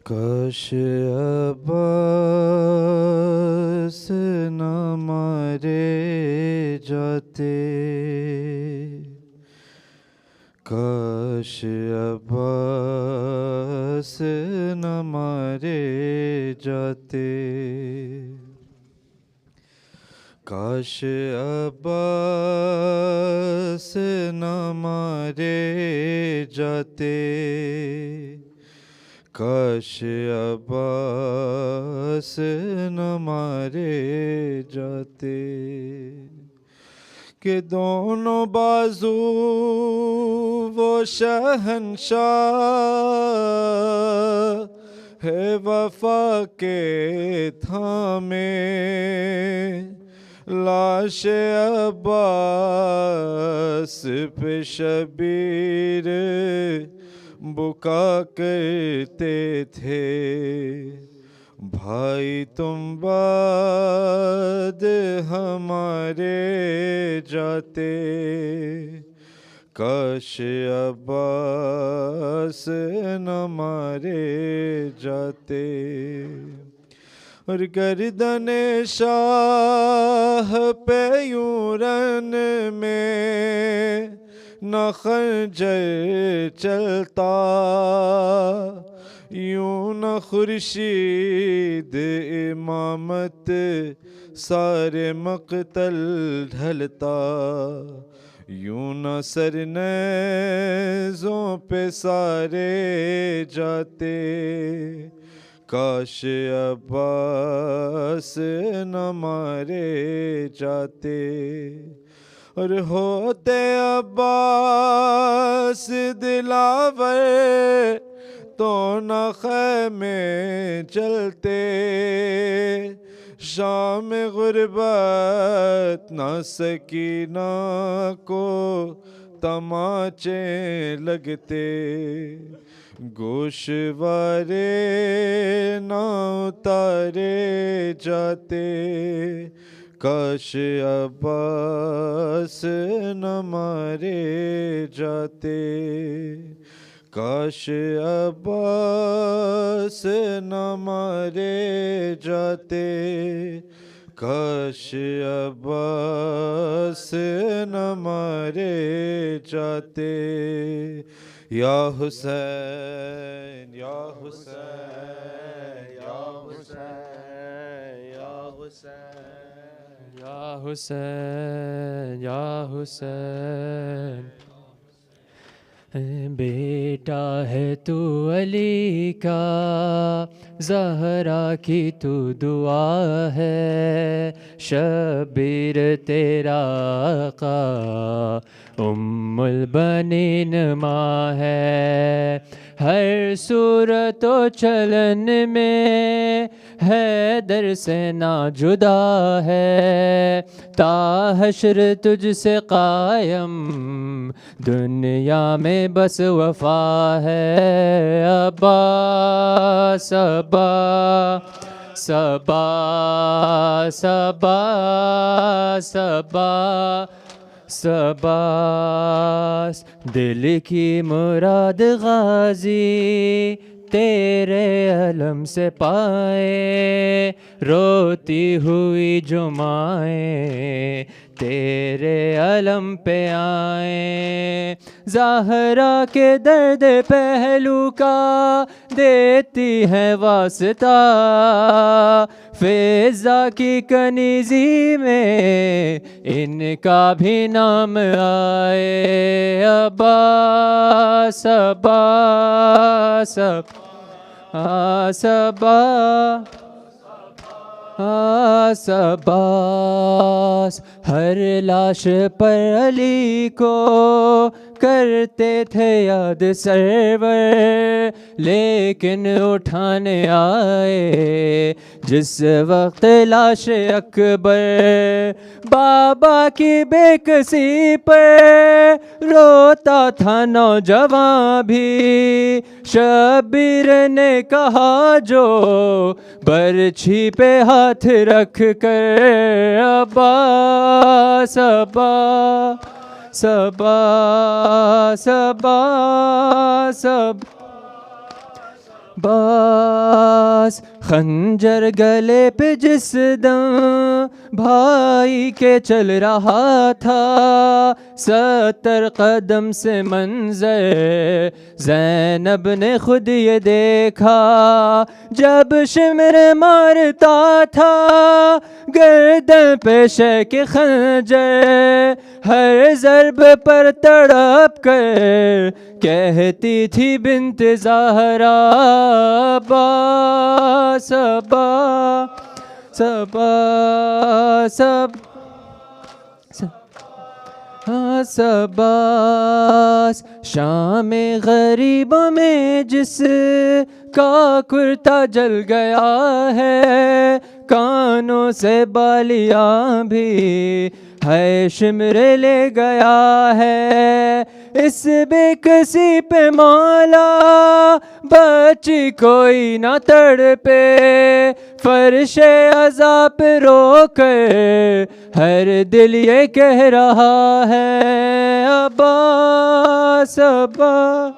کاش عباس نہ مارے جاتے کاش عباس نہ مارے جاتے کاش عباس نہ مارے جاتے کاش عباس نہ مارے جاتے کہ دونوں بازو وہ شہنشاہ ہے وفا کے تھامے لاش عباس پہ شبیر بکا کرتے تھے بھائی تم بعد ہمارے جاتے کاش عباس نہ مارے جاتے اور گردن شاہ پہ یورن میں نہ خنجر چلتا یوں نہ خورشید امامت سارے مقتل ڈھلتا یوں نہ سر نیزوں پہ سارے جاتے کاش عباس نہ مارے جاتے
اور ہوتے عباس دلاور تو نہ خیمے چلتے، شام غربت نہ سکینہ کو تماچے لگتے، گوشوارے نہ اتارے جاتے، کاش عباس نہ مارے جاتے، کاش عباس نہ مارے جاتے، کاش عباس نہ مارے جاتے، یا حسین یا حسین یا حسین یا حسین
یا حسین یا حسین، بیٹا ہے تو علی کا، زہرا کی تو دعا ہے، شبیر تیرا آقا ام البنین ماں ہے، ہر صورت و چلن میں حیدر سے نہ جدا ہے، تا حشر تجھ سے قائم دنیا میں بس وفا ہے، عباس عباس عباس عباس عباس عباس، دل کی مراد غازی تیرے علم سے پائے، روتی ہوئی جمائیں تیرے علم پہ آئیں، زہرا کے درد پہلو کا دیتی ہے واسطہ، فیضا کی کنیزی میں ان کا بھی نام آئے، عباس عباس عباس عباس عباس، ہر لاش پر علی کو کرتے تھے یاد سرور، لیکن اٹھانے آئے جس وقت لاش اکبر، بابا کی بے کسی پر روتا تھا نوجوان بھی، شبیر نے کہا جو برچھی پہ ہاتھ رکھ کر، عباس عباس عباس عباس عباس، خنجر گلے پہ جس دم بھائی کے چل رہا تھا، 70 قدم سے منظر زینب نے خود یہ دیکھا، جب شمر مارتا تھا گردن پہ شیخ خنجر، ہر ضرب پر تڑپ کر کہتی تھی بنت زہرا، عباس عباس عباس عباس عباس، شام غریبوں میں جس کا کرتا جل گیا ہے، کانوں سے بالیاں بھی ہے شمر لے گیا ہے، اس بے کسی پہ مولا بچی کوئی نہ تڑپے، فرش عزا پہ رو کر ہر دل یہ کہہ رہا ہے، عباس عباس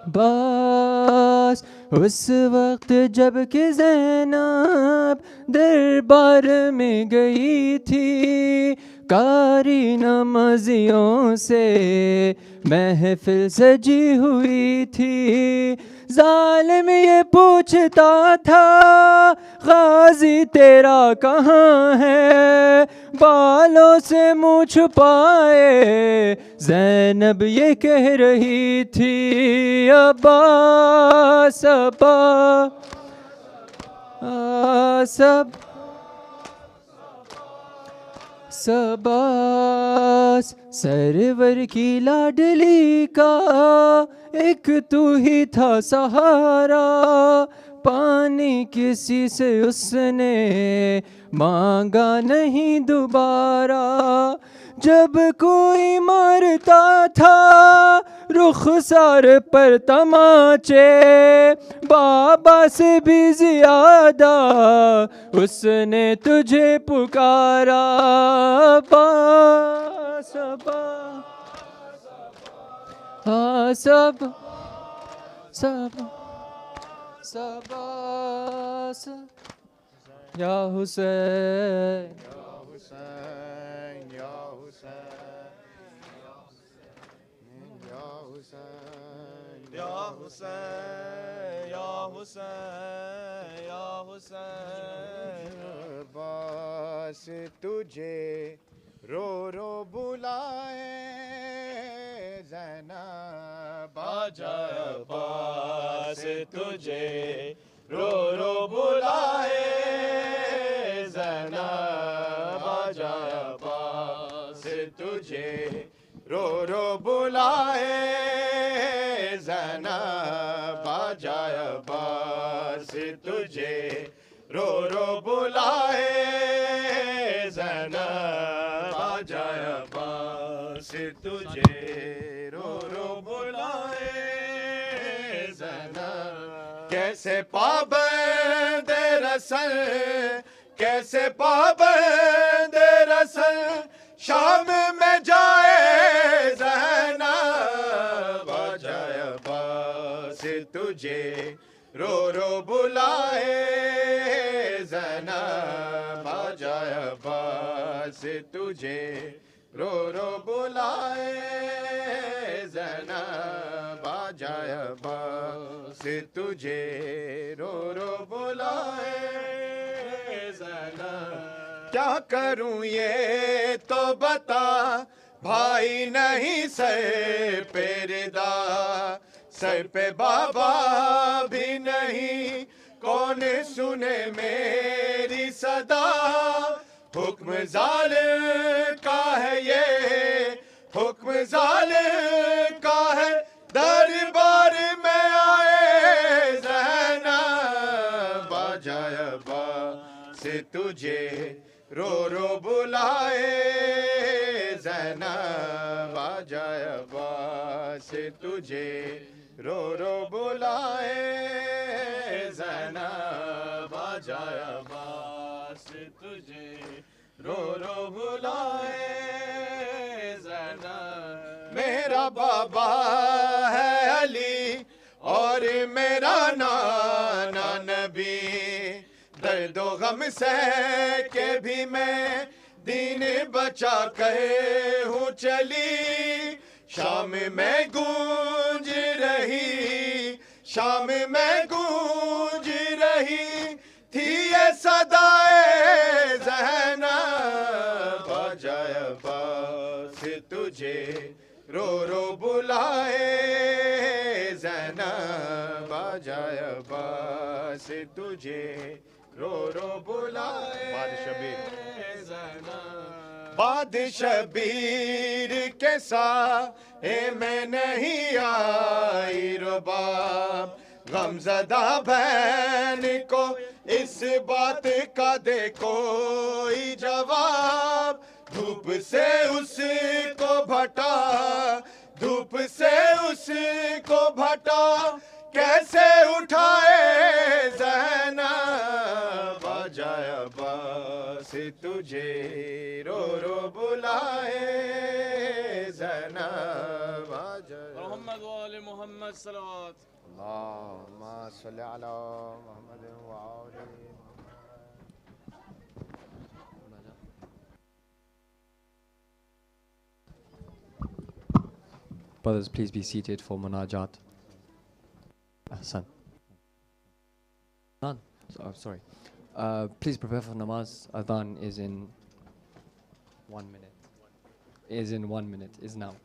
عباس، اس وقت جب کہ زینب دربار میں گئی تھی، قاری نمازیوں سے محفل سجی ہوئی تھی، ظالم یہ پوچھتا تھا غازی تیرا کہاں ہے، بالوں سے منہ چھپائے زینب یہ کہہ رہی تھی، عباس عباس سب سباس سرور کی لاڈلی کا ایک تو ہی تھا سہارا پانی کسی سے اس نے مانگا نہیں دوبارہ جب کوئی مارتا تھا رخسار پر تماچے بابا سے بھی زیادہ اس نے تجھے پکارا باس سب سب سباس یا حسین
عباس تجھے رو رو بلائے زینب آجا عباس تجھے رو رو بلائے زینب آجا عباس تجھے رو رو بلائے زینب آجا عباس تجھے رو رو بلائے زینب آجا عباس تجھے رو رو بلائے زینب کیسے پابند رسل کیسے پابند رسل شام میں جائے زینب آجا عباس تجھے رو رو بلائے زینب آجا عباس تجھے رو رو بلائے زینب آجا عباس تجھے رو رو بلائے زینب کیا کروں یہ تو بتا بھائی نہیں سر پہ ردا سر پہ بابا بھی نہیں کون سنے میری صدا حکم ظالم کا ہے یہ حکم ظالم کا ہے دربار میں آئے زینب آجا عباس تجھے رو رو بلائے زینب آجا عباس تجھے رو رو بلائے زینب آجا عباس تجھے رو رو بلائے زینب میرا بابا ہے علی اور میرا نانا نبی درد و غم سہ کے بھی میں دین بچا کر ہوں چلی شام میں گونج رہی شام میں گونج رہی تھی یہ صدائے زینب آجا عباس تجھے رو رو بلائے زینب آجا عباس تجھے رو رو بلائے باد شبیر کے ساتھ میں نہیں آئی رباب غم زدہ بہن کو اس بات کا دے کوئی جواب دھوپ سے اس کو بھٹا دھوپ سے اس کو بھٹا کیسے اٹھائے زینب آجا عباس تجھے رو رو بلائے زینب آجا
محمد وآل محمد صلوات
اللہم صلی علی محمد وآل
Brothers, please be seated for munajat. Ahsan. None. Oh, sorry. Please prepare for namaz. Adhan is in 1 minute. Is in 1 minute. Is now.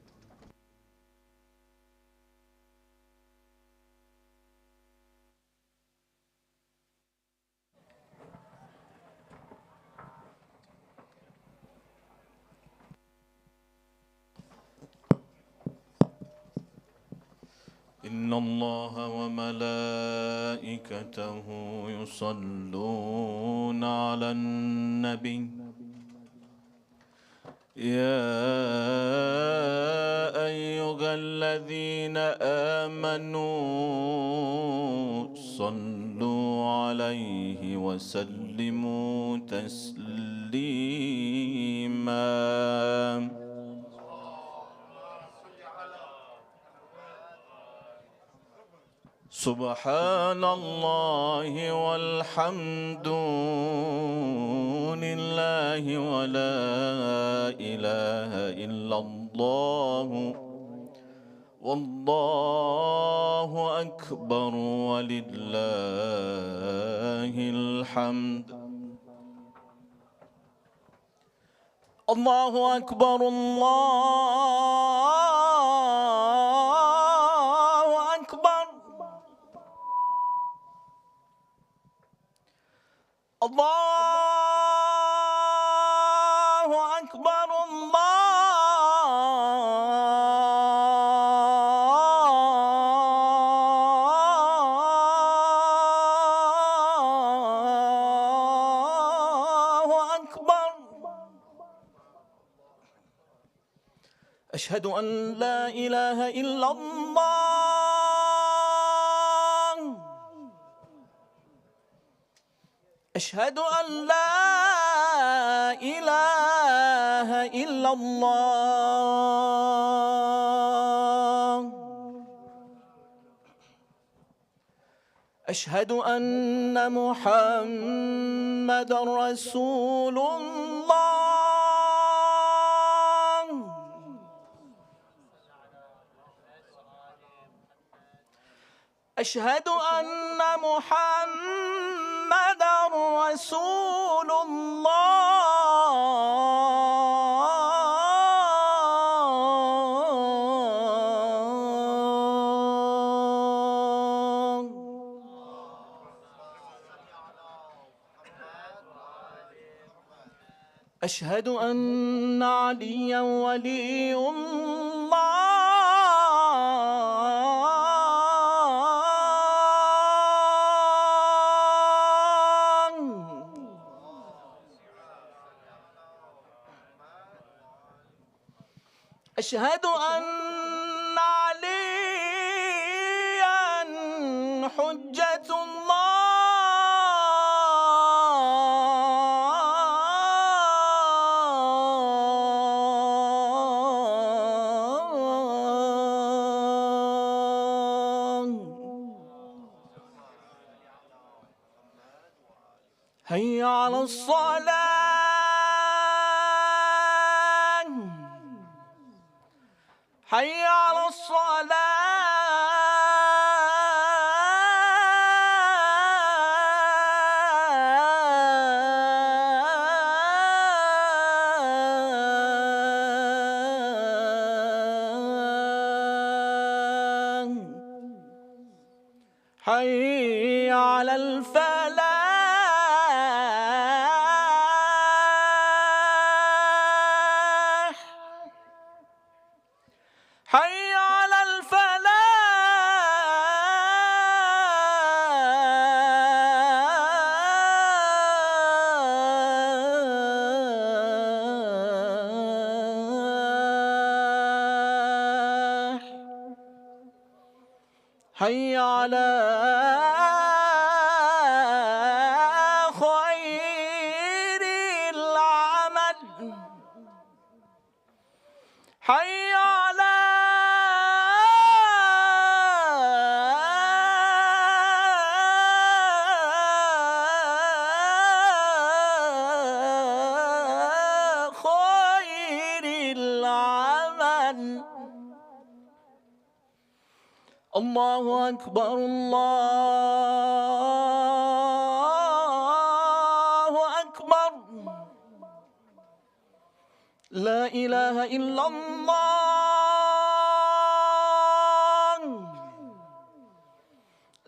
إن الله وملائكته يصلون على النبي يا أيها الذين آمنوا صلوا عليه وسلموا تسليما سبحان الله والحمد لله ولا إله إلا الله والله أكبر ولله الحمد الله أكبر الله أكبر الله أكبر الله أكبر أشهد أن لا إله إلا الله أشهد أن لا إله إلا الله أشهد أن محمدًا رسول الله أشهد أن محمدًا رسول الله أشهد أن عليا ولي الله أشهد أن عليا حجة هيا على الصلاة هيا على الصلاة هيا على الفلاح حي على الفلاح حي على خير العمل حي على خير العمل الله أكبر الله أكبر لا إله إلا الله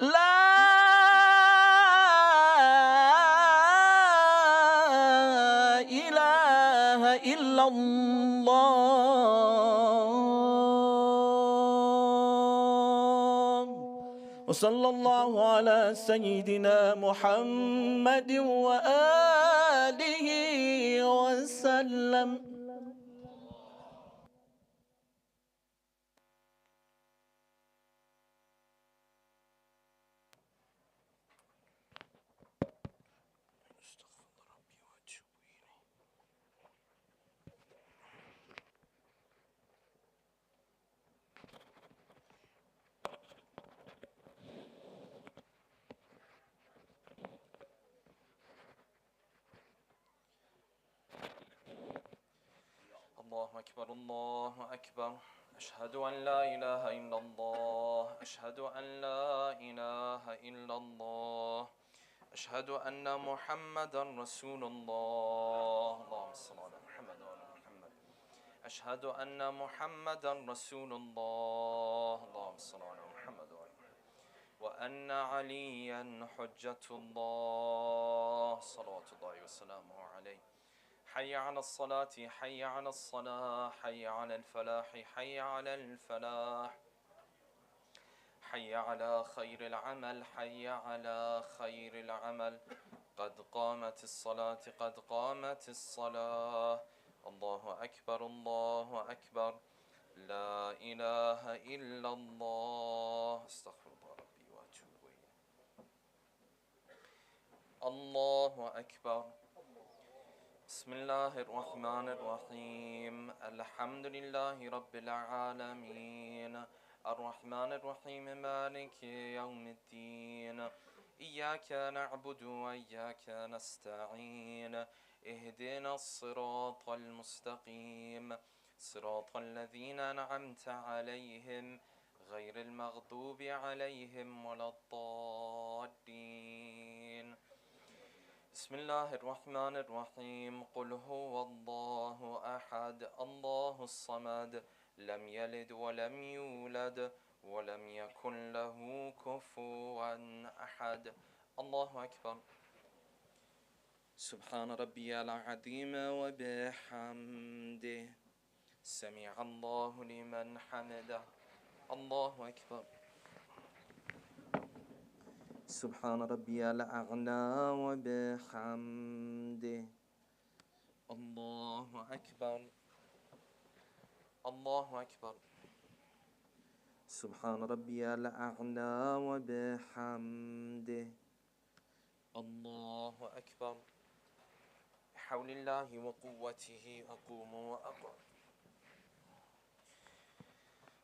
لا إله إلا الله وصلى الله على سيدنا محمد وآله وسلم.
الله أكبر الله أكبر أشهد أن لا إله إلا الله أشهد أن لا إله إلا الله أشهد أن محمدا رسول الله اللهم صل على محمد وعلى محمد أشهد أن محمدا رسول الله اللهم صل على محمد وعلى محمد وأن عليا حجة الله صلوات الله وسلامه عليه حي على الصلاة حي على الصلاة حي على الفلاح حي على الفلاح حي على خير العمل حي على خير العمل قد قامت الصلاة قد قامت الصلاة الله أكبر الله أكبر لا إله إلا الله استغفر الله ربي وأتوب إليه الله أكبر بسم الله الرحمن الرحيم الحمد لله رب العالمين الرحمن الرحيم مالك يوم الدين إياك نعبد وإياك نستعين اهدنا الصراط المستقيم صراط الذين أنعمت عليهم غير المغضوب عليهم ولا الضالين بسم الله الرحمن الرحيم قل هو الله أحد الله الصمد لم يلد ولم يولد ولم يكن له كفوا أحد الله أكبر سبحان ربي العظيم وبحمده سمع الله لمن حمده الله أكبر سبحان ربي الأعلى وبحمده الله أكبر الله أكبر سبحان ربي الأعلى وبحمده الله أكبر بحول الله وقوته أقوم وأقوم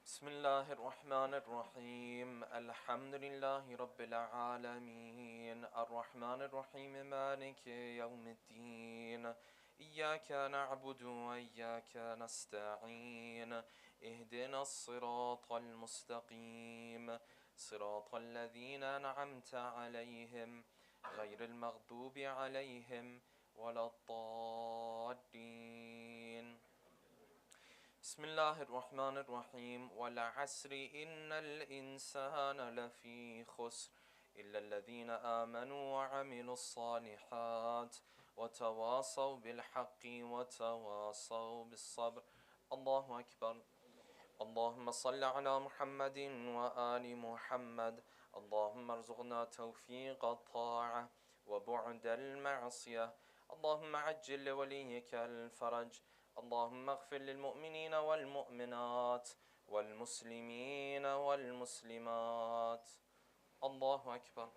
بسم الله الرحمن الرحيم الحمد لله رب العالمين الرحمن الرحيم مالك يوم الدين إياك نعبد وإياك نستعين اهدنا الصراط المستقيم صراط الذين أنعمت عليهم غير المغضوب عليهم ولا الضالين بسم الله الرحمن الرحيم والعصر إن الإنسان لفي خسر إلا الذين آمنوا وعملوا الصالحات وتواصوا بالحق وتواصوا بالصبر الله أكبر اللهم صل على محمد وآل محمد اللهم ارزقنا توفيق الطاعة وبعد المعصية اللهم عجل لوليك الفرج اللهم اغفر للمؤمنين والمؤمنات والمسلمين والمسلمات الله أكبر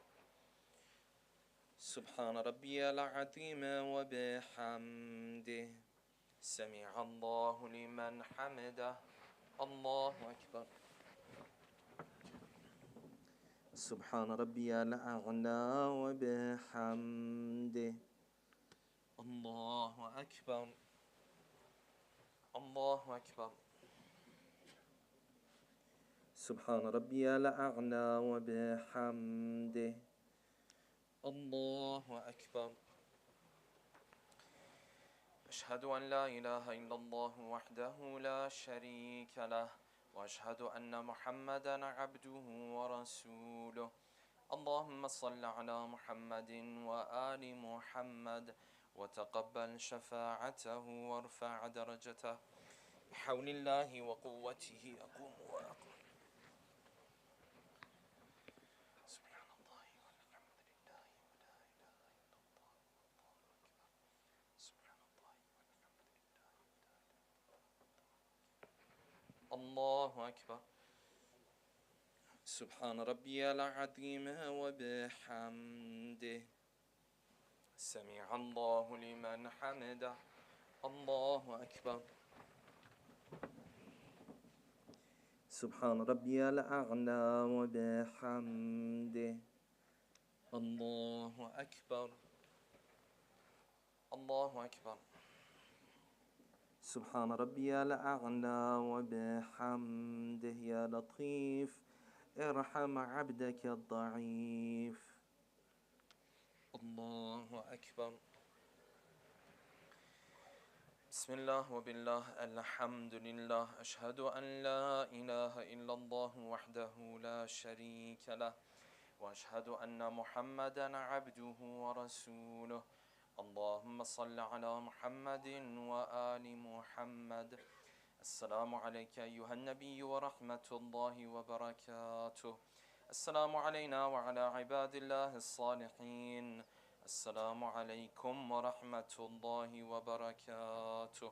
سبحان ربي العظيم وبحمده سمع الله لمن حمده الله أكبر سبحان ربي الأعلى وبحمده الله أكبر الله أكبر سبحان ربي الأعلى وبحمده الله أكبر أشهد أن لا إله إلا الله وحده لا شريك له وأشهد أن محمدا عبده ورسوله اللهم صل على محمد وآل محمد وتقبل شفاعته وارفع درجته بحول الله وقوته أقوم وأقوم الله أكبر. سبحان ربي العظيم وبحمده. سمع الله لمن حمده. الله أكبر. سبحان ربي الأعلى وبحمده. الله أكبر. الله أكبر. سبحان ربي الأعلى وبحمده. يا لطيف ارحم عبدك الضعيف. الله أكبر. بسم الله وبالله الحمد لله. أشهد أن لا إله إلا الله وحده لا شريك له وأشهد أن محمدا عبده ورسوله. اللهم صل على محمد وآل محمد. السلام عليك أيها النبي ورحمة الله وبركاته. السلام علينا وعلى عباد الله الصالحين. السلام عليكم ورحمة الله وبركاته.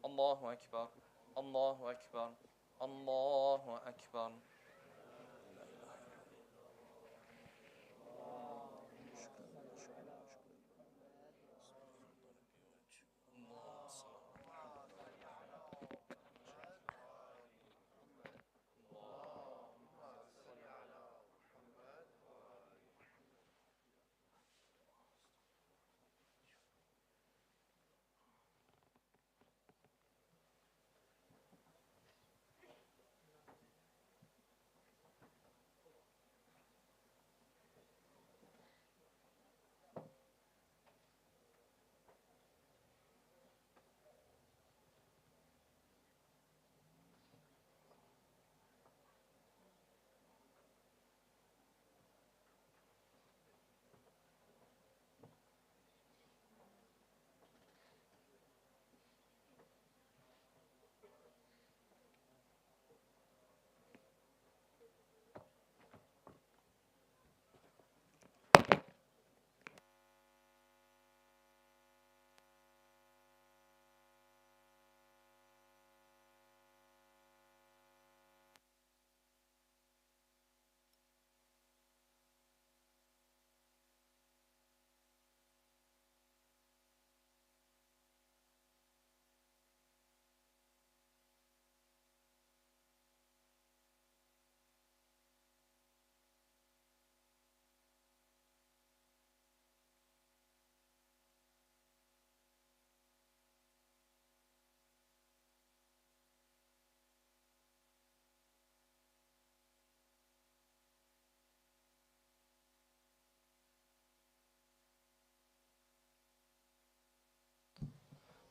الله أكبر. الله أكبر. الله أكبر.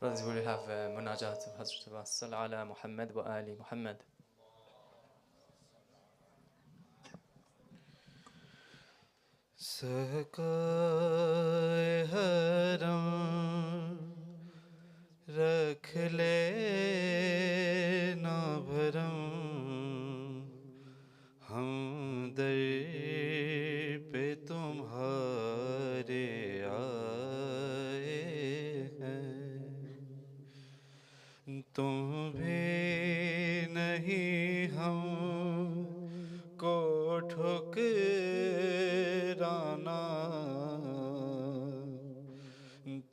Brothers, we will have munajat of Hazrat Abbas. Salli ala Muhammad wa ali Muhammad.
سکائے حرم رکھ لے نا بھرم ہم در پہ تمہارے آئے ہیں تم بھی نہیں ہم کو ٹھکرانا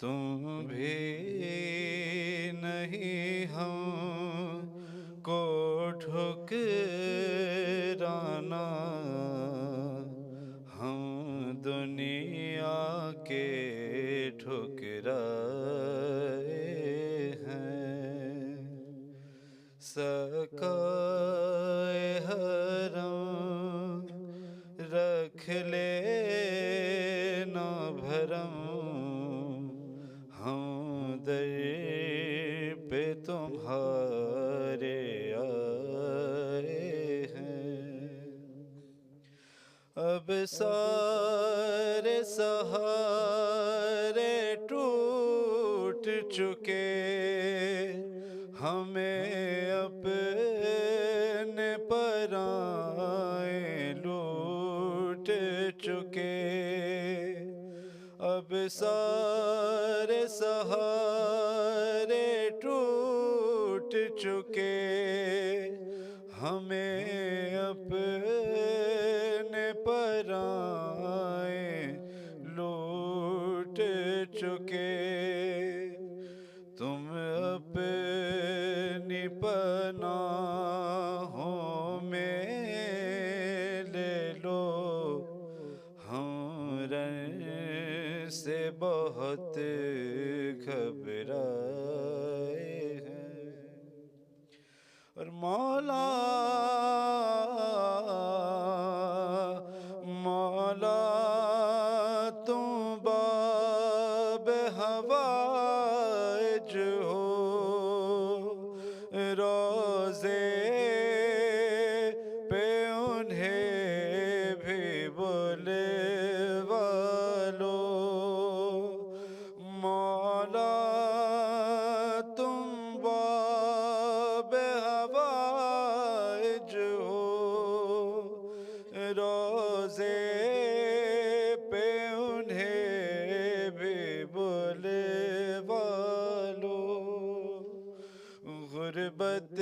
تم بھی نہیں ہم کو ٹھکرانا ہم دنیا کے ٹھکرائے ہیں سکائے حرم رکھ لے نا بھرم ہم در پہ تمہارے آئے ہیں اب سارے سہارے ٹوٹ چکے ہمیں اپنے پرائے لوٹ چکے اب سارے سہارے ٹوٹ چکے
ہمیں اپنے پرائے لوٹ چکے تم اپنی پناہوں میں لے لو ہم رن سے بہت گھبرائے ہیں اور مولا مولا تم باب ہوائج ہو روزے پہ انہیں بھی بولے والو مولا تم باب ہوائج ہو روزے پہ انہیں بھی بولے والو غربت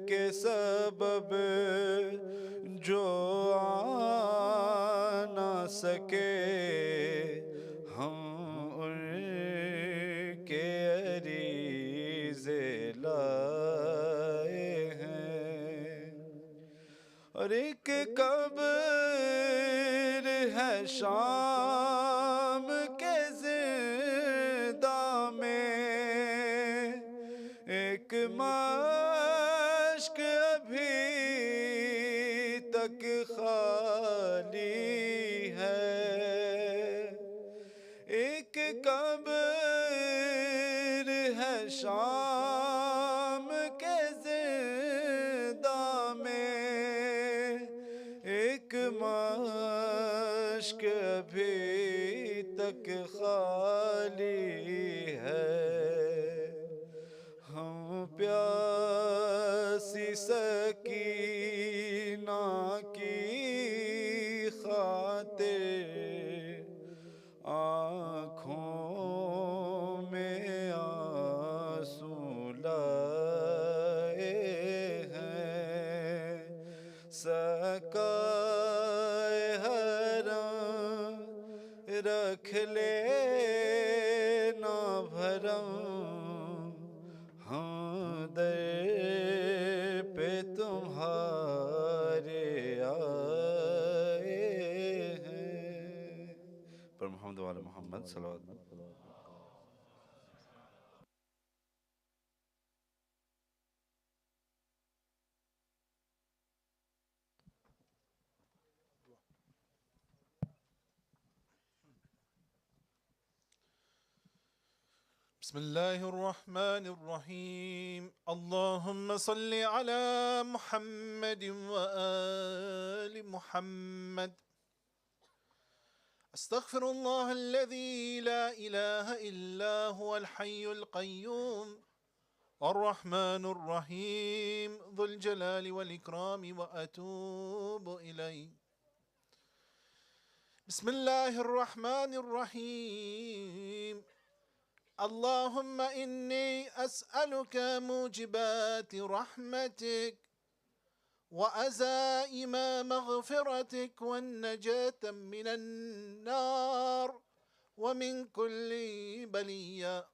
کے سبب جو آ نہ سکے ہم ان کے عریضے لائے ہیں اور ایک قبر ہے شام کے زندہ میں ایک مشک ابھی تک خالی ہے ایک قبر ہے شام کے زندہ میں ایک مشک ابھی تک خالی ہے ہم پیاسی سکینہ کی خاطر آنکھوں میں آنسو لائے ہیں سقائے حرم رکھ لے نہ بھرم ہم در پہ تمہارے آئے ہیں پر محمد وعلی محمد صلوات بسم الله الرحمن الرحيم اللهم صل على محمد وآل محمد أستغفر الله الذي لا إله إلا هو الحي القيوم الرحمن الرحيم ذو الجلال والإكرام وأتوب إليه بسم الله الرحمن الرحيم اللهم إني أسألك موجبات رحمتك وعزائم مغفرتك والنجاة من النار ومن كل بلية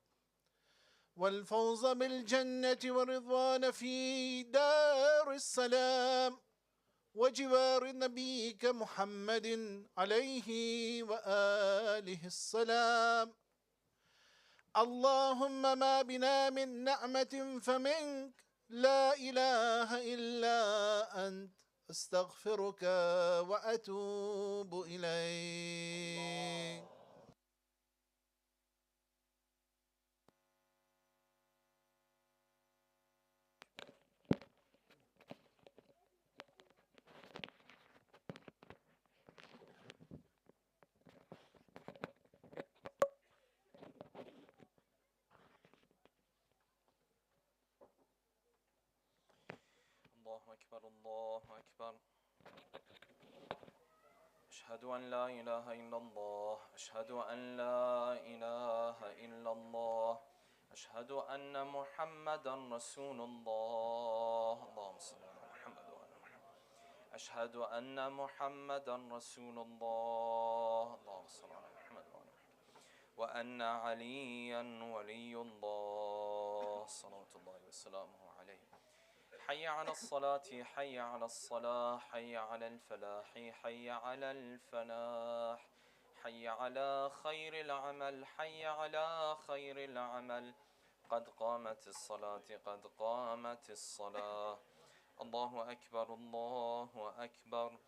والفوز بالجنة والرضوان في دار السلام وجوار نبيك محمد عليه وآله السلام اللهم ما بنا من نعمة فمنك لا إله إلا أنت أستغفرك وأتوب إليك
الله أكبر أشهد أن لا إله إلا الله أشهد أن لا إله إلا الله أشهد أن محمدا رسول الله اللهم صل على أشهد أن محمدا رسول الله. اللهم صل على محمد وعلى محمد. وأن عليا ولي الله صلوات الله وسلامه عليه. حي على الصلاة، حي على الصلاة، حي على الفلاح، حي على الفلاح، حي على خير العمل، حي على خير العمل. قد قامت الصلاة، قد قامت الصلاة. الله أكبر، الله أكبر،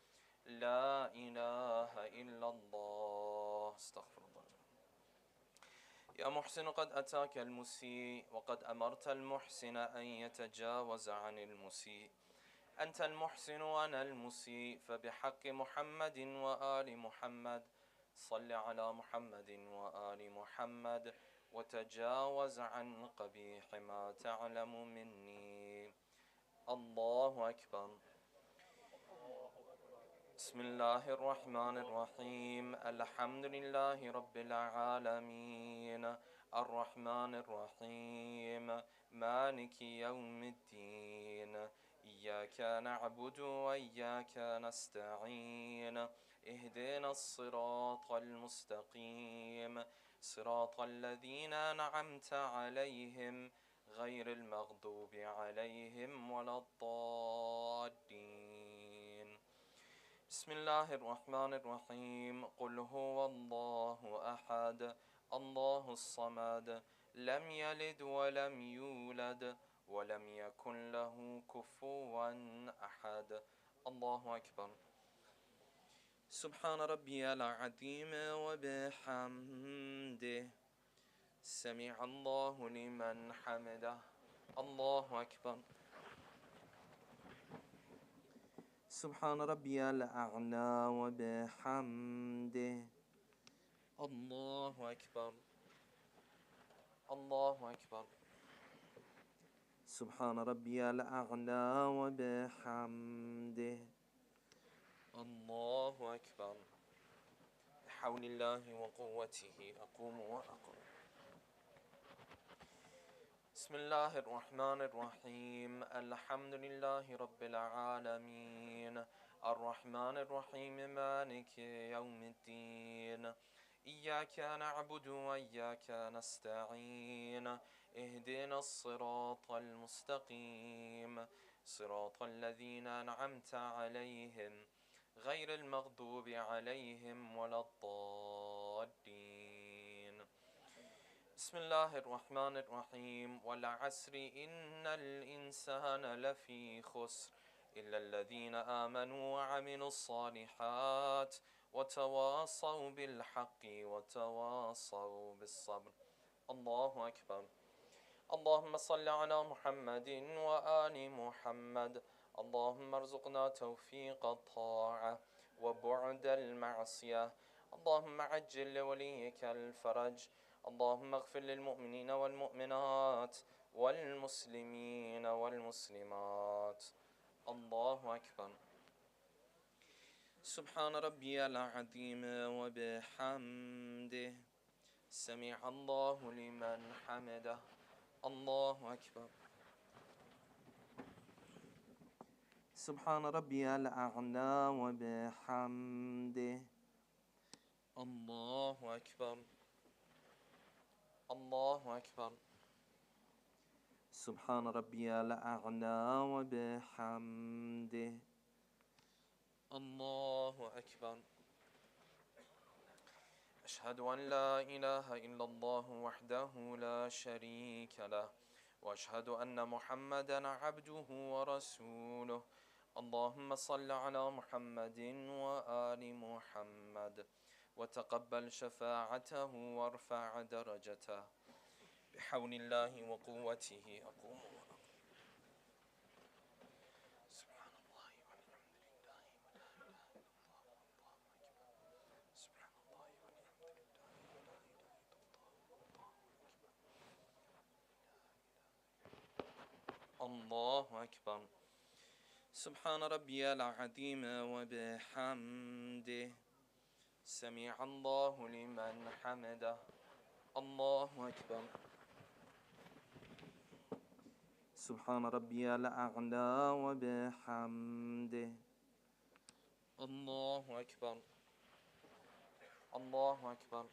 لا إله إلا الله. استغفر الله. يا محسن قد أتاك المسيء، وقد أمرت المحسن أن يتجاوز عن المسيء. أنت المحسن وأنا المسيء، فبحق محمد وآل محمد صل على محمد وآل محمد، وتجاوز عن قبيح ما تعلم مني. الله أكبر. بسم الله الرحمن الرحيم. الحمد لله رب العالمين، الرحمن الرحيم، مالك يوم الدين. إياك نعبد وإياك نستعين. اهدنا الصراط المستقيم، صراط الذين أنعمت عليهم غير المغضوب عليهم ولا الضالين. بسم الله الرحمن الرحيم. قل هو الله أحد، الله الصمد، لم يلد ولم يولد ولم يكن له كفوا أحد. الله أكبر. سبحان ربي العظيم وبحمده، سمع الله لمن حمده. الله أكبر. سبحان ربي الأعلى وبحمده. الله أكبر، الله أكبر. سبحان ربي الأعلى وبحمده. الله أكبر. بحول الله وقوته أقوم وأقوم. بسم الله الرحمن الرحيم. الحمد لله رب العالمين، الرحمن الرحيم، مالك يوم الدين. إياك نعبد وإياك نستعين. اهدنا الصراط المستقيم، صراط الذين أنعمت عليهم غير المغضوب عليهم ولا الضالين. بسم الله الرحمن الرحيم. والعصر إن الإنسان لفي خسر إلا الذين آمنوا وعملوا الصالحات وتواصوا بالحق وتواصوا بالصبر. الله أكبر. اللهم صل على محمد وآل محمد. اللهم ارزقنا توفيق الطاعة وبعد المعصية. اللهم عجل لوليك الفرج. اللهم اغفر للمؤمنين والمؤمنات والمسلمين والمسلمات. الله أكبر. سبحان ربي العظيم وبحمده، سمع الله لمن حمده. الله أكبر. سبحان ربي الأعلى وبحمده. الله أكبر، الله أكبر. سبحان ربي الأعلى وبحمده. الله أكبر. أشهد أن لا إله إلا الله وحده لا شريك له، وأشهد أن محمدا عبده ورسوله. اللهم صل على محمد وآل محمد، وتقبل شفاعته وارفع درجته. بحول الله وقوته أقوم. سبحان الله والحمد لله ولا إله إلا الله والله أكبر. سبحان الله والحمد لله ولا إله إلا الله والله أكبر. الله أكبر. سبحان ربي العظيم وبحمده، سمع الله لمن حمده. الله أكبر. سبحان ربي الأعلى وبحمده. الله أكبر. الله أكبر.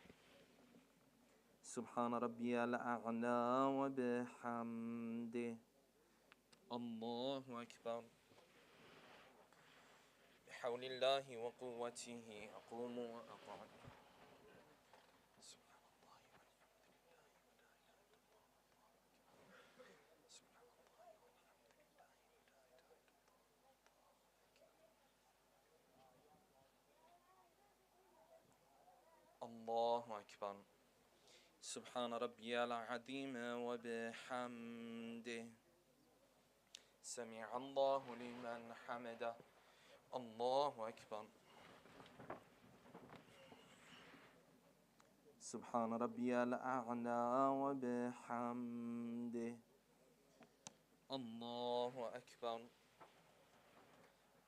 سبحان ربي الأعلى وبحمده. الله أكبر. بحول الله وقوته أقوم وأقعد. الله أكبر. سبحان ربي العظيم وبحمده. سمع الله لمن حمده. الله أكبر. سبحان ربي الأعلى وبحمده. الله أكبر.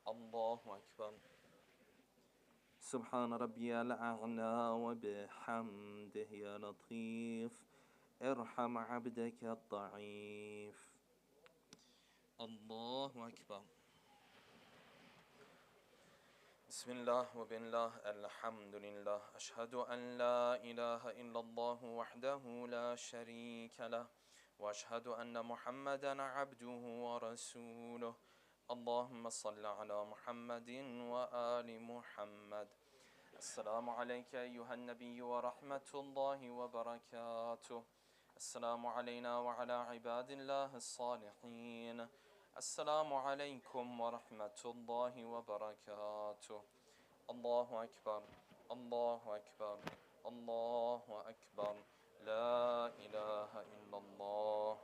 الله أكبر. سبحان ربي الأعلى وبحمده. يا لطيف ارحم عبدك الضعيف. الله أكبر. بسم الله وبالله الحمد لله. أشهد أن لا إله إلا الله وحده لا شريك له، وأشهد أن محمدا عبده ورسوله. اللهم صل على محمد وآل محمد. السلام عليك أيها النبي ورحمة الله وبركاته. السلام علينا وعلى عباد الله الصالحين. السلام عليكم ورحمة الله وبركاته. الله أكبر. الله أكبر. الله أكبر. لا إله إلا الله.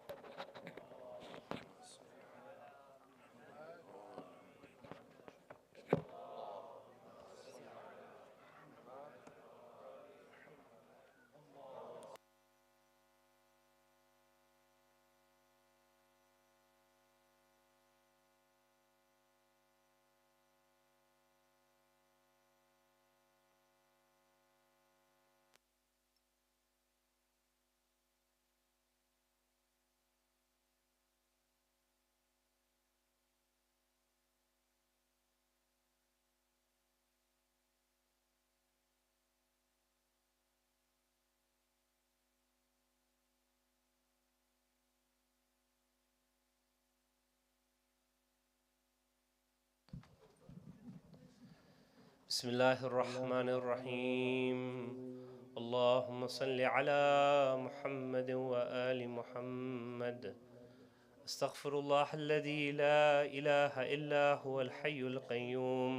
بسم الله الرحمن الرحيم. اللهم صل على محمد وآل محمد. استغفر الله الذي لا إله إلا هو الحي القيوم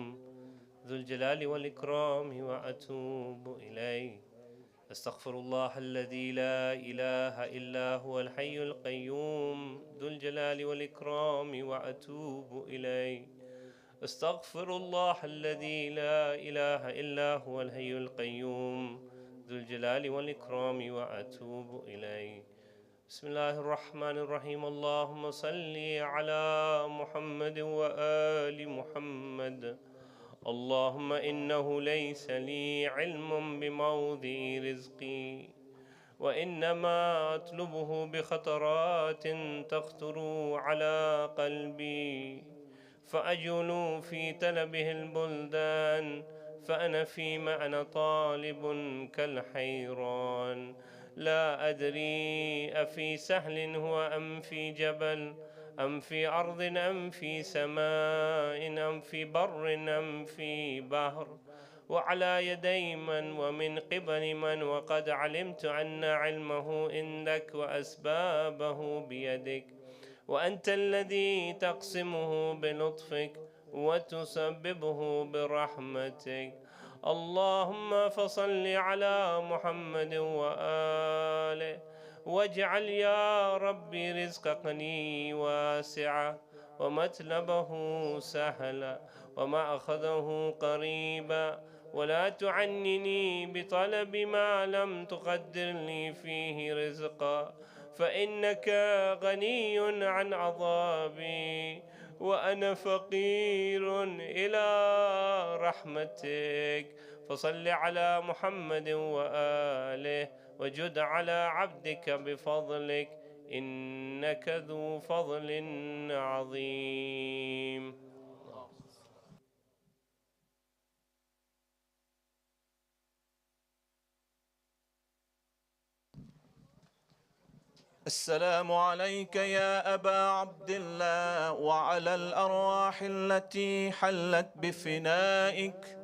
ذو الجلال والإكرام وأتوب إليه. استغفر الله الذي لا إله إلا هو الحي القيوم ذو الجلال والإكرام وأتوب إليه. استغفر الله الذي لا إله إلا هو الحي القيوم ذو الجلال والإكرام وأتوب إليه. بسم الله الرحمن الرحيم. اللهم صل على محمد وآل محمد. اللهم إنه ليس لي علم بموضع رزقي، وإنما أطلبه بخطرات تخطر على قلبي، فأجول في طلبه البلدان، فأنا فيما أنا طالب كالحيران. لا أدري أفي سهل هو أم في جبل، أم في أرض أم في سماء، أم في بر أم في بحر، وعلى يدي من ومن قبل من، وقد علمت أن علمه عندك وأسبابه بيدك، وأنت الذي تقسمه بلطفك وتسببه برحمتك. اللهم فصل على محمد وآله، واجعل يا ربي رزقني واسعا، ومطلبه سهلا، وما أخذه قريبا، ولا تعنني بطلب ما لم تقدر لي فيه رزقا، فإنك غني عن عذابي، وأنا فقير إلى رحمتك. فصل على محمد وآله، وجد على عبدك بفضلك، إنك ذو فضل عظيم.
السلام عليك يا أبا عبد الله وعلى الأرواح التي حلت بفنائك.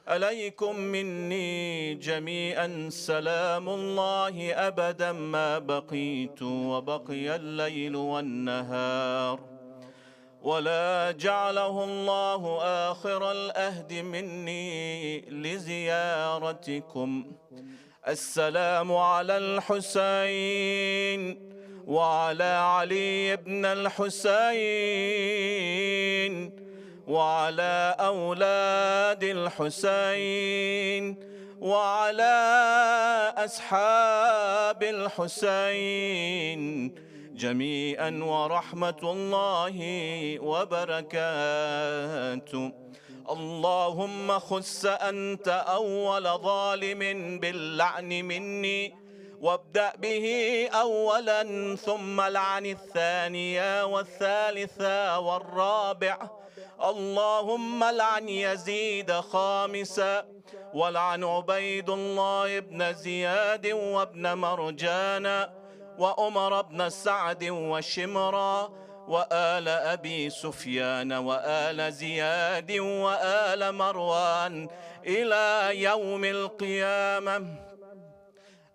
عليكم مني جميعا سلام الله أبدا ما بقيت وبقي الليل والنهار، ولا جعله الله آخر الأهد مني لزيارتكم. السلام على الحسين وعلى علي بن الحسين وعلى أولاد الحسين وعلى أصحاب الحسين جميعا ورحمة الله وبركاته. اللهم خس أنت أول ظالم باللعن مني، وابدأ به أولا ثم لعن الثانية والثالثة والرابع. اللهم لعن يزيد خامسا، ولعن عبيد الله بن زياد وابن مرجان وأمر بن سعد وشمرا وآل أبي سفيان وآل زياد وآل مروان إلى يوم القيامة.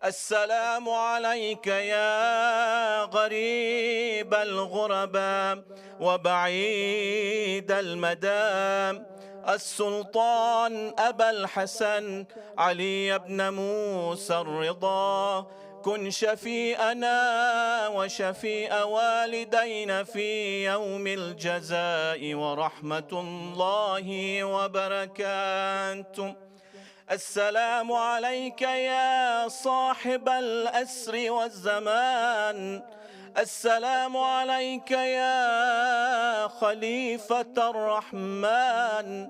السلام عليك يا غريب الغرباء وبعيد المدى، السلطان أبا الحسن علي بن موسى الرضا، كن شفيئنا وشفيء والدينا في يوم الجزاء ورحمة الله وبركاته. السلام عليك يا صاحب الأسر والزمان، السلام عليك يا خليفة الرحمن،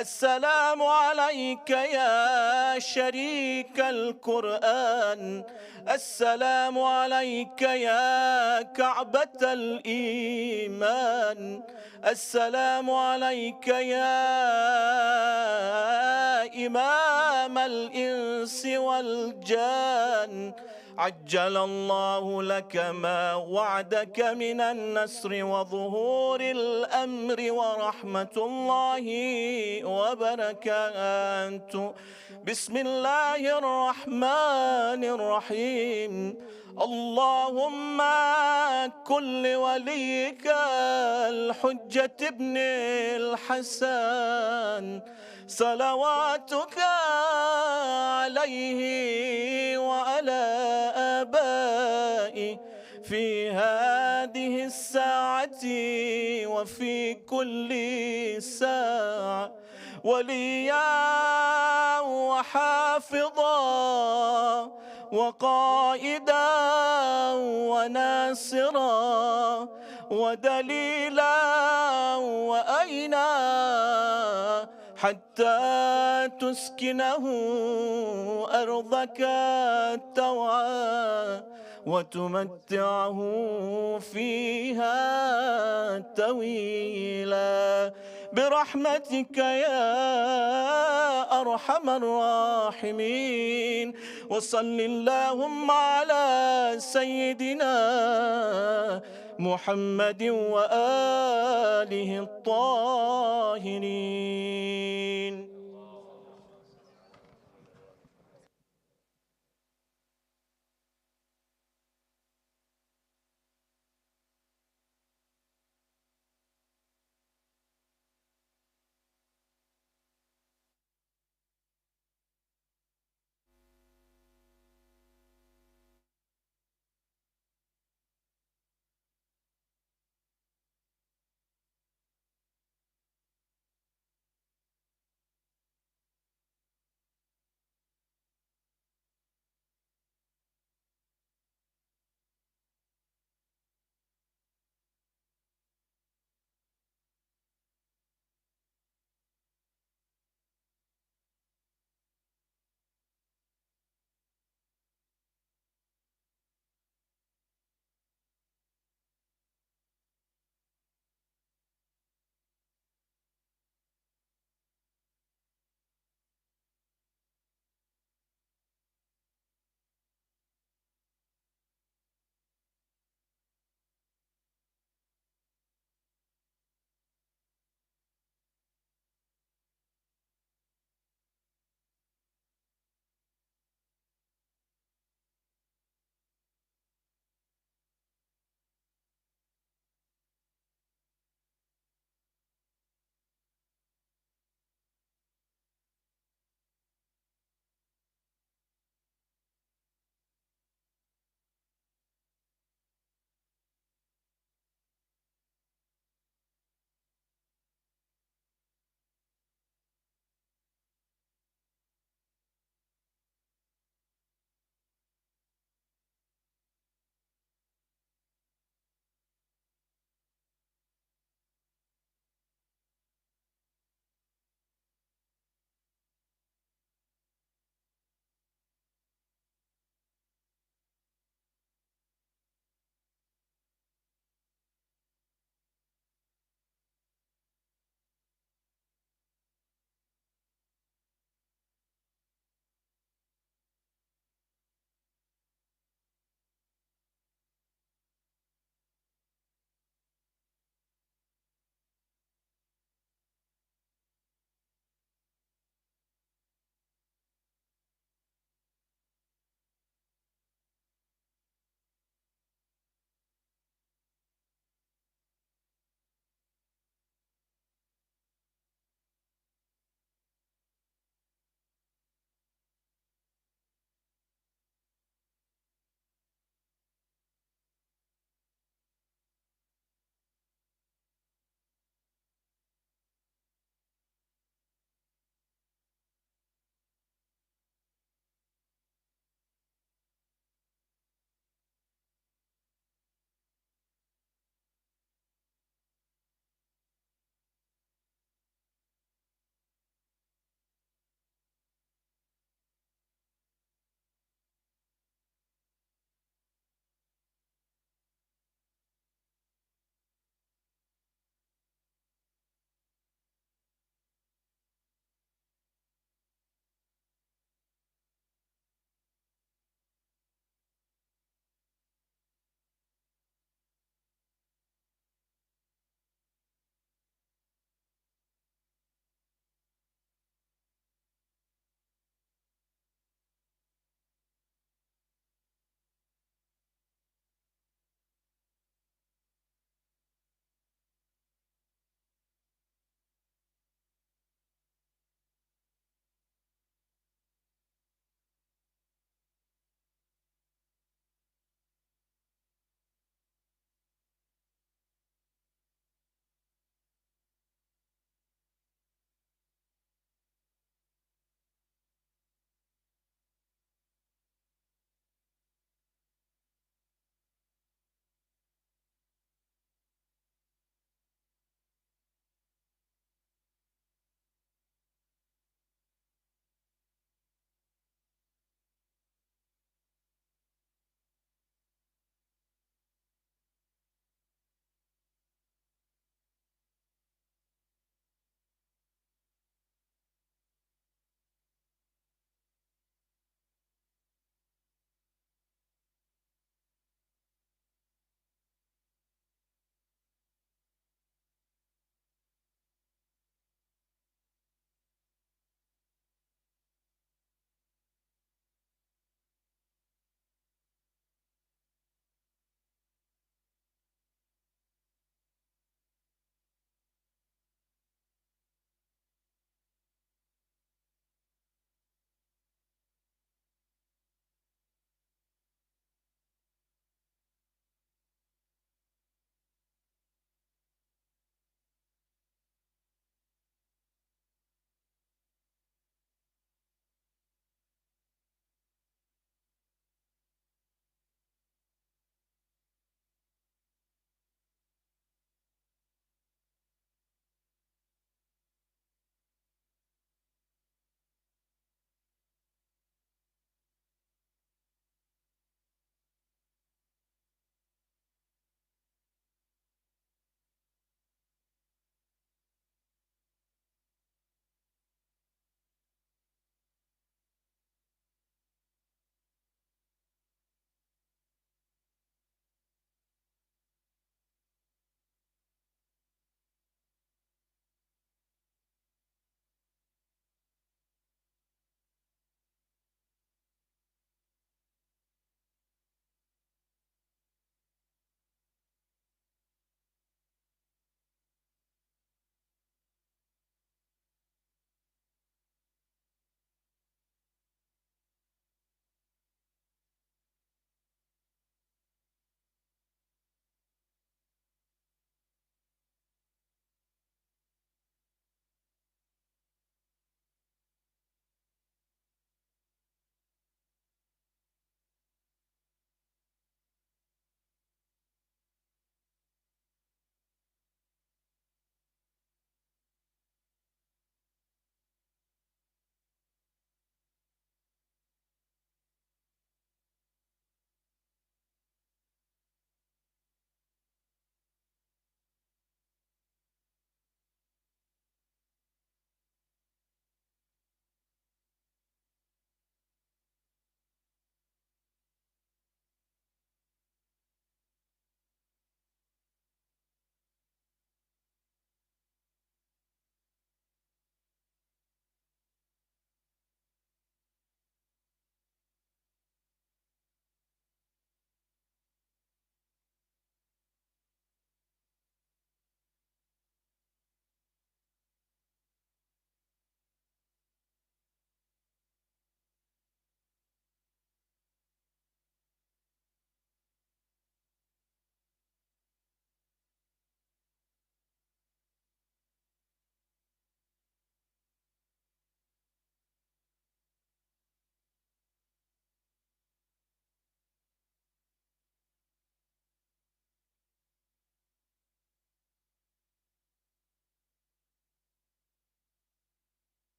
السلام عليك يا شريك القرآن، السلام عليك يا كعبة الإيمان، السلام عليك يا إمام الإنس والجان. عجل الله لك ما وعدك من النصر وظهور الأمر ورحمة الله وبركاته. بسم الله الرحمن الرحيم. اللهم كن لوليك الحجة ابن الحسن صلواتك عليه وعلى آبائه في هذه الساعة وفي كل ساعة، وليا وحافظا وقائدا وناصرا ودليلا وأينا حتى تسكنه أرضك توعا وتمتعه فيها طويلا برحمتك يا أرحم الراحمين. وصل اللهم على سيدنا محمد وآله الطاهرين.